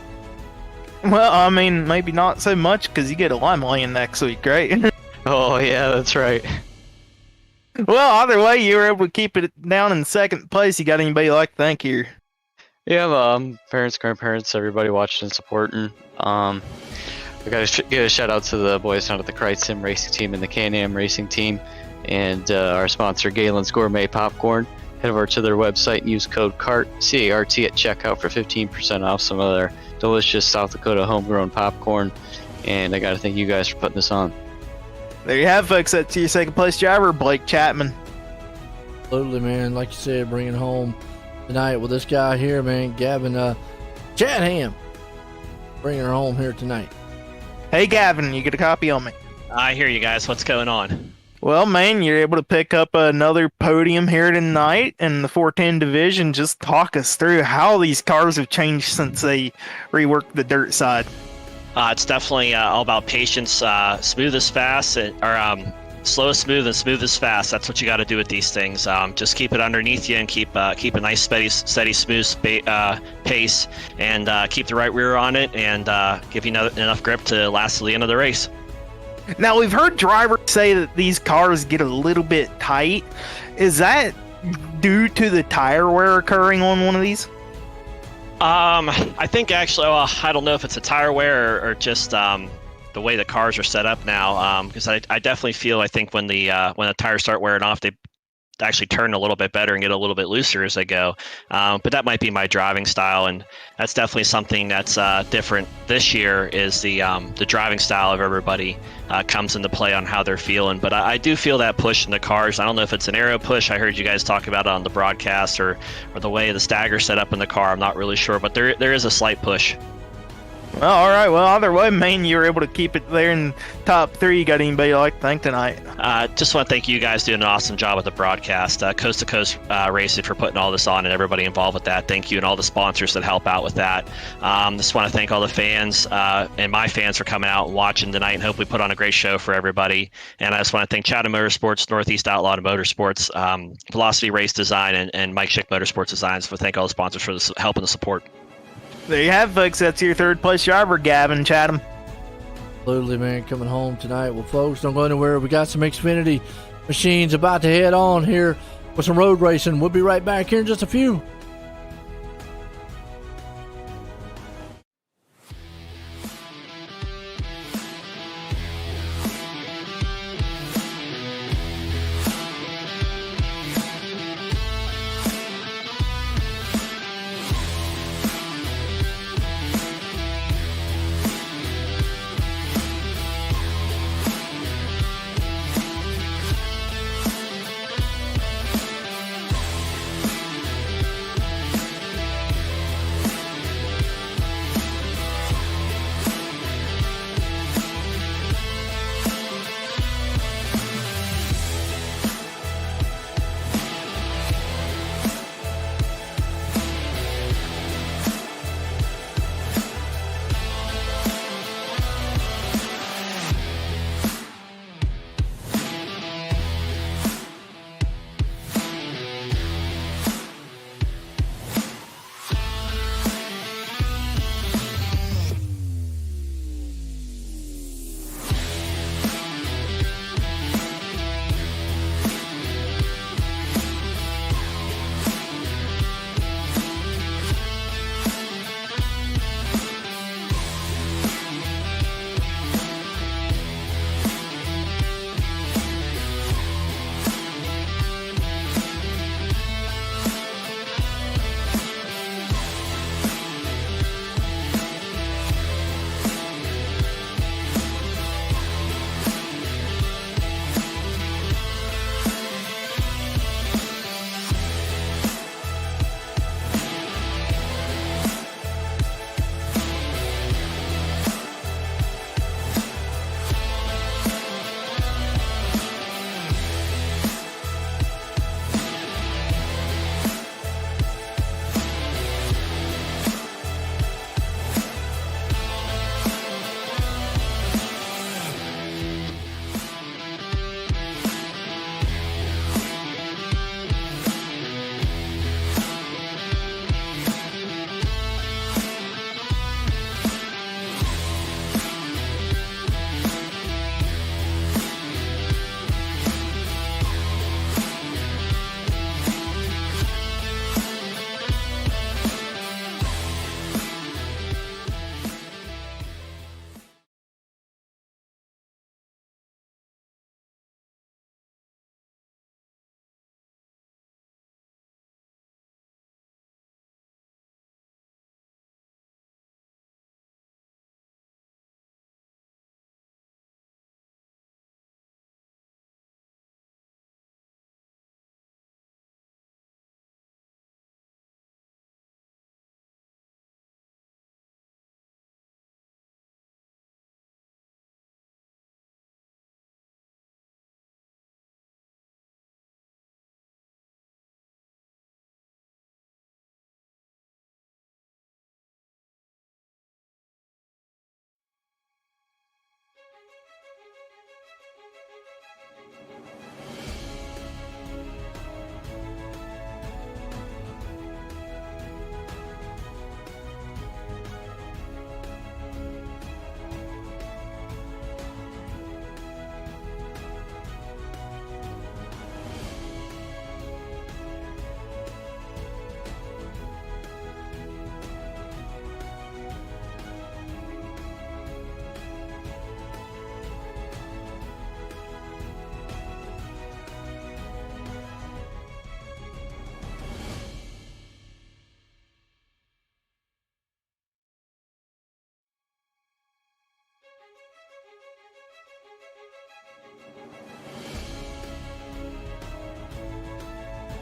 Well, I mean, maybe not so much because you get a lime lane next week, right? Oh, yeah, that's right. Well, either way, you were able to keep it down in second place. You got anybody like to thank here? Yeah, parents, grandparents, everybody watching and supporting. I got to give a shout out to the boys down at the Kreitz Sim Racing Team and the Can-Am Racing Team, and our sponsor, Galen's Gourmet Popcorn. Head over to their website and use code CART, C-A-R-T, at checkout for 15% off some of their delicious South Dakota homegrown popcorn. And I got to thank you guys for putting this on. There you have, folks. That's your second place driver, Blake Chapman. Absolutely, man. Like you said, bringing home tonight with this guy here, man, Gavin Chatham. Bringing her home here tonight. Hey, Gavin, you get a copy on me? I hear you guys. What's going on? Well, man, you're able to pick up another podium here tonight in the 410 division. Just talk us through how these cars have changed since they reworked the dirt side. It's definitely all about patience. Smooth is fast, slow is smooth and smooth is fast. That's what you got to do with these things. Just keep it underneath you and keep a nice steady smooth pace, and keep the right rear on it, and give you enough grip to last to the end of the race. Now, we've heard drivers say that these cars get a little bit tight. Is that due to the tire wear occurring on one of these? I think actually, I don't know if it's a tire wear or just the way the cars are set up now. Because I definitely feel, I think when the tires start wearing off, they actually turn a little bit better and get a little bit looser as they go. But that might be my driving style, and that's definitely something that's different this year. Is the driving style of everybody comes into play on how they're feeling. But I do feel that push in the cars. I don't know if it's an aero push. I heard you guys talk about it on the broadcast, or the way the stagger's set up in the car. I'm not really sure, but there is a slight push. Well, all right. Well, either way, man, you were able to keep it there in top 3. You got anybody you'd like to thank tonight? Just want to thank you guys doing an awesome job with the broadcast. Coast2Coast Racing for putting all this on, and everybody involved with that. Thank you, and all the sponsors that help out with that. Just want to thank all the fans and my fans for coming out and watching tonight, and hope we put on a great show for everybody. And I just want to thank Chatham Motorsports, Northeast Outlaw Motorsports, Velocity Race Design, and Mike Schick Motorsports Designs. For thank all the sponsors for the help and the support. There you have it, folks. That's your third place driver, Gavin Chatham. Absolutely, man. Coming home tonight. Well, folks, don't go anywhere. We got some Xfinity machines about to head on here with some road racing. We'll be right back here in just a few.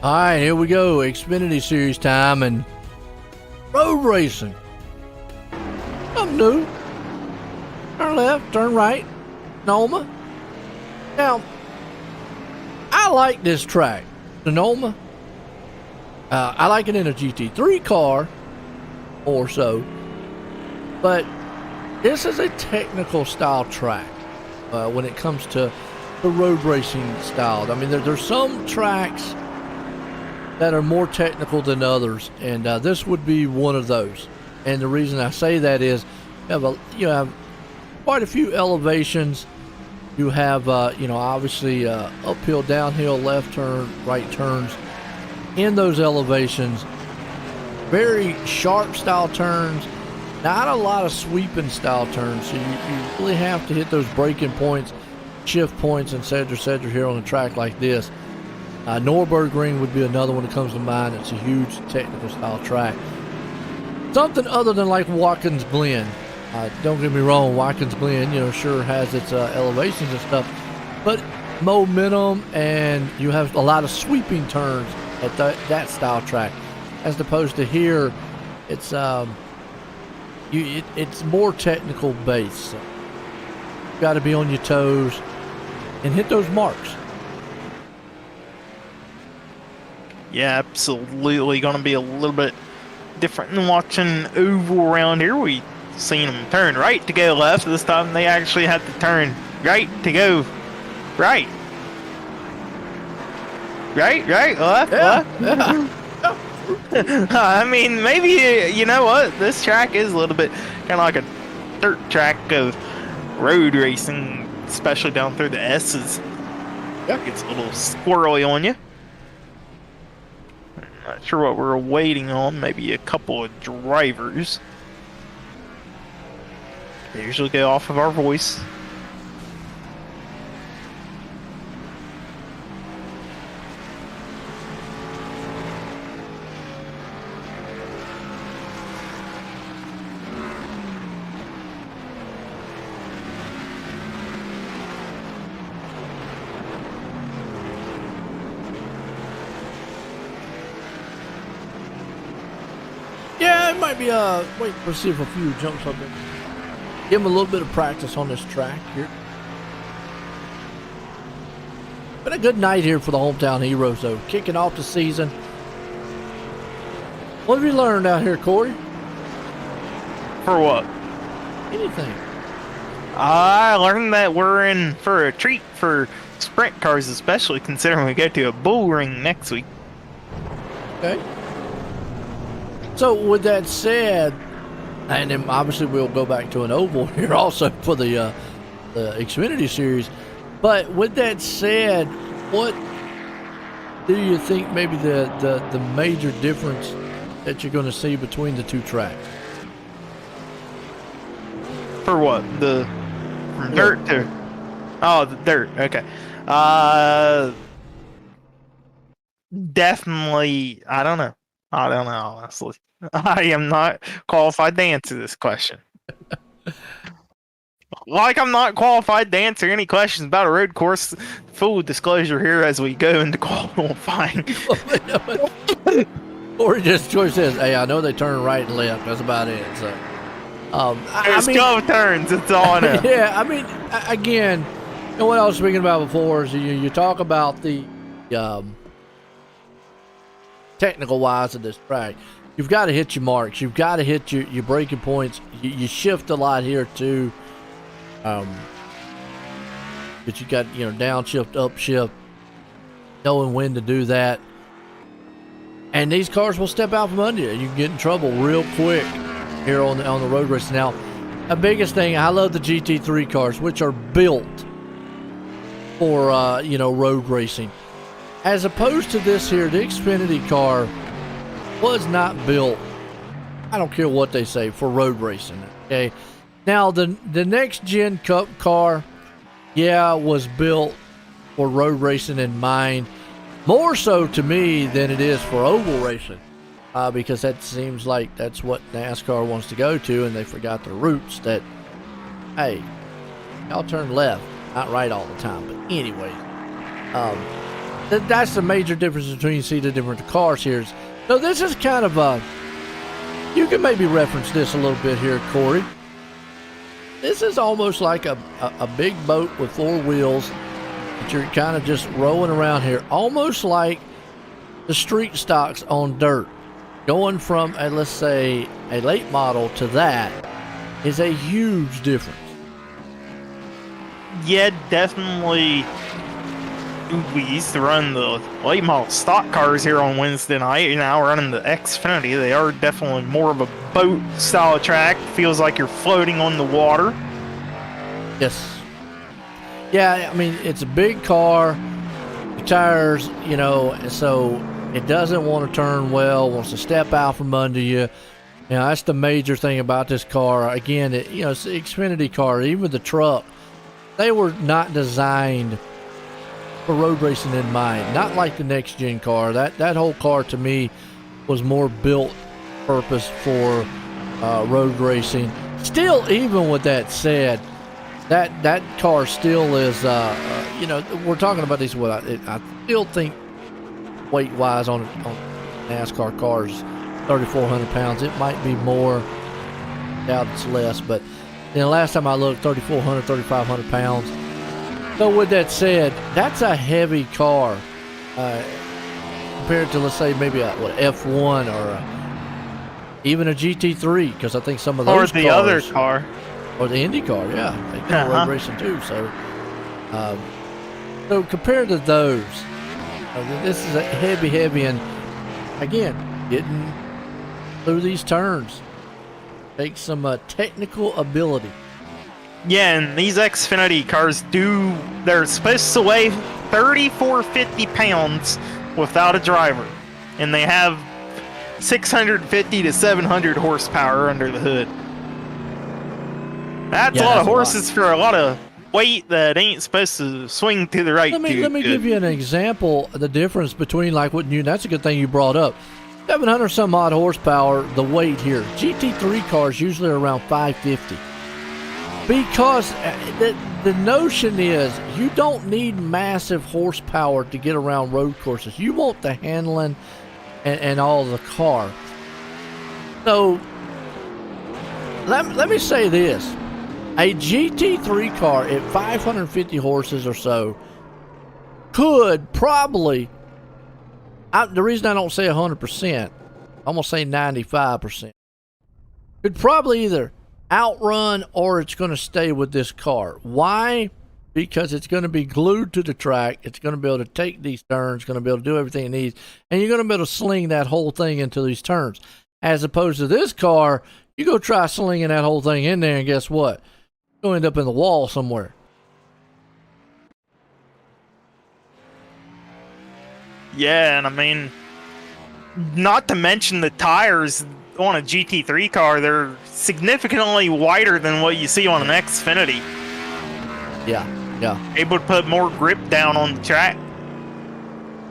All right, here we go. Xfinity Series time and road racing. Something new. Turn left, turn right. Sonoma. Now, I like this track, Sonoma. I like it in a GT3 car, more so. But this is a technical style track when it comes to the road racing style. I mean, there's some tracks that are more technical than others, and this would be one of those. And the reason I say that is you have quite a few elevations. You have obviously uphill, downhill, left turn, right turns in those elevations. Very sharp style turns, not a lot of sweeping style turns. So you really have to hit those braking points, shift points, and et cetera here on a track like this. Nürburgring would be another one that comes to mind. It's a huge technical style track. Something other than like Watkins Glen. Don't get me wrong, Watkins Glen, sure has its elevations and stuff, but momentum, and you have a lot of sweeping turns at that style track, as opposed to here, it's it's more technical based. So you got to be on your toes and hit those marks. Yeah, absolutely. Going to be a little bit different than watching oval around here. We seen them turn right to go left. This time they actually had to turn right to go right. Right, left, left. I mean, maybe, you know what? This track is a little bit kind of like a dirt track of road racing, especially down through the S's. It gets a little squirrely on you. Not sure what we're waiting on. Maybe a couple of drivers. They usually go off of our voice. Yeah, it might be wait to see if a few jumps up there. Give him a little bit of practice on this track here. Been a good night here for the Hometown Heroes, though. Kicking off the season. What have you learned out here, Corey? For what? Anything. I learned that we're in for a treat for sprint cars, especially considering we go to a bull ring next week. Okay. So with that said, and then obviously we'll go back to an oval here also for the Xfinity Series. But with that said, what do you think maybe the major difference that you're going to see between the two tracks? For what? From dirt to... Oh, the dirt. Okay. Definitely, I don't know, honestly. I am not qualified to answer this question. Like I'm not qualified to answer any questions about a road course. Full disclosure here as we go into qualifying. Or just George says, hey, I know they turn right and left. That's about it. So, there's 12 turns. It's all I know. Yeah, I mean, again, what I was speaking about before is you talk about the technical wise of this track. You've got to hit your marks. You've got to hit your braking points. You shift a lot here too. But you got downshift, upshift, knowing when to do that. And these cars will step out from under you. You can get in trouble real quick here on the road race. Now, the biggest thing, I love the GT3 cars, which are built for road racing, as opposed to this here. The Xfinity car was not built, I don't care what they say, for road racing. Okay, now the next gen Cup car, was built for road racing in mind, more so to me than it is for oval racing, because that seems like that's what NASCAR wants to go to, and they forgot their roots. That, hey, y'all turn left, not right all the time. But anyway, that's the major difference between you see the different cars here. So this is kind of a, you can maybe reference this a little bit here, Corey. This is almost like a big boat with 4 wheels that you're kind of just rolling around here, almost like the street stocks on dirt. Going from, let's say, a late model to that is a huge difference. Yeah, definitely. We used to run the late model stock cars here on Wednesday night. Now we're running the Xfinity. They are definitely more of a boat style track. Feels like you're floating on the water. Yes. Yeah, I mean, it's a big car. The tires, so it doesn't want to turn well, wants to step out from under you. That's the major thing about this car. Again, it's an Xfinity car. Even the truck, they were not designed for road racing in mind. Not like the next gen car. That whole car to me was more built purpose for road racing. Still, even with that said, that car still is. We're talking about these. I still think weight wise on NASCAR cars, 3,400 pounds. It might be more. Doubt it's less, but last time I looked, 3,400, 3,500 pounds. So with that said, that's a heavy car compared to, let's say, maybe a F1 or even a GT3, because I think some of those or the other car, or the Indy car, yeah, they can road racing too. So compared to those, this is a heavy, and again, getting through these turns takes some technical ability. Yeah, and these Xfinity cars they're supposed to weigh 3,450 pounds without a driver. And they have 650 to 700 horsepower under the hood. That's a lot of horses for a lot of weight that ain't supposed to swing to the right. Let me give you an example of the difference between that's a good thing you brought up. 700 some odd horsepower, the weight here. GT3 cars usually are around 550. Because the notion is you don't need massive horsepower to get around road courses. You want the handling and all the car. So let me say this. A GT3 car at 550 horses or so could probably, the reason I don't say 100%, I'm going to say 95%, could probably either outrun or it's going to stay with this car. Why? Because it's going to be glued to the track. It's going to be able to take these turns, going to be able to do everything it needs, and you're going to be able to sling that whole thing into these turns. As opposed to this car, you go try slinging that whole thing in there, and guess what? You'll end up in the wall somewhere. Yeah, and I mean, not to mention the tires on a GT3 car, they're significantly wider than what you see on an Xfinity. Yeah. Able to put more grip down on the track.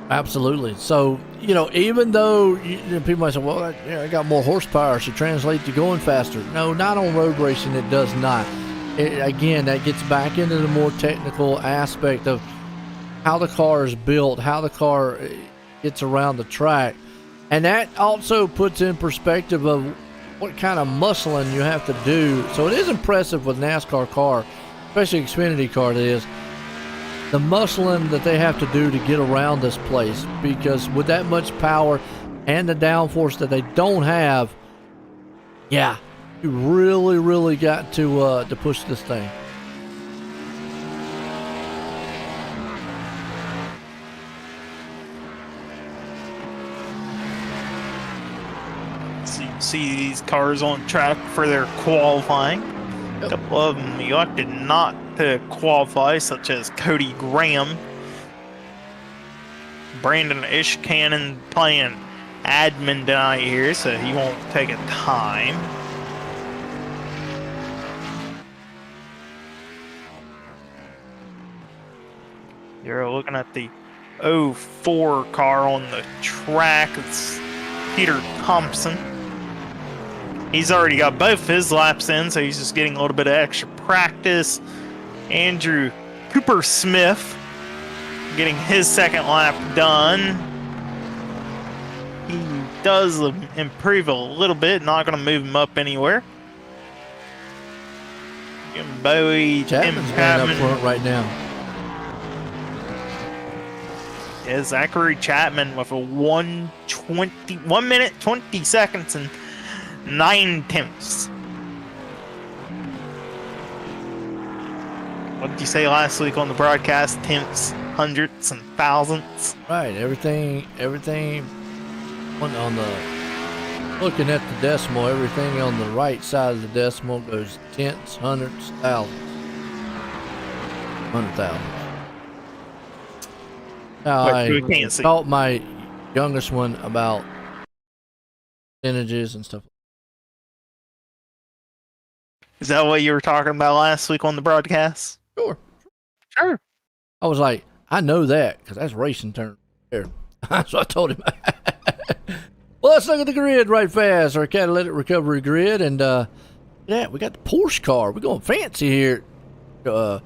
Absolutely. So, even though people might say, well, I got more horsepower, should translate to going faster. No, not on road racing, it does not. Again, that gets back into the more technical aspect of how the car is built, how the car gets around the track. And that also puts in perspective of what kind of muscling you have to do. So it is impressive with NASCAR car, especially Xfinity car, it is, the muscling that they have to do to get around this place. Because with that much power and the downforce that they don't have, you really, really got to push this thing. So you see these cars on track for their qualifying. A couple of them elected not to qualify, such as Cody Graham. Brandon Ishkanen playing admin tonight here, so he won't take a time. You're looking at the 04 car on the track. It's Peter Thompson. He's already got both his laps in, so he's just getting a little bit of extra practice. Andrew Cooper Smith getting his second lap done. He does improve a little bit, not going to move him up anywhere. Bowie, Chapman's going up front right now. Yeah, Zachary Chapman with a 1 minute 20 seconds and 9 tenths. What did you say last week on the broadcast? Tenths, hundredths, and thousandths. Right, everything on the, looking at the decimal, everything on the right side of the decimal goes tenths, hundredths, thousandths, 100,000. Now, I taught my youngest one about percentages and stuff. Is that what you were talking about last week on the broadcast? Sure. I was like, I know that because that's racing term there. So I told him. Well, let's look at the grid right fast, our catalytic recovery grid, and yeah, we got the Porsche car. We're going fancy here at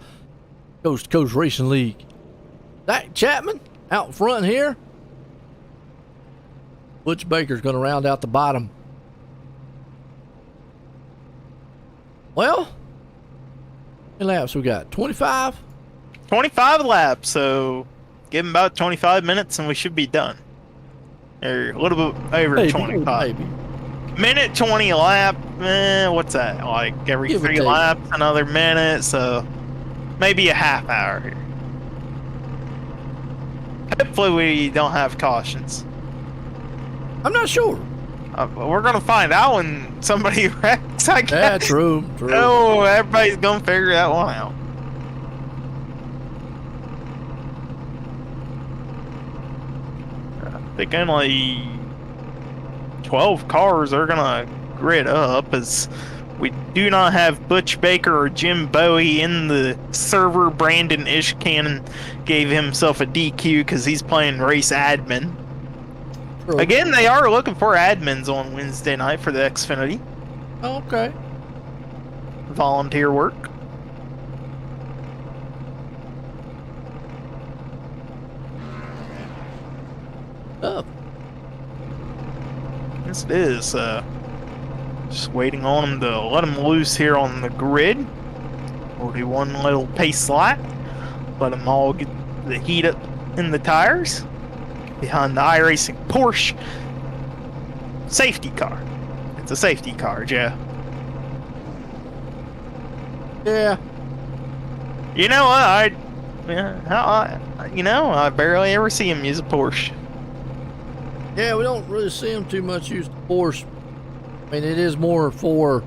Coast2Coast Racing League. Zach Chapman out front here. Butch Baker's going to round out the bottom. Well, how many laps we got? 25? 25 laps, so give him about 25 minutes and we should be done. Or a little bit over 25. Minute 20 lap, what's that? Like every 3 laps, another minute, so maybe a half hour here. Hopefully we don't have cautions. I'm not sure. We're gonna find out when somebody wrecks, I guess. Yeah, true. Oh, everybody's gonna figure that one out. I think only 12 cars are gonna grid up, as we do not have Butch Baker or Jim Bowie in the server. Brandon Ishcannon gave himself a DQ because he's playing race admin. True. Again, they are looking for admins on Wednesday night for the Xfinity. Okay. Volunteer work. Up. Yes, it is. Just waiting on him to let him loose here on the grid. We'll do one little pace lap. Let them all get the heat up in the tires. Behind the iRacing Porsche safety car. It's a safety car, Joe. Yeah. You know what? I barely ever see him use a Porsche. Yeah, we don't really see him too much use the Porsche. I mean, it is more for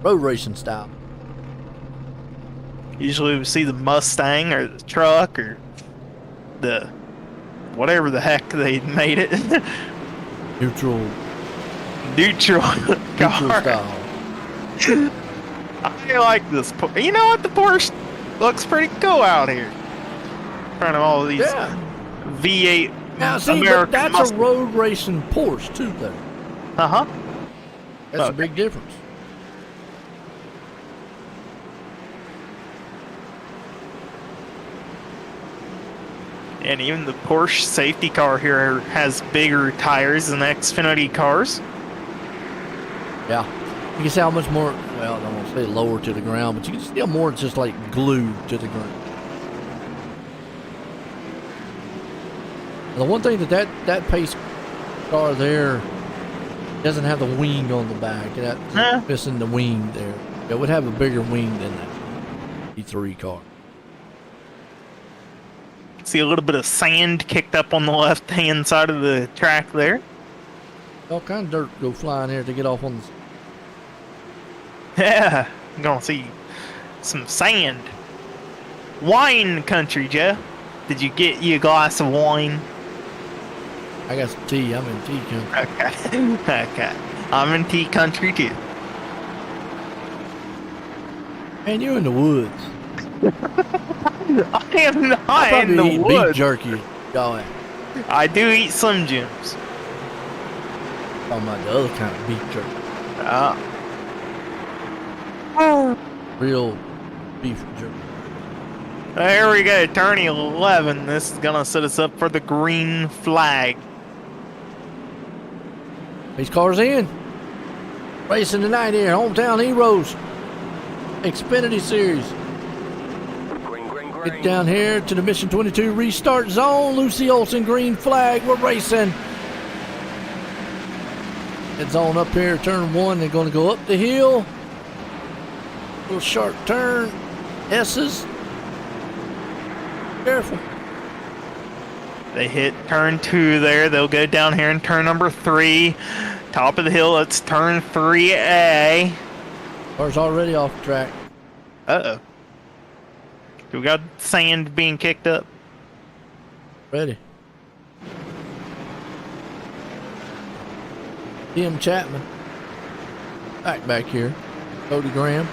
road racing style. Usually we see the Mustang or the truck or the whatever the heck they made it. Neutral car. Style. I like this. You know what? The Porsche looks pretty cool out here. In front of all of these V8 now, see, American but that's Mustang. a road racing Porsche too, though. Uh-huh. That's a big difference. And even the Porsche safety car here has bigger tires than the Xfinity cars. Yeah. You can see how much more, well, I don't want to say lower to the ground, but you can see how more it's just like glued to the ground. And the one thing that pace car there doesn't have the wing on the back. That's missing the wing there. It would have a bigger wing than that E3 car. See a little bit of sand kicked up on the left-hand side of the track there. All kind of dirt go flying here to get off on the... Yeah, I'm gonna see some sand. Wine country, Jeff. Did you get you a glass of wine? I got some tea. I'm in tea country. Okay. I'm in tea country too. Man, you're in the woods. I am not in the eat woods. Beef jerky, y'all. I do eat Slim Jims. Talking about the other kind of beef jerky. Real beef jerky. There we go, turn 11. This is gonna set us up for the green flag. These cars in. Racing tonight here, Hometown Heroes. Xfinity Series. Get down here to the Mission 22 restart zone. Lucy Olsen, green flag. We're racing. Heads on up here, turn 1. They're going to go up the hill. Little sharp turn. S's. Careful. They hit turn 2 there. They'll go down here in turn number 3. Top of the hill, it's turn 3A. Car's already off the track. Uh-oh. We got sand being kicked up. Ready. Tim Chapman. Back here. Cody Graham.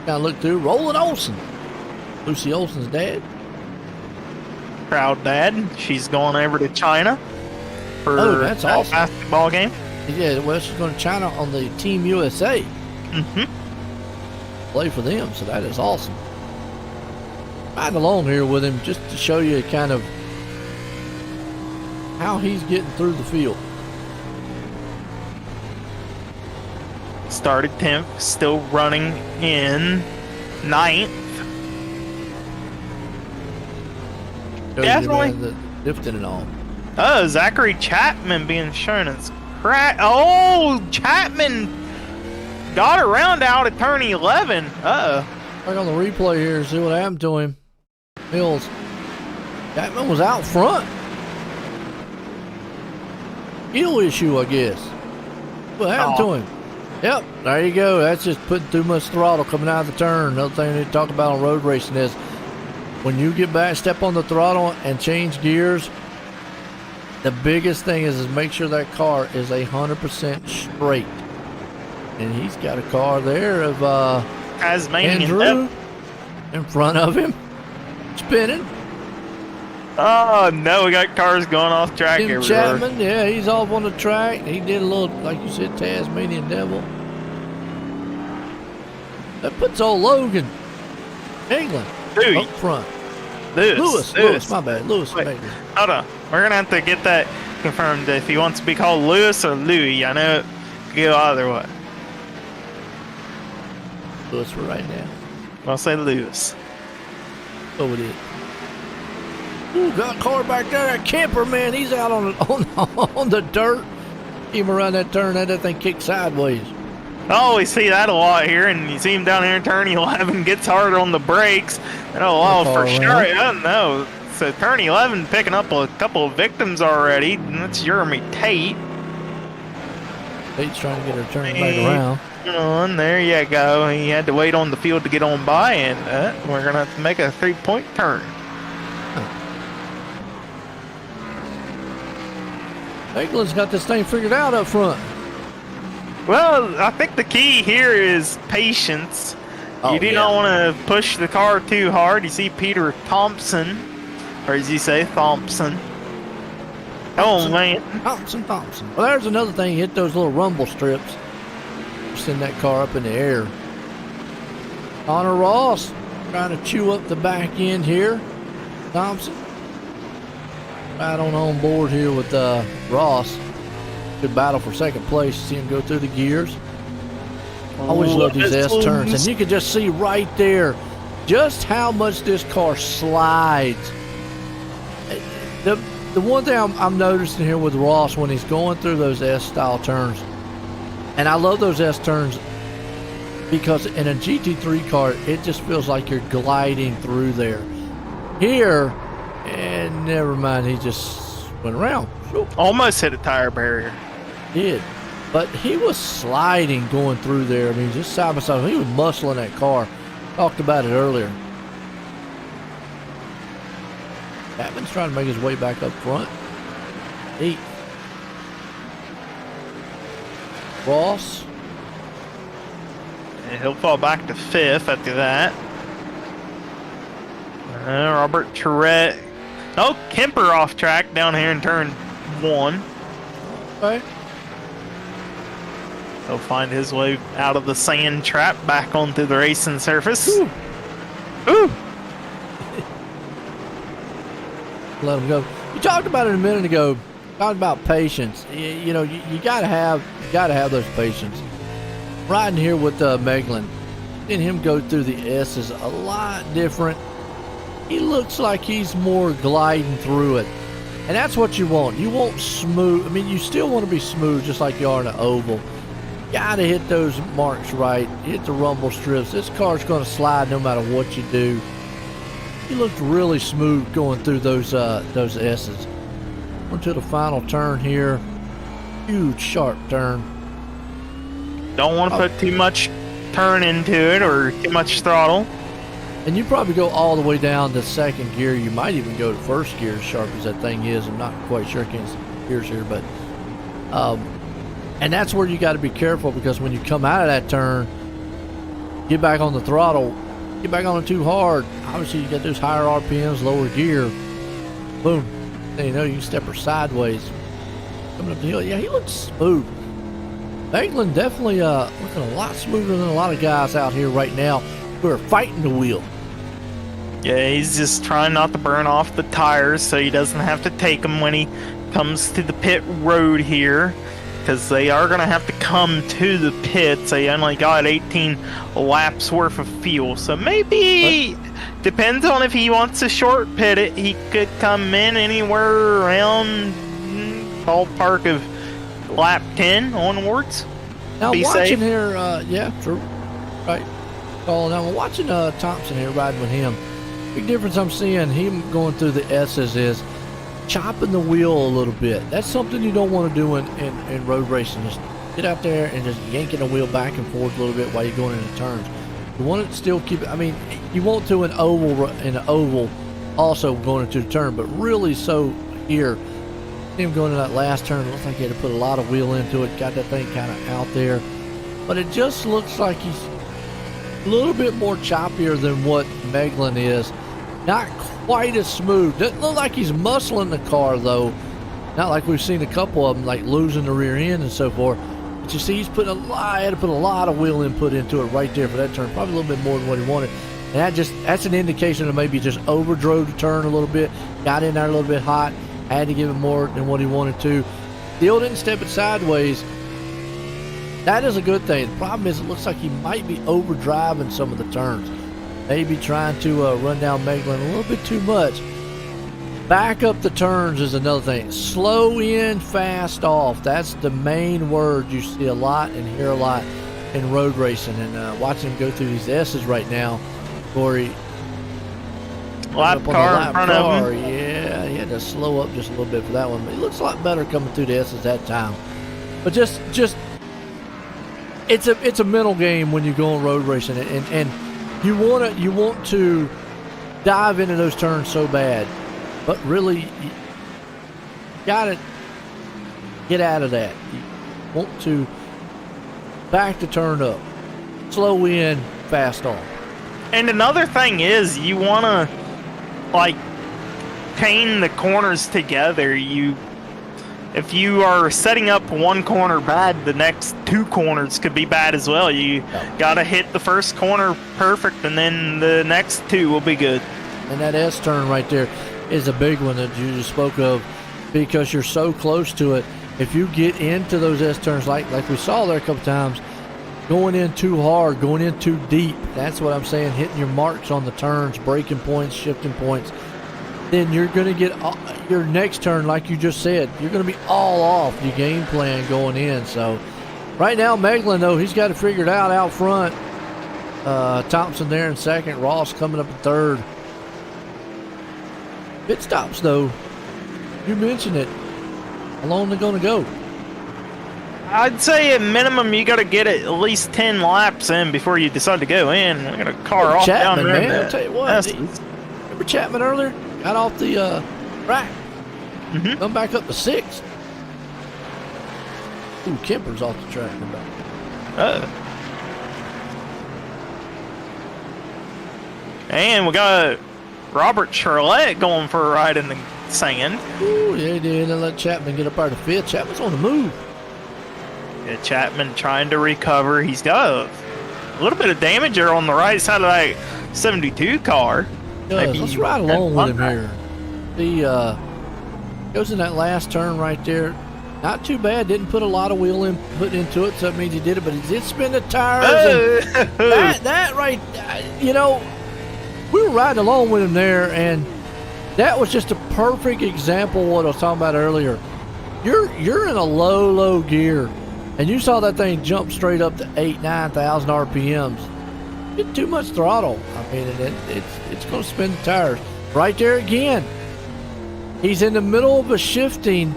Kind of look through. Roland Olsen. Lucy Olsen's dad. Proud dad. She's going over to China for that's awesome. Basketball game. Yeah, well, she's going to China on the Team USA. Mm-hmm. Play for them, so that is awesome. Riding along here with him just to show you kind of how he's getting through the field. Started 10th, still running in 9th. Definitely. The lifting and all. Oh, Zachary Chapman being shown as crack. Oh, Chapman got around out at turn 11. Uh-oh. Back on the replay here, see what happened to him. Mills. Chapman was out front. Heel issue, I guess. What happened to him? Yep, there you go. That's just putting too much throttle coming out of the turn. Another thing we need to talk about on road racing is when you get back, step on the throttle and change gears, the biggest thing is make sure that car is 100% straight. And he's got a car there of Andrew in front of him, spinning. Oh, no, we got cars going off track Tim everywhere. Chapman, yeah, he's off on the track. He did a little, like you said, Tasmanian Devil. That puts old Logan England up front. Lewis, my bad. Lewis. Wait, hold on. We're going to have to get that confirmed if he wants to be called Lewis or Louis. I know it could go either way. Lewis for right now. I'll say Lewis. Go with it. Ooh, got a car back there. That camper, man, he's out on the dirt. Came around that turn, that thing kicked sideways. Oh, we see that a lot here, and you see him down here in turn 11, gets harder on the brakes. Oh, for sure. I don't know. So turn 11 picking up a couple of victims already, and that's Jeremy Tate. Tate's trying to get her turned back around. On, there you go. He had to wait on the field to get on by, and we're going to have to make a 3-point turn. England's got this thing figured out up front. Well, I think the key here is patience. You do not want to push the car too hard. You see Peter Thompson, or as you say, Thompson. Oh, man. Thompson. Well, there's another thing. Hit those little rumble strips. Send that car up in the air. Connor Ross trying to chew up the back end here. Thompson. Right on board here with Ross. Good battle for second place. See him go through the gears. Always love these S-turns. And you can just see right there just how much this car slides. The one thing I'm noticing here with Ross when he's going through those S-style turns, and I love those S-turns because in a GT3 car, it just feels like you're gliding through there. Here, and never mind, he just went around. Almost hit a tire barrier. Did. But he was sliding going through there. I mean, just side by side. He was muscling that car. Talked about it earlier. Chapman's trying to make his way back up front. 8th. Ross. And he'll fall back to 5th after that. Robert Tourette. Oh, Kemper off track down here in turn 1. Okay. He'll find his way out of the sand trap back onto the racing surface. Ooh. Ooh. Let him go. You talked about it a minute ago. Talked about patience. You know, you gotta have those patience. Riding here with Meglin, seeing him go through the S is a lot different. He looks like he's more gliding through it, and that's what you want. You want smooth. I mean, you still want to be smooth, just like you are in an oval. Gotta hit those marks right. Hit the rumble strips. This car's going to slide no matter what you do. He looked really smooth going through those S's. Onto the final turn here. Huge sharp turn. Don't want to put too much turn into it or too much throttle. And you probably go all the way down to second gear. You might even go to first gear, as sharp as that thing is. I'm not quite sure. I can't see the gears here, but and that's where you got to be careful, because when you come out of that turn, get back on the throttle, get back on it too hard. Obviously, you got those higher RPMs, lower gear. Boom. Then you know you can step her sideways. Coming up the hill. Yeah, he looks smooth. Meglin definitely looking a lot smoother than a lot of guys out here right now who are fighting the wheel. Yeah, he's just trying not to burn off the tires so he doesn't have to take them when he comes to the pit road here, because they are going to have to come to the pits. They only got 18 laps worth of fuel, so maybe depends on if he wants to short pit it. He could come in anywhere around ballpark of lap 10 onwards. Now be watching safe. here, yeah, true, right. Now we're watching Thompson here riding with him. Big difference I'm seeing him going through the S's is chopping the wheel a little bit. That's something you don't want to do in road racing. Just get out there and just yanking the wheel back and forth a little bit while you're going into turns. You want to still keep it. I mean, you want to in an oval also going into the turn, but really so here. Him going to that last turn, looks like he had to put a lot of wheel into it. Got that thing kind of out there, but it just looks like he's a little bit more choppier than what Meglin is. Not quite as smooth. Doesn't look like he's muscling the car though. Not like we've seen a couple of them like losing the rear end and so forth. But you see, he's putting had to put a lot of wheel input into it right there for that turn. Probably a little bit more than what he wanted. And that's an indication of maybe just overdrove the turn a little bit. Got in there a little bit hot. Had to give him more than what he wanted to. Still didn't step it sideways. That is a good thing. The problem is it looks like he might be overdriving some of the turns. Maybe trying to run down Meglin a little bit too much. Back up the turns is another thing. Slow in, fast off. That's the main word you see a lot and hear a lot in road racing. And watching him go through these S's right now, Corey. Lap car in front of him. Yeah, he had to slow up just a little bit for that one. But he looks a lot better coming through the S's that time. But just it's a mental game when you go on road racing, and you want to dive into those turns so bad, but really you gotta get out of that. You want to back the turn up, slow in, fast off. And another thing is you want to like chain the corners together. If you are setting up one corner bad, the next two corners could be bad as well. You gotta hit the first corner perfect, and then the next two will be good. And that S turn right there is a big one that you just spoke of, because you're so close to it. If you get into those S turns like we saw there a couple times, going in too hard, going in too deep, that's what I'm saying, hitting your marks on the turns, braking points, shifting points, then you're going to get your next turn, like you just said, you're going to be all off your game plan going in. So right now, Meglin, though, he's got to figure it out front. Thompson there in second, Ross coming up in third. Pit stops, though, you mentioned it. How long are they going to go? I'd say at minimum you got to get at least 10 laps in before you decide to go in. We got a car off Chapman, down there. man, I'll tell you what. Remember Chapman earlier? Got off the track. Come back up to 6th. Ooh, Kemper's off the track. And we got Robert Charlotte going for a ride in the sand. Ooh, yeah, he did. They let Chapman get up out of 5th. Chapman's on the move. Yeah, Chapman trying to recover. He's got a little bit of damage there on the right side of that 72 car. Let's ride along with him here. He goes in that last turn right there. Not too bad. Didn't put a lot of wheel input into it, so that means he did it. But he did spin the tires. And that right, you know, we were riding along with him there, and that was just a perfect example of what I was talking about earlier. You're in a low gear, and you saw that thing jump straight up to 8,000-9,000 RPMs. Get too much throttle. I mean, it's going to spin the tires. Right there again. He's in the middle of a shifting,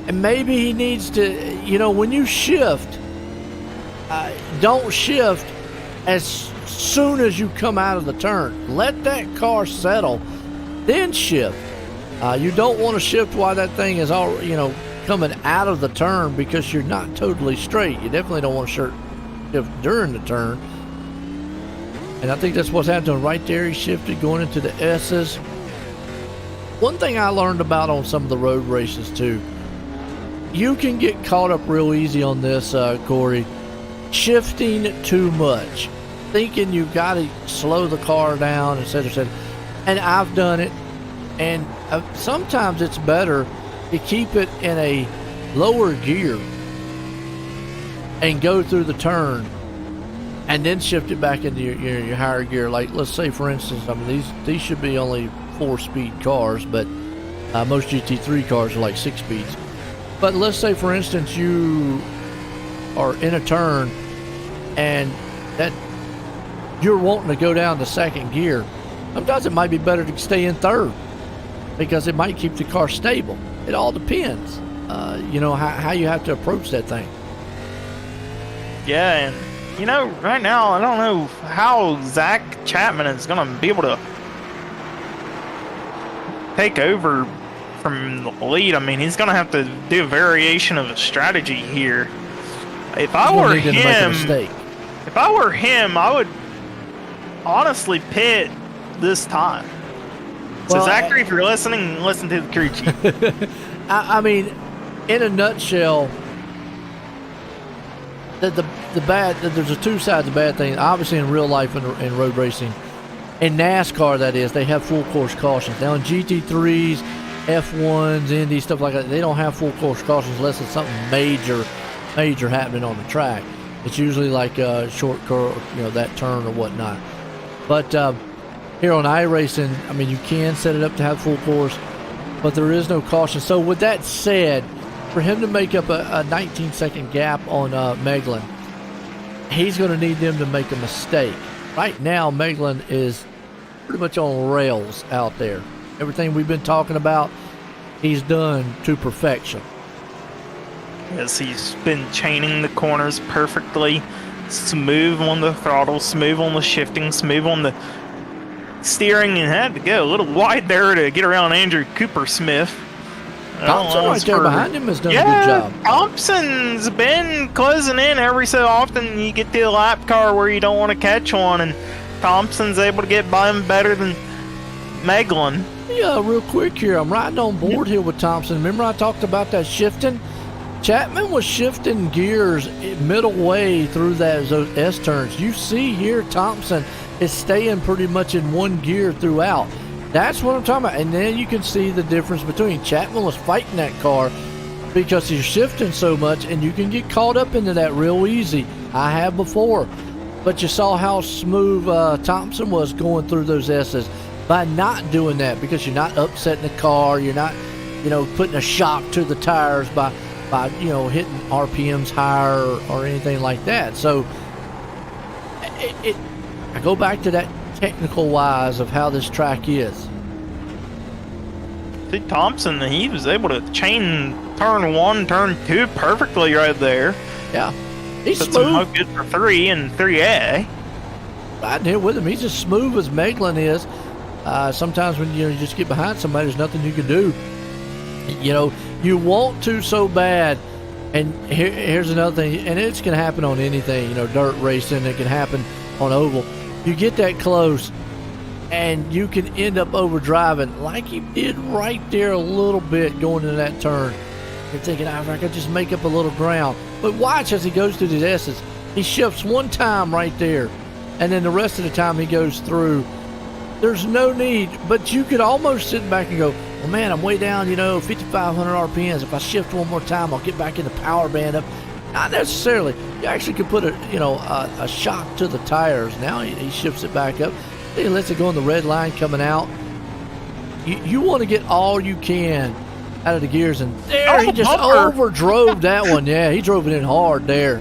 and maybe he needs to, you know, when you shift, don't shift as soon as you come out of the turn. Let that car settle, then shift. You don't want to shift while that thing is all, you know, coming out of the turn, because you're not totally straight. You definitely don't want to shift during the turn. And I think that's what's happening right there. He shifted going into the S's. One thing I learned about on some of the road races too, you can get caught up real easy on this, Corey, shifting too much, thinking you've got to slow the car down, etc. And I've done it, and sometimes it's better to keep it in a lower gear and go through the turn and then shift it back into your higher gear. Like, let's say, for instance, I mean, these should be only 4-speed cars, but most GT3 cars are like 6 speeds. But let's say, for instance, you are in a turn and that you're wanting to go down to second gear. Sometimes it might be better to stay in third, because it might keep the car stable. It all depends, you know, how you have to approach that thing. Yeah, and you know, right now, I don't know how Zach Chapman is going to be able to take over from the lead. I mean, he's going to have to do a variation of a strategy here. If I were him, I would honestly pit this time. So, Zachary, if you're listening, listen to the crew chief. I mean, in a nutshell, the bad, there's a two sides of bad things. Obviously, in real life and in road racing, in NASCAR, that is, they have full course cautions. Now in GT3s, F1s, Indy, stuff like that, they don't have full course cautions unless it's something major happening on the track. It's usually like a short curve, you know, that turn or whatnot. But here on iRacing, I mean, you can set it up to have full course, but there is no caution. So with that said, for him to make up a 19-second gap on Meglin, he's going to need them to make a mistake. Right now, Meglin is pretty much on rails out there. Everything we've been talking about, he's done to perfection. Yes, he's been chaining the corners perfectly. Smooth on the throttle, smooth on the shifting, smooth on the steering, and had to go a little wide there to get around Andrew Cooper-Smith. Thompson right there behind him has done a good job. Thompson's been closing in every so often. You get to a lap car where you don't want to catch one, and Thompson's able to get by him better than Meglin. Yeah, real quick here. I'm riding on board here with Thompson. Remember I talked about that shifting? Chapman was shifting gears middle way through those S turns. You see here Thompson is staying pretty much in one gear throughout. That's what I'm talking about. And then you can see the difference between Chapman was fighting that car because he's shifting so much, and you can get caught up into that real easy. I have before. But you saw how smooth Thompson was going through those S's by not doing that, because you're not upsetting the car. You're not, you know, putting a shock to the tires by you know, hitting RPMs higher or anything like that. So I go back to that technical wise of how this track is. See, Thompson, he was able to chain turn 1, turn 2 perfectly right there. Yeah, he's Puts smooth. him good for 3 and 3A. Riding here with him, he's as smooth as Meglin is. Sometimes when you just get behind somebody, there's nothing you can do. You know, you want to so bad. And here's another thing, and it's going to happen on anything, you know, dirt racing. It can happen on oval. You get that close, and you can end up overdriving like you did right there a little bit going into that turn. You're thinking, I could just make up a little ground. But watch as he goes through these S's. He shifts one time right there, and then the rest of the time he goes through. There's no need, but you could almost sit back and go, well, man, I'm way down, 5,500 RPMs. If I shift one more time, I'll get back in the power band up. Not necessarily. You actually could put a shock to the tires. Now he shifts it back up. He lets it go on the red line coming out. You want to get all you can out of the gears, and there he just overdrove that one. Yeah, he drove it in hard there.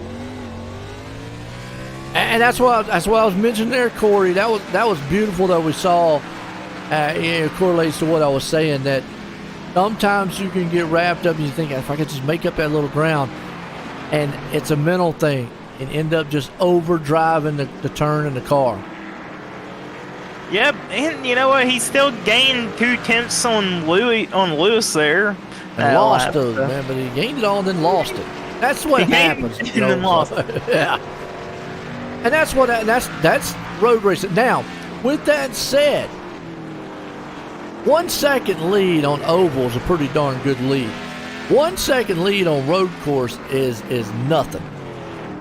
And that's what I was mentioning there, Corey. That was beautiful that we saw. It correlates to what I was saying, that sometimes you can get wrapped up and you think, if I could just make up that little ground, and it's a mental thing, and end up just over driving the turn in the car. Yep, and you know what? He still gained 2/10 on Lewis there. And lost those, man, but he gained it all and then lost it. That's what happens. And then lost it. Yeah. And that's road racing. Now, with that said, 1 second lead on oval is a pretty darn good lead. 1 second lead on road course is nothing.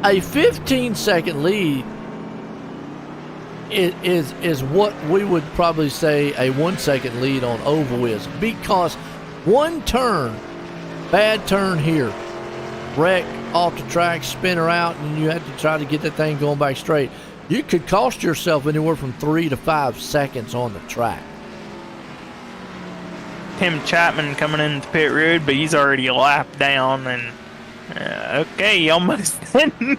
A 15-second lead is what we would probably say a 1 second lead on oval is, because one turn, bad turn here, wreck off the track, spin her out, and you have to try to get that thing going back straight. You could cost yourself anywhere from 3 to 5 seconds on the track. Tim Chapman coming into pit road, but he's already a lap down, and okay, he almost didn't.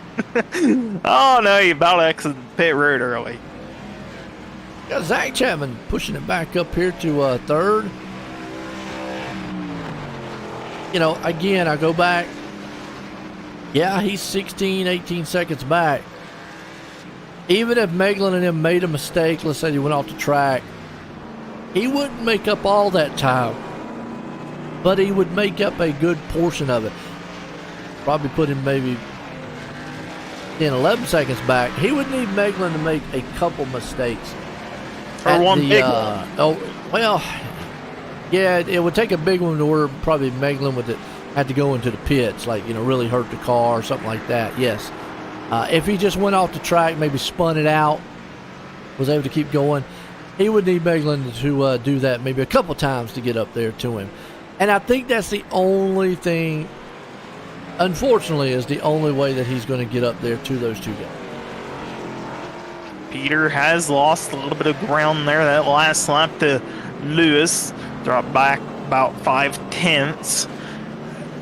Oh no, he about exited pit road early. Got Zach Chapman pushing it back up here to third. Again, I go back. Yeah, he's 16, 18 seconds back. Even if Meglin and him made a mistake, let's say he went off the track, he wouldn't make up all that time, but he would make up a good portion of it. Probably put him maybe 10, 11 seconds back. He would need Meglin to make a couple mistakes. Or one big one. Yeah, it would take a big one to where probably Meglin would have to go into the pits, like, really hurt the car or something like that, yes. If he just went off the track, maybe spun it out, was able to keep going, he would need Meglin to do that maybe a couple times to get up there to him. And I think that's the only thing, unfortunately, is the only way that he's going to get up there to those two guys. Peter has lost a little bit of ground there. That last lap to Lewis dropped back about 5/10.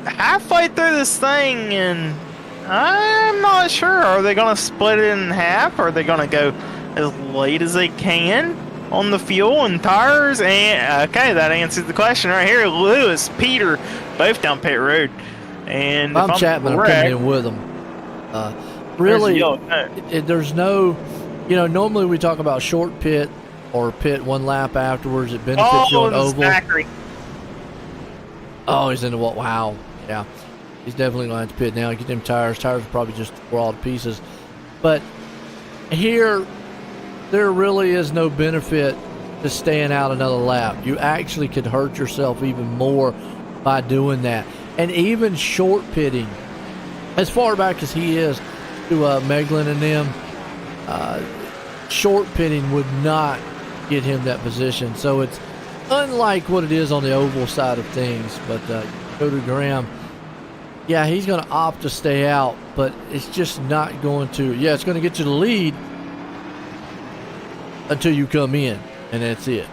Halfway through this thing, and I'm not sure. Are they going to split it in half? Or are they going to go as late as they can on the fuel and tires? And okay, that answers the question right here. Lewis, Peter, both down pit road. And I'm Chapman, I'm coming in with them. Really, there's no, normally we talk about short pit or pit one lap afterwards. It benefits you on oval. Zachary. Oh, he's in the what? Wow. Yeah. He's definitely going to have to pit now. Get them tires. Tires are probably just wore all to pieces. But here, there really is no benefit to staying out another lap. You actually could hurt yourself even more by doing that. And even short pitting, as far back as he is to Meglin and them, short pitting would not get him that position. So it's unlike what it is on the oval side of things. But Cody Graham, yeah, he's going to opt to stay out, but it's just not going to. Yeah, it's going to get you the lead until you come in, and that's it.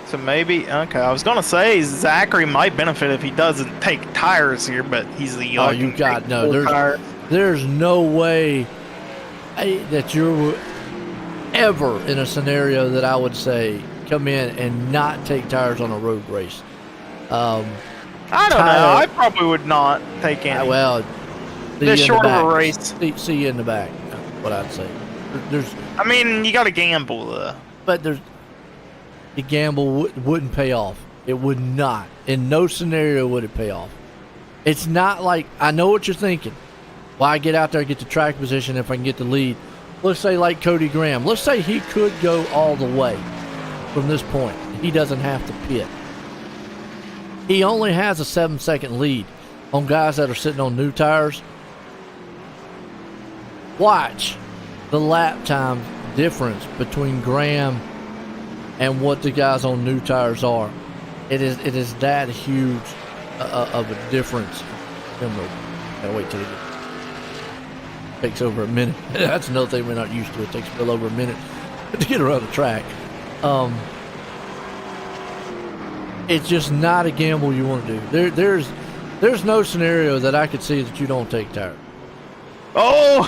So maybe, okay, I was going to say Zachary might benefit if he doesn't take tires here, but he's the young. Oh, you got no. There's no way that you're ever in a scenario that I would say come in and not take tires on a road race. I don't know. I probably would not take any. Well, this short of a race. See you in the back. What I'd say. I mean, you got to gamble though. But the gamble wouldn't pay off. It would not. In no scenario would it pay off. It's not like, I know what you're thinking. Well, I get out there and get the track position if I can get the lead. Let's say like Cody Graham. Let's say he could go all the way from this point. He doesn't have to pit. He only has a 7-second lead on guys that are sitting on new tires. watch the lap time difference between Graham and what the guys on new tires are. It is that huge of a difference. Gotta wait till it takes over a minute. That's another thing we're not used to. It takes well over a minute to get around the track. It's just not a gamble you want to do. There's no scenario that I could see that you don't take tires. Oh,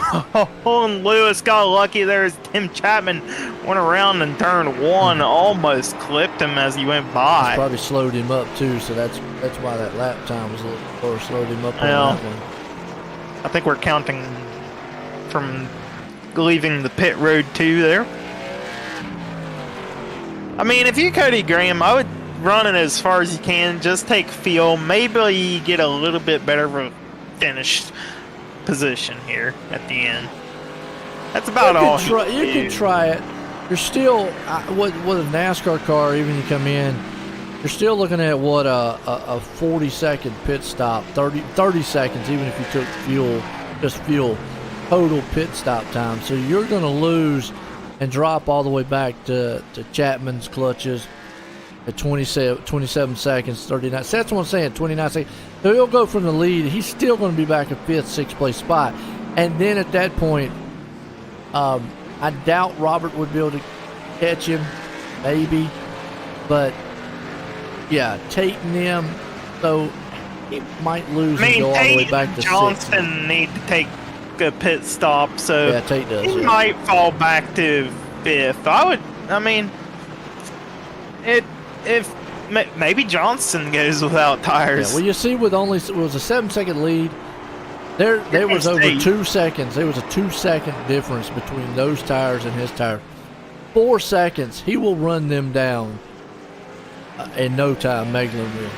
and Lewis got lucky there as Tim Chapman went around and turn one, almost clipped him as he went by. It's probably slowed him up too, so that's why that lap time was a little slower, slowed him up on that one. I think we're counting from leaving the pit road 2 there. I mean, if you Cody Graham, I would run it as far as you can, just take feel, maybe get a little bit better of a finished position here at the end. That's about all. You can try it. You're still with a NASCAR car. Even you come in, you're still looking at what a 40-second pit stop, 30 seconds. Even if you took fuel, total pit stop time. So you're going to lose and drop all the way back to Chapman's clutches at 27 seconds, 39. So that's what I'm saying, 29 seconds. So he'll go from the lead. He's still going to be back at 5th, 6th place spot. And then at that point, I doubt Robert would be able to catch him, maybe. But, yeah, Tate and them, so he might lose and go all the way back to 6th. Johnston need to take a pit stop, so yeah, Tate does, he might fall back to 5th. If maybe Johnston goes without tires. Yeah, well, you see, it was a 7-second lead. There was over 2 seconds. There was a 2-second difference between those tires and his tires. 4 seconds, he will run them down in no time. Meglin will.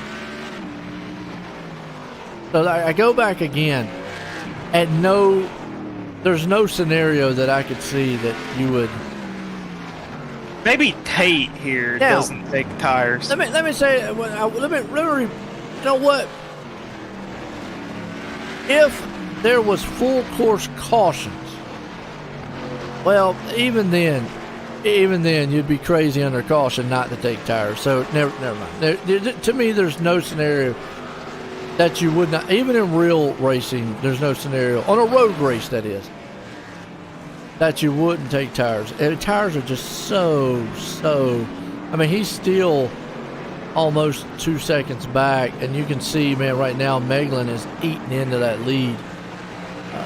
So I go back again, and there's no scenario that I could see that you would. Maybe Tate here doesn't take tires. Let me say. You know what? If there was full course cautions, well, even then, you'd be crazy under caution not to take tires. So never mind. To me, there's no scenario that you would not. Even in real racing, there's no scenario on a road race, that is, that you wouldn't take tires. And tires are just so. I mean, he's still almost 2 seconds back, and you can see, man, right now Meglin is eating into that lead.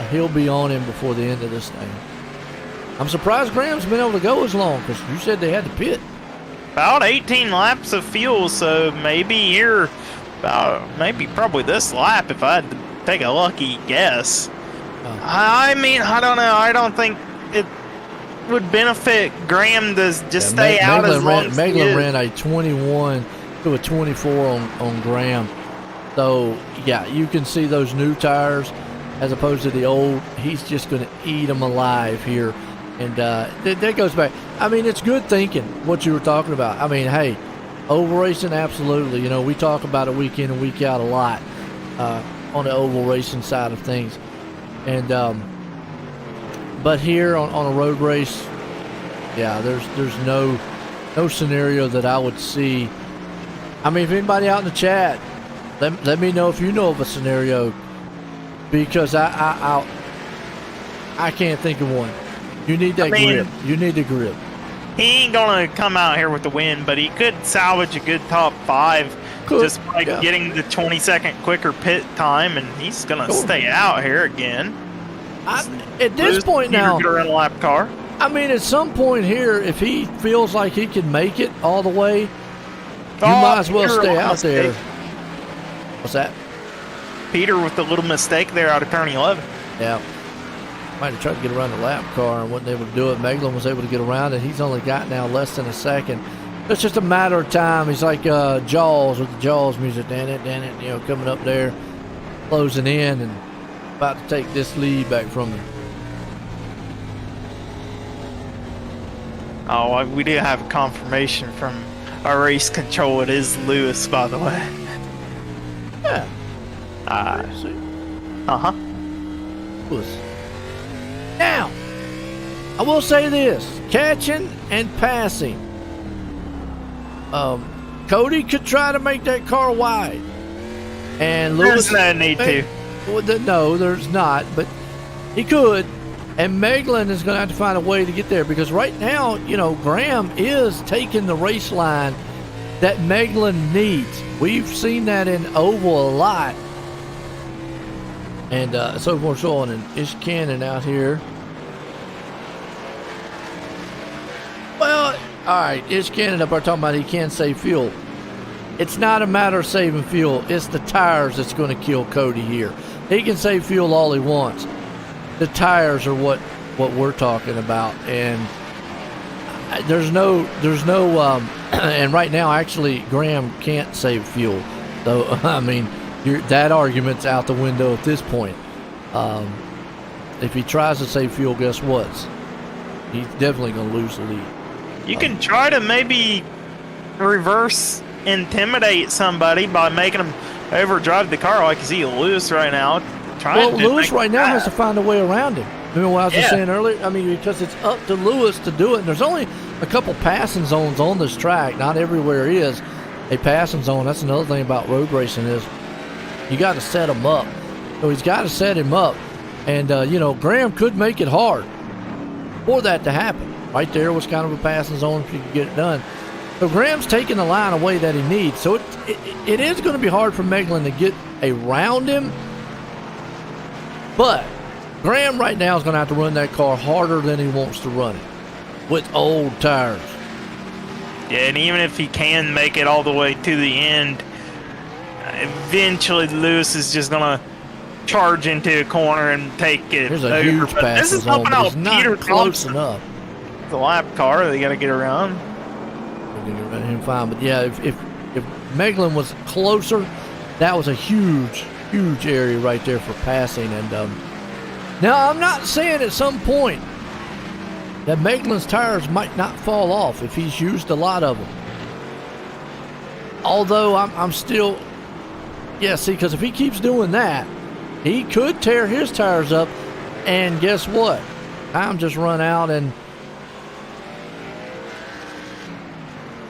He'll be on him before the end of this thing. I'm surprised Graham's been able to go as long, because you said they had to pit. About 18 laps of fuel, so maybe here, probably this lap if I had to take a lucky guess. I mean, I don't know. I don't think it would benefit Graham to just stay out as long as Meglin ran a 21 to a 24 on Graham. So, yeah, you can see those new tires as opposed to the old. He's just going to eat them alive here. And that goes back. I mean, it's good thinking, what you were talking about. I mean, hey, oval racing, absolutely. You know, we talk about it week in and week out a lot on the oval racing side of things. And but here on a road race, yeah, there's no scenario that I would see. I mean, if anybody out in the chat, let me know if you know of a scenario, because I can't think of one. You need that grip. You need the grip. He ain't gonna come out here with the win, but he could salvage a good top 5 just by getting the 20-second quicker pit time, and he's gonna stay out here again. At this point now, get around a lap car. I mean, at some point here, if he feels like he can make it all the way, you might as well stay out there. What's that? Peter with the little mistake there out of turn 11. Yeah. Might have tried to get around the lap car and wasn't able to do it. Meglin was able to get around it. He's only got now less than a second. It's just a matter of time. He's like Jaws with the Jaws music, damn it, you know, coming up there, closing in and about to take this lead back from him. Oh, we do have confirmation from our race control. It is Lewis, by the way. Yeah. Lewis. Now, I will say this: catching and passing. Cody could try to make that car wide, and Lewis. There's no need to. Well, no, there's not, but he could. And Meglin is going to have to find a way to get there because right now, you know, Graham is taking the race line that Meglin needs. We've seen that in Oval a lot. And so forth, so on. And Ish Cannon out here. Well, all right, Ish Cannon up there talking about he can't save fuel. It's not a matter of saving fuel. It's the tires that's going to kill Cody here. He can save fuel all he wants. The tires are what we're talking about. And there's no and right now, actually, Graham can't save fuel. So, I mean, that argument's out the window at this point. If he tries to save fuel, guess what? He's definitely going to lose the lead. You can try to maybe reverse intimidate somebody by making him overdrive the car like he's Lewis right now. Well, Lewis right now has to find a way around him. Remember what I was just saying earlier? I mean, because it's up to Lewis to do it. And there's only a couple passing zones on this track. Not everywhere is a passing zone. That's another thing about road racing is you got to set him up. So he's got to set him up. And, you know, Graham could make it hard for that to happen. Right there was kind of a passing zone if you could get it done. So Graham's taking the line away that he needs. So it is going to be hard for Meglin to get around him. But Graham right now is going to have to run that car harder than he wants to run it with old tires. Yeah, and even if he can make it all the way to the end, eventually Lewis is just going to charge into a corner and take it. There's a huge pass. This is helping out Peter close Thompson. enough. The lap car, they got to get around. They're going to run him fine. But yeah, if Meglin was closer, that was a huge area right there for passing. And now I'm not saying at some point that Meglin's tires might not fall off if he's used a lot of them. Although I'm still, see, because if he keeps doing that, he could tear his tires up. And guess what? Time just run out, and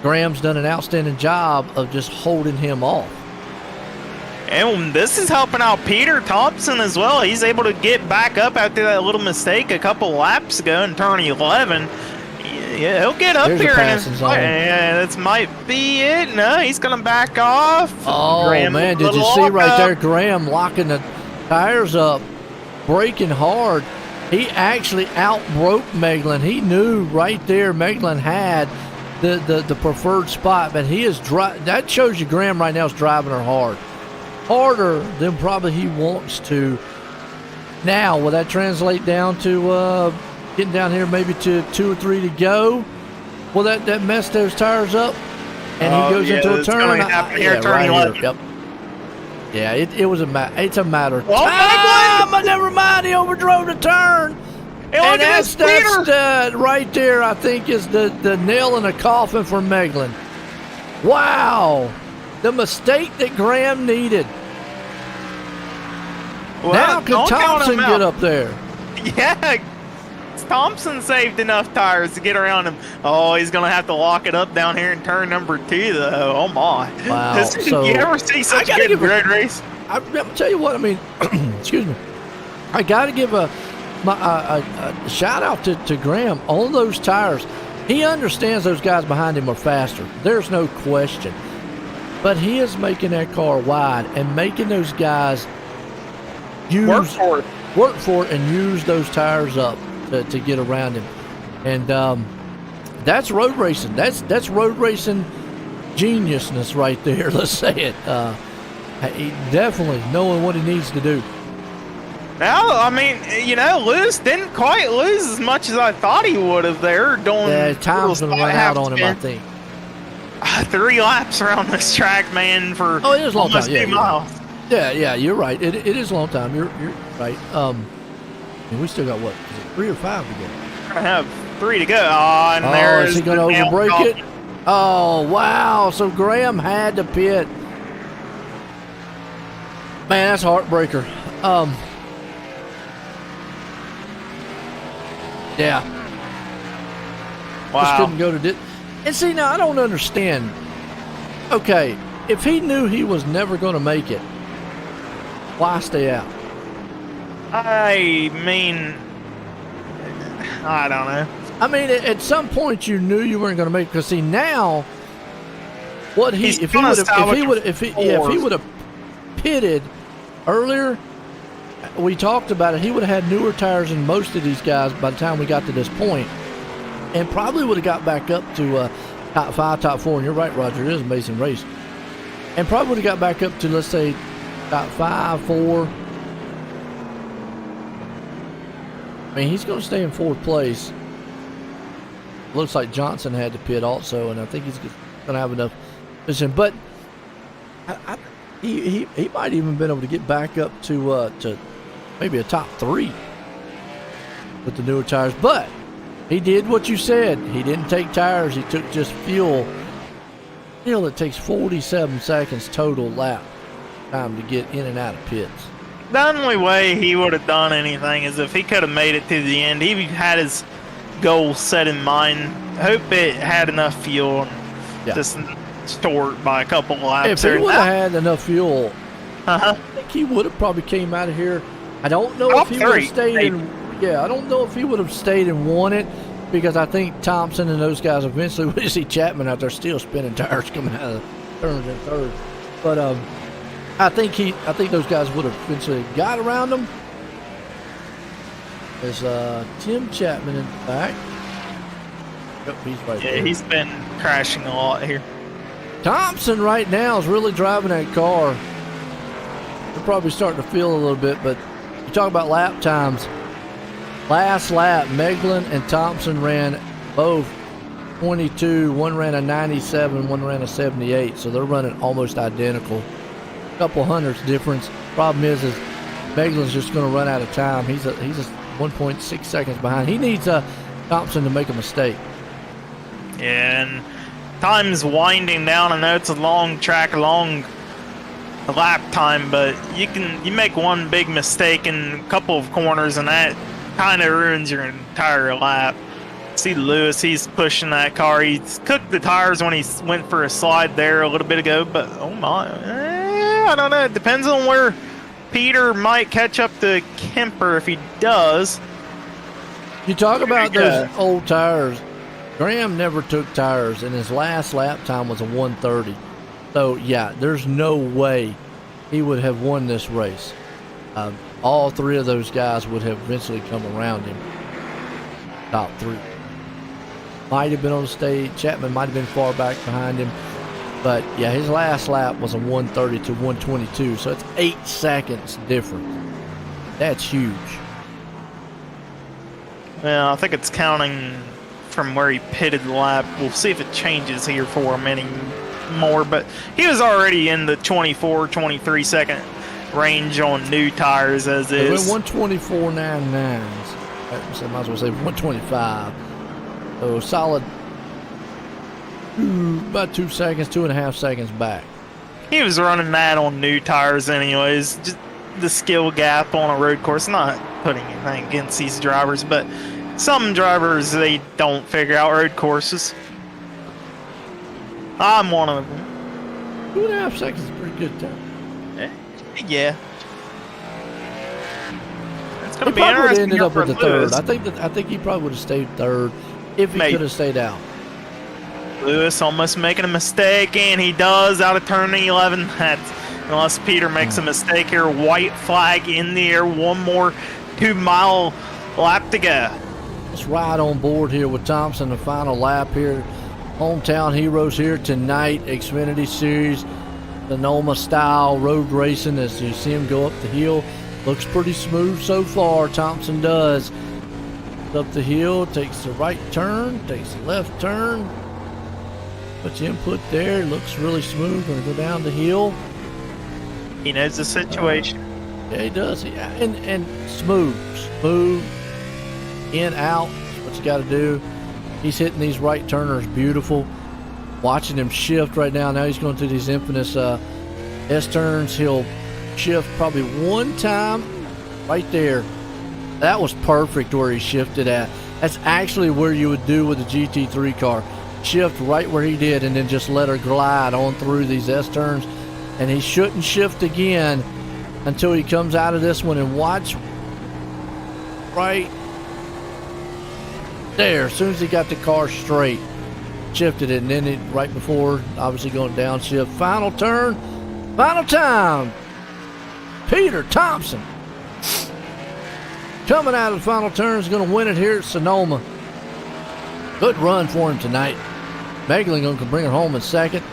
Graham's done an outstanding job of just holding him off. And this is helping out Peter Thompson as well. He's able to get back up after that little mistake a couple laps ago in turn 11. Yeah, he'll get up here. Yeah, this might be it. No, he's going to back off. Oh, Graham, man, did you see right there Graham locking the tires up, braking hard? He actually outbroke Meglin. He knew right there Meglin had the preferred spot, but he is that shows you Graham right now is driving her hard. Harder than probably he wants to. Now, will that translate down to getting down here maybe to 2 or 3 to go? Will that mess those tires up? And he goes into a turn. Turn 11. Yep. Yeah, it's a matter of time. But never mind, he overdrove the turn. And that's right there, I think, is the nail in the coffin for Meglin. Wow. The mistake that Graham needed. Well, now can Thompson get up there? Yeah. Thompson saved enough tires to get around him. Oh, he's going to have to lock it up down here in turn number 2, though. Oh, my. Wow. So, you ever see such a good road race? I'm going to tell you what, I mean, excuse me. I got to give a shout out to Graham on those tires. He understands those guys behind him are faster. There's no question. But he is making that car wide and making those guys work for it and use those tires up to get around him. And that's road racing. That's road racing geniusness right there. Let's say it. He definitely knowing what he needs to do. Now, I mean, Lewis didn't quite lose as much as I thought he would have there. Time's going to run out on him, I think. 3 laps around this track, man, for it is a long time. 2 miles. Yeah, you're right. It is a long time. You're right. And we still got what? Is it 3 or 5 to go? We're gonna have 3 to go. And there's is he gonna overbreak it? Oh wow! So Graham had to pit. Man, that's a heartbreaker. Yeah. Wow. Just couldn't go to and see, now I don't understand. Okay, if he knew he was never going to make it, why stay out? I mean, I don't know. I mean, at some point you knew you weren't going to make it, because see now, what if he would have pitted earlier, we talked about it. He would have had newer tires than most of these guys by the time we got to this point, and probably would have got back up to top 5, top 4. And you're right, Roger. It is an amazing race, and probably would have got back up to, let's say, top 5, 4. I mean, he's going to stay in 4th place. Looks like Johnson had to pit also, and I think he's going to have enough position. But he might even been able to get back up to maybe a top 3 with the newer tires. But he did what you said. He didn't take tires. He took just fuel. It takes 47 seconds total lap time to get in and out of pits. The only way he would have done anything is if he could have made it to the end. He had his goal set in mind. Hope it had enough fuel and just stored by a couple laps. If he would have had enough fuel, I think he would have probably came out of here. I don't know if he would have stayed I don't know if he would have stayed and won it, because I think Thompson and those guys eventually would see Chapman out there still spinning tires coming out of turns and third. But I think those guys would have eventually got around him. There's Tim Chapman in the back. Oh, he's right there. He's been crashing a lot here. Thompson right now is really driving that car. They're probably starting to feel a little bit, but you talk about lap times. Last lap, Meglin and Thompson ran both 22. One ran a 97, one ran a 78, so they're running almost identical. Couple hundredths difference. Problem is Meglin's just going to run out of time. He's 1.6 seconds behind. He needs Thompson to make a mistake. And time's winding down. I know it's a long track, long lap time, but you make one big mistake in a couple of corners, and that kind of ruins your entire lap. See Lewis, he's pushing that car. He's cooked the tires when he went for a slide there a little bit ago, but oh my, I don't know. It depends on where Peter might catch up to Kemper. If he does. You talk about those old tires. Graham never took tires, and his last lap time was a 1:30. So yeah, there's no way he would have won this race. All 3 of those guys would have eventually come around him. Top 3. Might have been on the stage. Chapman might have been far back behind him. But yeah, his last lap was a 1:30 to 1:22. So it's 8 seconds difference. That's huge. Yeah, I think it's counting from where he pitted the lap. We'll see if it changes here for him any more. But he was already in the 24, 23 second range on new tires as is. It went 124.99. So I might as well say 125. So solid about 2 seconds, 2.5 seconds back. He was running that on new tires anyways. Just the skill gap on a road course. Not putting anything against these drivers, but some drivers, they don't figure out road courses. I'm one of them. 2.5 seconds is a pretty good time. Yeah. It's going to He be probably would have interesting ended up with the Lewis. third. I think he probably would have stayed third if he could have stayed out. Lewis almost making a mistake, and he does out of turn 11. That's, unless Peter makes a mistake here, white flag in the air. One more 2-mile lap to go. Let's ride on board here with Thompson, the final lap here. Hometown Heroes here tonight, Xfinity Series, Sonoma style road racing as you see him go up the hill. Looks pretty smooth so far, Thompson does. Up the hill, takes the right turn, takes the left turn. Puts your input there, looks really smooth. Gonna go down the hill. He knows the situation. Yeah, he does. Yeah, and smooth, in, out. That's what you got to do. He's hitting these right turners beautiful. Watching him shift right now. Now he's going through these infamous S-turns. He'll shift probably one time right there. That was perfect where he shifted at. That's actually where you would do with a GT3 car. Shift right where he did and then just let her glide on through these S-turns. And he shouldn't shift again until he comes out of this one, and watch right there. As soon as he got the car straight, shifted it, and then it right before, obviously going downshift. Final turn, final time. Peter Thompson coming out of the final turn is going to win it here at Sonoma. Good run for him tonight. Meglin going to bring her home in second.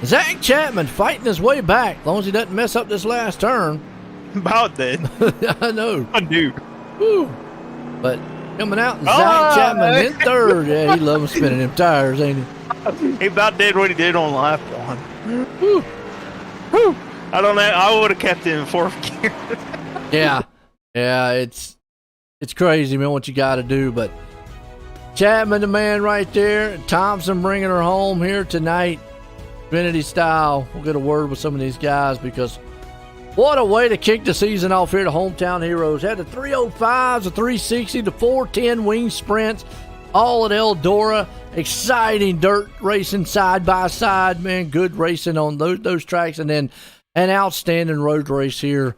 Zach Chapman fighting his way back, as long as he doesn't mess up this last turn. About that. I know. I do. Woo. But coming out, Zach Chapman in third. Yeah, he loves spinning them tires, ain't he? He about did what he did on lap one. Woo. Woo. I don't know. I would have kept it in fourth gear. Yeah. Yeah, it's crazy, man, what you got to do. But Chapman, the man right there. Thompson bringing her home here tonight. Xfinity style. We'll get a word with some of these guys, because what a way to kick the season off here to Hometown Heroes. Had the 305s, the 360, the 410 wing sprints, all at Eldora. Exciting dirt racing side by side, man. Good racing on those tracks, and then an outstanding road race here. A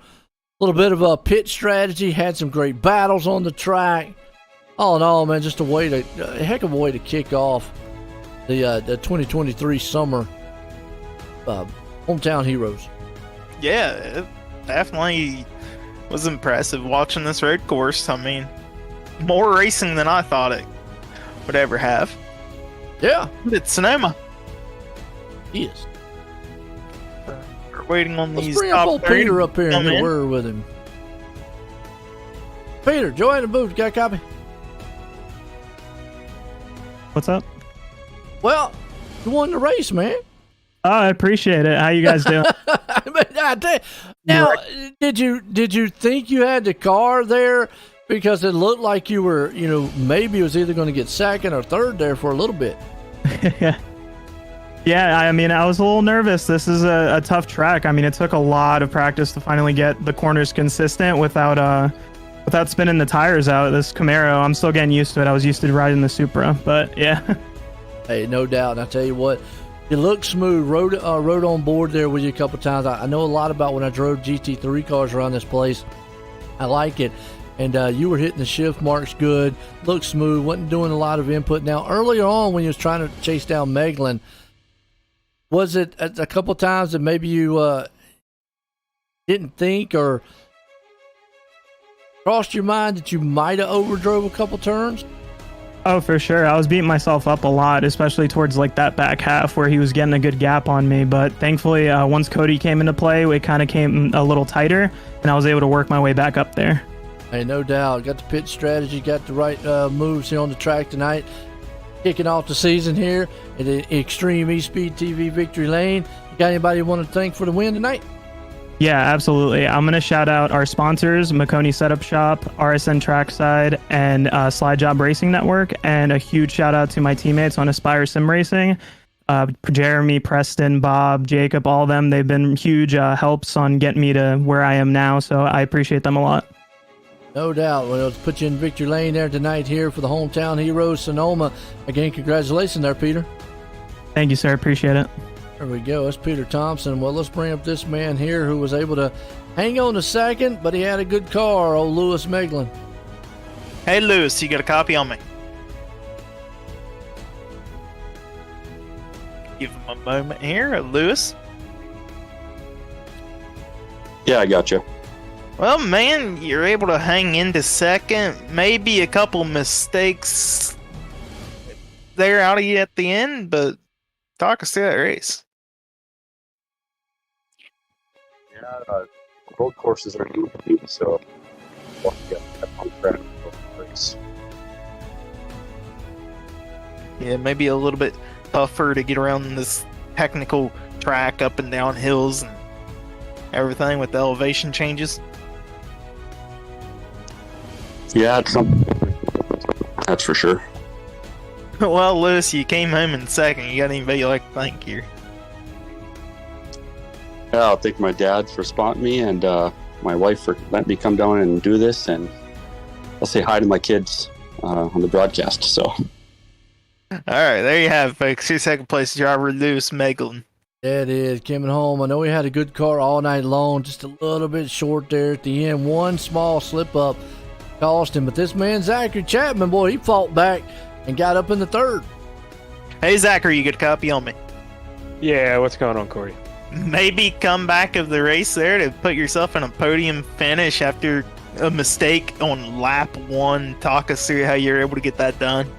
little bit of a pit strategy. Had some great battles on the track. All in all, man, just a heck of a way to kick off the 2023 summer Hometown Heroes. Yeah, it definitely was impressive watching this road course. I mean, more racing than I thought it would ever have. Yeah. It's Sonoma. Yes. We're waiting on Let's these bring top up 30 Peter up here to and come get a in. word with him. Peter, join the booth. Got a copy? What's up? Well, you won the race, man. Oh, I appreciate it. How you guys doing? Now, did you think you had the car there? Because it looked like you were, maybe it was either going to get second or third there for a little bit. Yeah, I mean, I was a little nervous. This is a tough track. I mean, it took a lot of practice to finally get the corners consistent without spinning the tires out. This Camaro, I'm still getting used to it. I was used to riding the Supra, but yeah. Hey, no doubt. And I tell you what, you look smooth. Rode on board there with you a couple times. I know a lot about when I drove GT3 cars around this place. I like it. And you were hitting the shift marks good. Looked smooth. Wasn't doing a lot of input. Now, earlier on when you was trying to chase down Meglin, was it a couple times that maybe you didn't think or crossed your mind that you might have overdrove a couple turns? Oh, for sure. I was beating myself up a lot, especially towards like that back half where he was getting a good gap on me. But thankfully, once Cody came into play, it kind of came a little tighter, and I was able to work my way back up there. Hey, no doubt. Got the pit strategy, got the right moves here on the track tonight. Kicking off the season here at the Extreme eSpeed TV Victory Lane. You got anybody you want to thank for the win tonight? Yeah, absolutely. I'm going to shout out our sponsors, Makoni Setup Shop, RSN Trackside, and Slide Job Racing Network. And a huge shout out to my teammates on Aspire Sim Racing. Jeremy, Preston, Bob, Jacob, all of them. They've been huge helps on getting me to where I am now. So I appreciate them a lot. No doubt. Well, let's put you in victory lane there tonight here for the Hometown Heroes Sonoma. Again, congratulations there, Peter. Thank you, sir. Appreciate it. There we go. That's Peter Thompson. Well, let's bring up this man here who was able to hang on a second, but he had a good car, old Lewis Meglin. Hey, Lewis, you got a copy on me? Give him a moment here, Lewis. Yeah, I got you. Well, man, you're able to hang into second. Maybe a couple mistakes there out of you at the end, but talk us through that race. Yeah, road courses are new to me, so well, yeah, on track for the race. Yeah, maybe a little bit tougher to get around this technical track up and down hills and everything with the elevation changes. Yeah, it's something. That's for sure. Well, Lewis, you came home in second. You got anybody you like to thank here? Yeah, I'll thank my dad for spotting me and my wife for letting me come down and do this. And I'll say hi to my kids. on the broadcast. So. All right, there you have it, folks. Your second place driver, Lewis Meglin. Yeah, it is. Coming home. I know he had a good car all night long, just a little bit short there at the end. One small slip up cost him. But this man, Zachary Chapman, boy, he fought back and got up in the third. Hey, Zachary, you get a copy on me? Yeah, what's going on, Corey? Maybe come back of the race there to put yourself in a podium finish after a mistake on lap 1. Talk us through how you're able to get that done.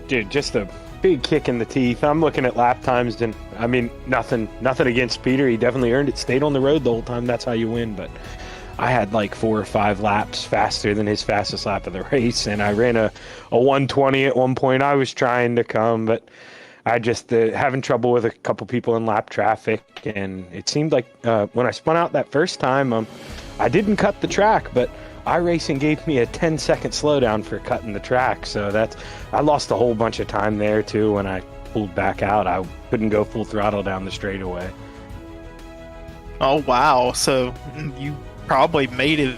Dude, just a big kick in the teeth. I'm looking at lap times, and I mean, nothing against Peter. He definitely earned it. Stayed on the road the whole time. That's how you win. But I had like 4 or 5 laps faster than his fastest lap of the race, and I ran a 120 at one point. I was trying to come, but I just having trouble with a couple people in lap traffic, and it seemed like when I spun out that first time, I didn't cut the track, but iRacing gave me a 10-second slowdown for cutting the track, so I lost a whole bunch of time there too. When I pulled back out, I couldn't go full throttle down the straightaway. Oh wow! So you probably maybe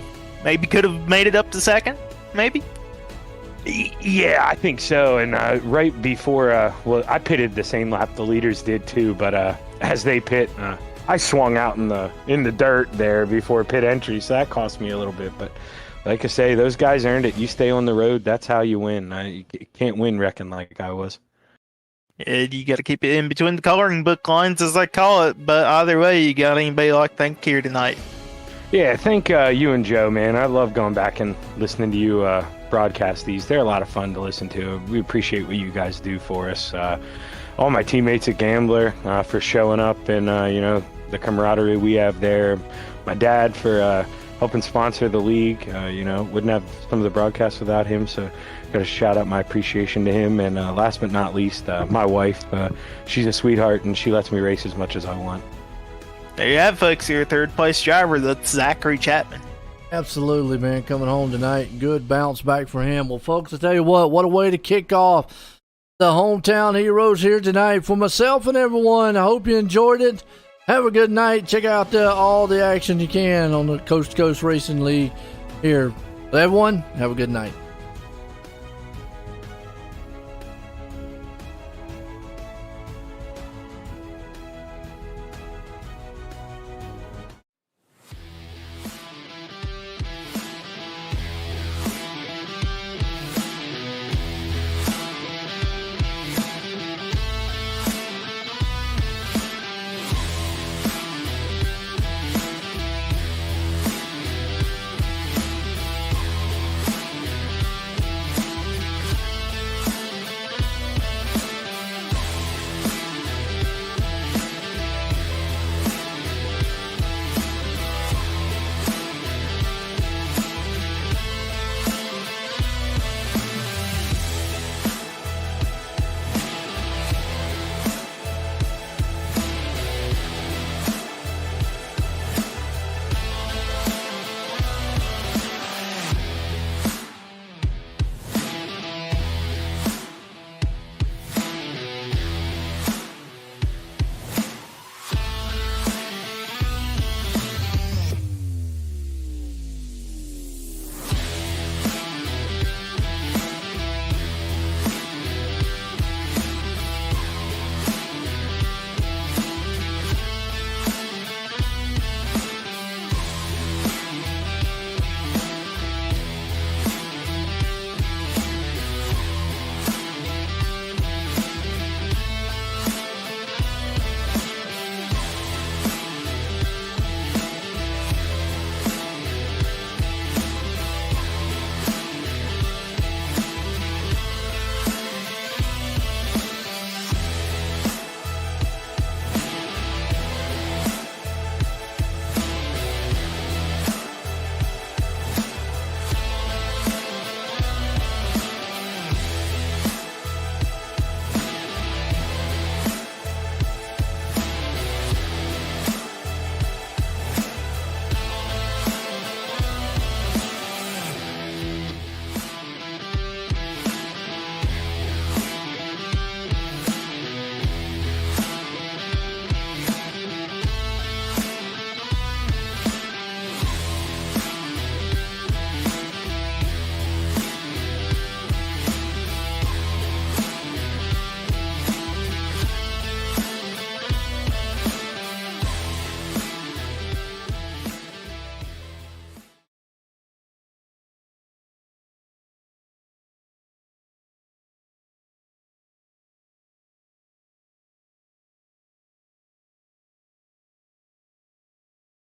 could have made it up to second, maybe. Yeah, I think so. And right before, I pitted the same lap the leaders did too. But as they pit, I swung out in the dirt there before pit entry, so that cost me a little bit. But like I say, those guys earned it. You stay on the road, that's how you win. You can't win wrecking like I was. And you got to keep it in between the coloring book lines, as I call it. But either way, you got anybody like to thank here tonight? Yeah, thank you and Joe, man. I love going back and listening to you broadcast these. They're a lot of fun to listen to. We appreciate what you guys do for us. All my teammates at Gambler for showing up, and the camaraderie we have there. My dad for helping sponsor the league. Wouldn't have some of the broadcasts without him, so got to shout out my appreciation to him. And last but not least, my wife. She's a sweetheart, and she lets me race as much as I want. There you have, folks. Your third place driver, that's Zachary Chapman. Absolutely, man. Coming home tonight. Good bounce back for him. Well, folks, I tell you what a way to kick off the Hometown Heroes here tonight. For myself and everyone, I hope you enjoyed it. Have a good night. Check out all the action you can on the Coast to Coast Racing League here. Everyone, have a good night.